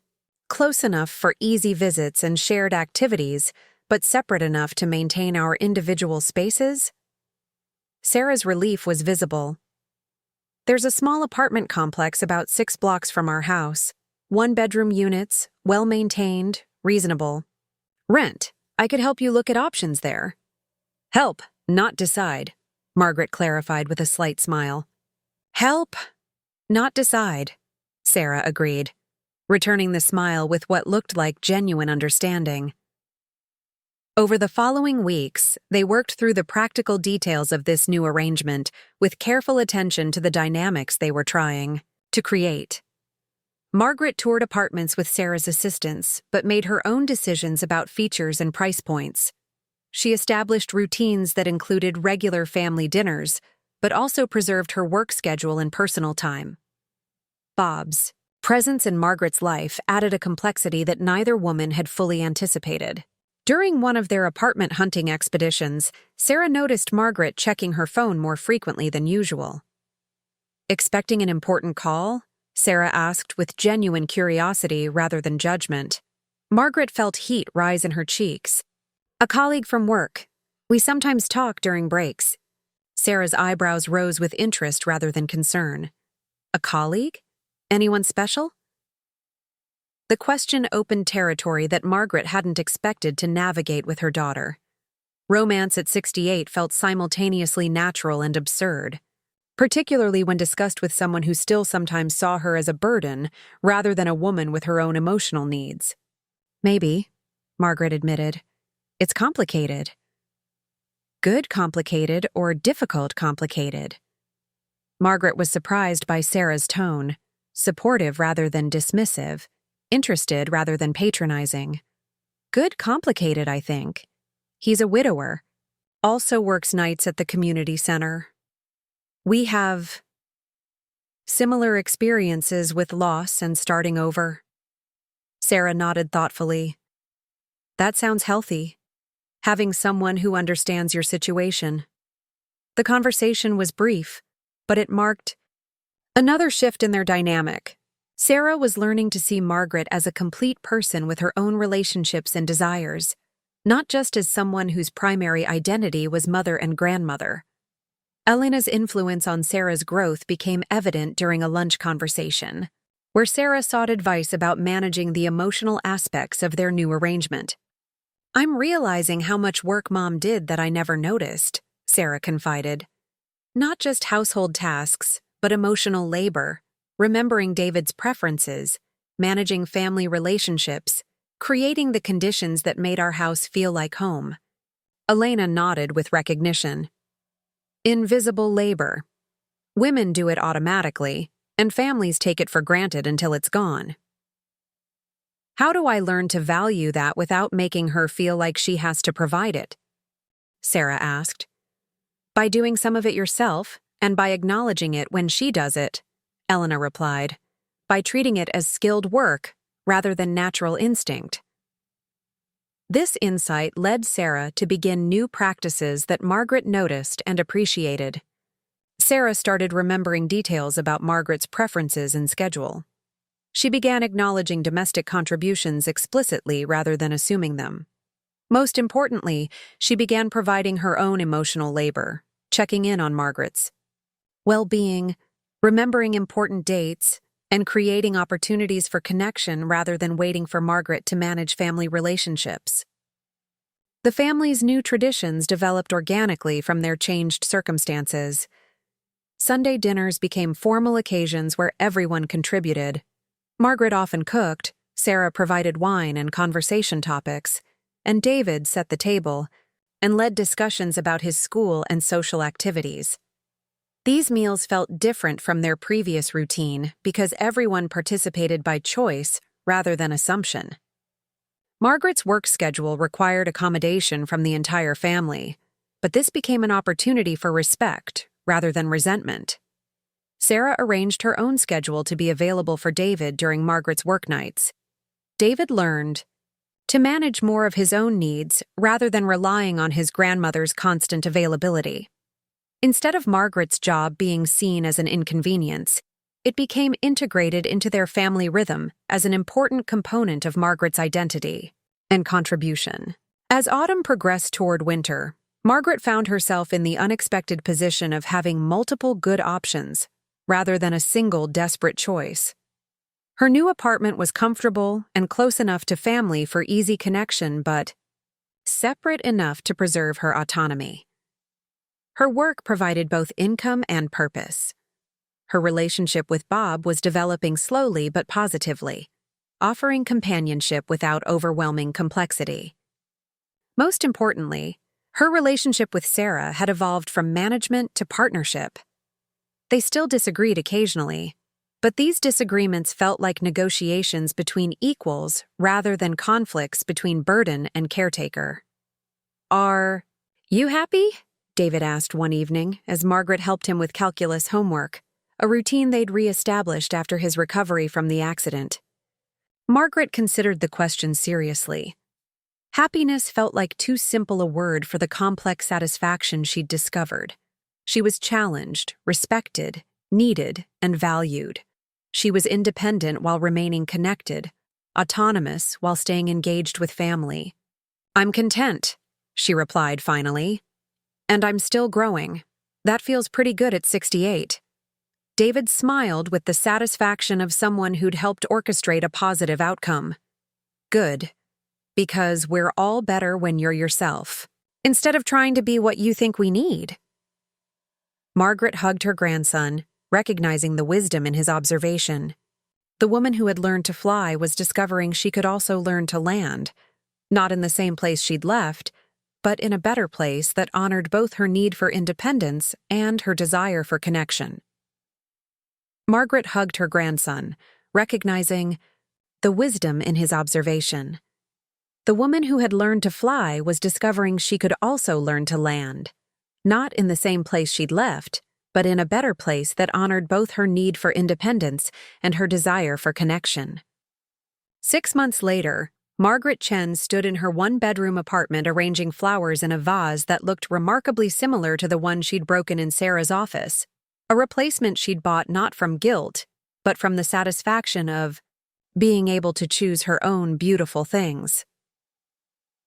Close enough for easy visits and shared activities, but separate enough to maintain our individual spaces?" Sarah's relief was visible. "There's a small apartment complex about 6 blocks from our house. 1-bedroom units, well-maintained, reasonable. Rent, I could help you look at options there. Help, not decide, Margaret clarified with a slight smile. Help, not decide, Sarah agreed, returning the smile with what looked like genuine understanding. Over the following weeks, they worked through the practical details of this new arrangement with careful attention to the dynamics they were trying to create. Margaret toured apartments with Sarah's assistance, but made her own decisions about features and price points. She established routines that included regular family dinners, but also preserved her work schedule and personal time. Bob's presence in Margaret's life added a complexity that neither woman had fully anticipated. During one of their apartment hunting expeditions, Sarah noticed Margaret checking her phone more frequently than usual. Expecting an important call? Sarah asked with genuine curiosity rather than judgment. Margaret felt heat rise in her cheeks. A colleague from work. We sometimes talk during breaks. Sarah's eyebrows rose with interest rather than concern. A colleague? Anyone special? The question opened territory that Margaret hadn't expected to navigate with her daughter. Romance at 68 felt simultaneously natural and absurd, particularly when discussed with someone who still sometimes saw her as a burden rather than a woman with her own emotional needs. Maybe, Margaret admitted. It's complicated. Good complicated or difficult complicated? Margaret was surprised by Sarah's tone, supportive rather than dismissive, interested rather than patronizing. Good complicated, I think. He's a widower. Also works nights at the community center. We have similar experiences with loss and starting over. Sarah nodded thoughtfully. That sounds healthy. Having someone who understands your situation. The conversation was brief, but it marked another shift in their dynamic. Sarah was learning to see Margaret as a complete person with her own relationships and desires, not just as someone whose primary identity was mother and grandmother. Elena's influence on Sarah's growth became evident during a lunch conversation, where Sarah sought advice about managing the emotional aspects of their new arrangement. I'm realizing how much work Mom did that I never noticed, Sarah confided. Not just household tasks, but emotional labor. Remembering David's preferences, managing family relationships, creating the conditions that made our house feel like home. Elena nodded with recognition. Invisible labor. Women do it automatically, and families take it for granted until it's gone. How do I learn to value that without making her feel like she has to provide it? Sarah asked. By doing some of it yourself, and by acknowledging it when she does it, Elena replied, by treating it as skilled work rather than natural instinct. This insight led Sarah to begin new practices that Margaret noticed and appreciated. Sarah started remembering details about Margaret's preferences and schedule. She began acknowledging domestic contributions explicitly rather than assuming them. Most importantly, she began providing her own emotional labor, checking in on Margaret's well-being, remembering important dates, and creating opportunities for connection rather than waiting for Margaret to manage family relationships. The family's new traditions developed organically from their changed circumstances. Sunday dinners became formal occasions where everyone contributed. Margaret often cooked, Sarah provided wine and conversation topics, and David set the table and led discussions about his school and social activities. These meals felt different from their previous routine because everyone participated by choice rather than assumption. Margaret's work schedule required accommodation from the entire family, but this became an opportunity for respect rather than resentment. Sarah arranged her own schedule to be available for David during Margaret's work nights. David learned to manage more of his own needs rather than relying on his grandmother's constant availability. Instead of Margaret's job being seen as an inconvenience, it became integrated into their family rhythm as an important component of Margaret's identity and contribution. As autumn progressed toward winter, Margaret found herself in the unexpected position of having multiple good options rather than a single desperate choice. Her new apartment was comfortable and close enough to family for easy connection, but separate enough to preserve her autonomy. Her work provided both income and purpose. Her relationship with Bob was developing slowly but positively, offering companionship without overwhelming complexity. Most importantly, her relationship with Sarah had evolved from management to partnership. They still disagreed occasionally, but these disagreements felt like negotiations between equals rather than conflicts between burden and caretaker. "Are you happy?" David asked one evening as Margaret helped him with calculus homework, a routine they'd re-established after his recovery from the accident. Margaret considered the question seriously. Happiness felt like too simple a word for the complex satisfaction she'd discovered. She was challenged, respected, needed, and valued. She was independent while remaining connected, autonomous while staying engaged with family. "I'm content," she replied finally. "And I'm still growing. That feels pretty good at 68. David smiled with the satisfaction of someone who'd helped orchestrate a positive outcome. "Good. Because we're all better when you're yourself, instead of trying to be what you think we need." Margaret hugged her grandson, recognizing the wisdom in his observation. The woman who had learned to fly was discovering she could also learn to land, not in the same place she'd left, but in a better place that honored both her need for independence and her desire for connection. Margaret hugged her grandson, recognizing the wisdom in his observation. The woman who had learned to fly was discovering she could also learn to land, not in the same place she'd left, but in a better place that honored both her need for independence and her desire for connection. 6 months later, Margaret Chen stood in her one-bedroom apartment arranging flowers in a vase that looked remarkably similar to the one she'd broken in Sarah's office, a replacement she'd bought not from guilt, but from the satisfaction of being able to choose her own beautiful things.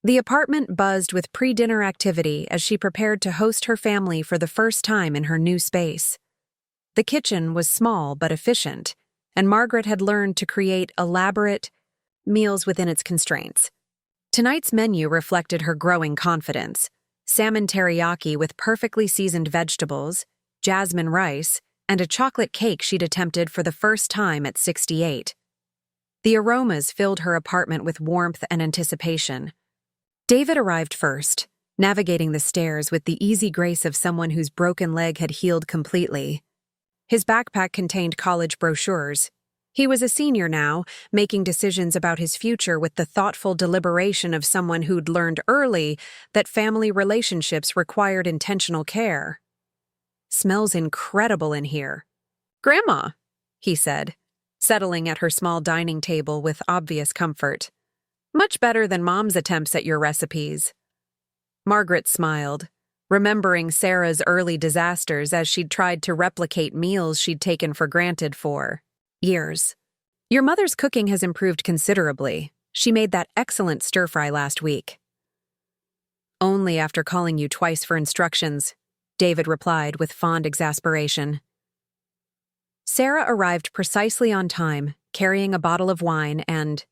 The apartment buzzed with pre-dinner activity as she prepared to host her family for the first time in her new space. The kitchen was small but efficient, and Margaret had learned to create elaborate meals within its constraints. Tonight's menu reflected her growing confidence: salmon teriyaki with perfectly seasoned vegetables, jasmine rice, and a chocolate cake she'd attempted for the first time at 68. The aromas filled her apartment with warmth and anticipation. David arrived first, navigating the stairs with the easy grace of someone whose broken leg had healed completely. His backpack contained college brochures. He was a senior now, making decisions about his future with the thoughtful deliberation of someone who'd learned early that family relationships required intentional care. "Smells incredible in here." "Grandma," he said, settling at her small dining table with obvious comfort. "Much better than Mom's attempts at your recipes." Margaret smiled, remembering Sarah's early disasters as she'd tried to replicate meals she'd taken for granted for years. "Your mother's cooking has improved considerably. She made that excellent stir-fry last week." "Only after calling you twice for instructions," David replied with fond exasperation. Sarah arrived precisely on time, carrying a bottle of wine and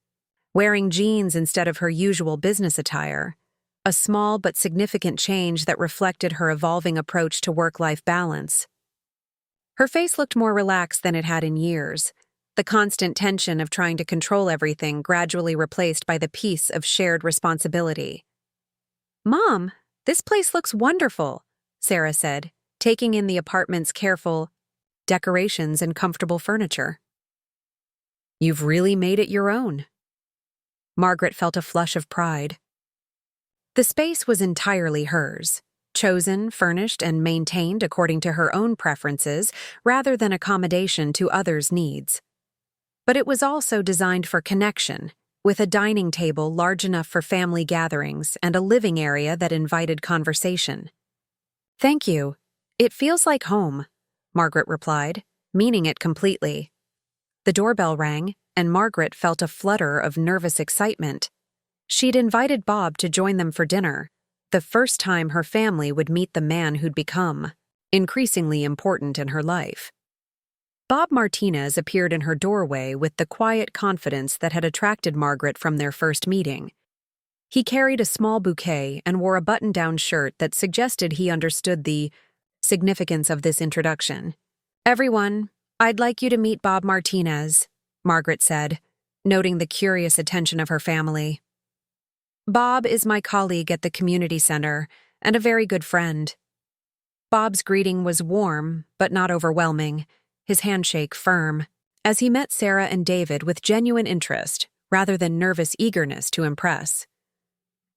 wearing jeans instead of her usual business attire, a small but significant change that reflected her evolving approach to work-life balance. Her face looked more relaxed than it had in years, the constant tension of trying to control everything gradually replaced by the peace of shared responsibility. "Mom, this place looks wonderful," Sarah said, taking in the apartment's careful decorations and comfortable furniture. "You've really made it your own." Margaret felt a flush of pride. The space was entirely hers, chosen, furnished, and maintained according to her own preferences rather than accommodation to others' needs. But it was also designed for connection, with a dining table large enough for family gatherings and a living area that invited conversation. "Thank you. It feels like home," Margaret replied, meaning it completely. The doorbell rang, and Margaret felt a flutter of nervous excitement. She'd invited Bob to join them for dinner, the first time her family would meet the man who'd become increasingly important in her life. Bob Martinez appeared in her doorway with the quiet confidence that had attracted Margaret from their first meeting. He carried a small bouquet and wore a button-down shirt that suggested he understood the significance of this introduction. "Everyone, I'd like you to meet Bob Martinez," Margaret said, noting the curious attention of her family. "Bob is my colleague at the community center and a very good friend." Bob's greeting was warm, but not overwhelming, his handshake firm, as he met Sarah and David with genuine interest, rather than nervous eagerness to impress.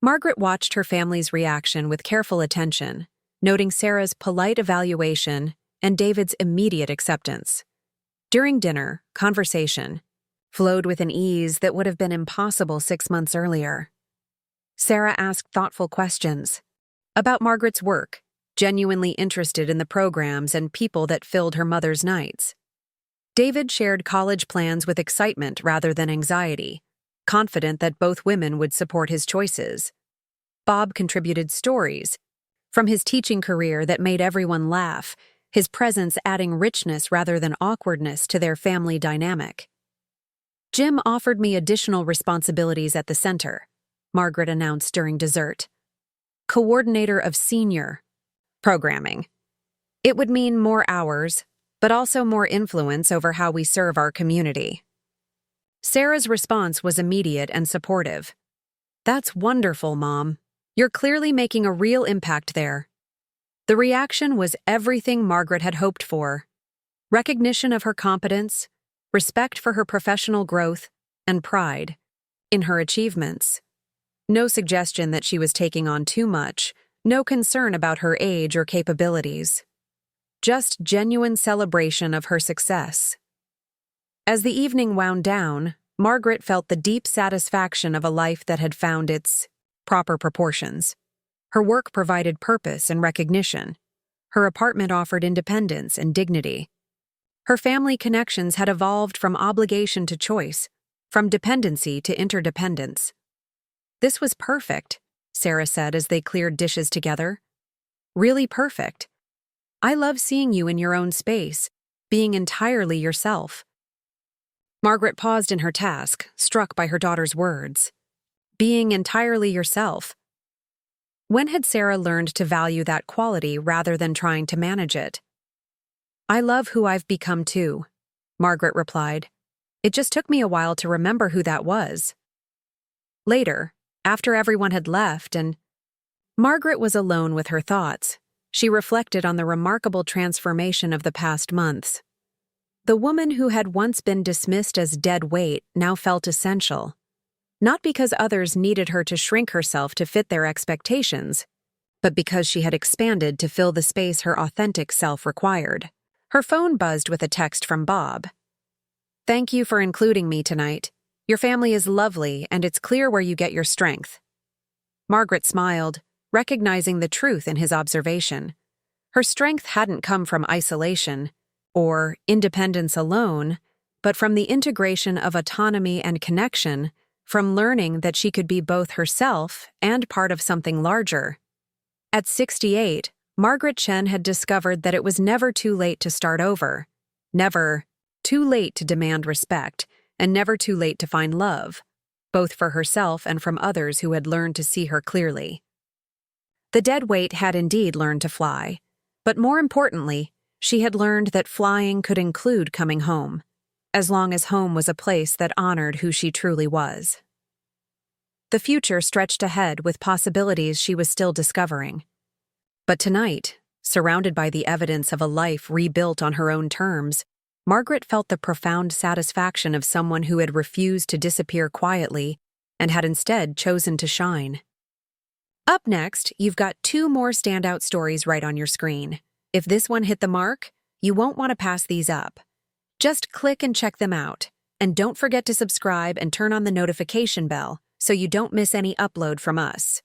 Margaret watched her family's reaction with careful attention, noting Sarah's polite evaluation and David's immediate acceptance. During dinner, conversation flowed with an ease that would have been impossible 6 months earlier. Sarah asked thoughtful questions about Margaret's work, genuinely interested in the programs and people that filled her mother's nights. David shared college plans with excitement rather than anxiety, confident that both women would support his choices. Bob contributed stories from his teaching career that made everyone laugh, his presence adding richness rather than awkwardness to their family dynamic. "Jim offered me additional responsibilities at the center," Margaret announced during dessert. "Coordinator of senior programming. It would mean more hours, but also more influence over how we serve our community." Sarah's response was immediate and supportive. "That's wonderful, Mom. You're clearly making a real impact there." The reaction was everything Margaret had hoped for: recognition of her competence, respect for her professional growth, and pride in her achievements. No suggestion that she was taking on too much, no concern about her age or capabilities. Just genuine celebration of her success. As the evening wound down, Margaret felt the deep satisfaction of a life that had found its proper proportions. Her work provided purpose and recognition. Her apartment offered independence and dignity. Her family connections had evolved from obligation to choice, from dependency to interdependence. "This was perfect," Sarah said as they cleared dishes together. "Really perfect. I love seeing you in your own space, being entirely yourself." Margaret paused in her task, struck by her daughter's words. Being entirely yourself. When had Sarah learned to value that quality rather than trying to manage it? "I love who I've become too," Margaret replied. "It just took me a while to remember who that was." Later, after everyone had left and Margaret was alone with her thoughts, she reflected on the remarkable transformation of the past months. The woman who had once been dismissed as dead weight now felt essential. Not because others needed her to shrink herself to fit their expectations, but because she had expanded to fill the space her authentic self required. Her phone buzzed with a text from Bob. "Thank you for including me tonight. Your family is lovely, and it's clear where you get your strength." Margaret smiled, recognizing the truth in his observation. Her strength hadn't come from isolation or independence alone, but from the integration of autonomy and connection, from learning that she could be both herself and part of something larger. At 68, Margaret Chen had discovered that it was never too late to start over, never too late to demand respect, and never too late to find love, both for herself and from others who had learned to see her clearly. The dead weight had indeed learned to fly, but more importantly, she had learned that flying could include coming home, as long as home was a place that honored who she truly was. The future stretched ahead with possibilities she was still discovering. But tonight, surrounded by the evidence of a life rebuilt on her own terms, Margaret felt the profound satisfaction of someone who had refused to disappear quietly and had instead chosen to shine. Up next, you've got 2 more standout stories right on your screen. If this one hit the mark, you won't want to pass these up. Just click and check them out. And don't forget to subscribe and turn on the notification bell so you don't miss any upload from us.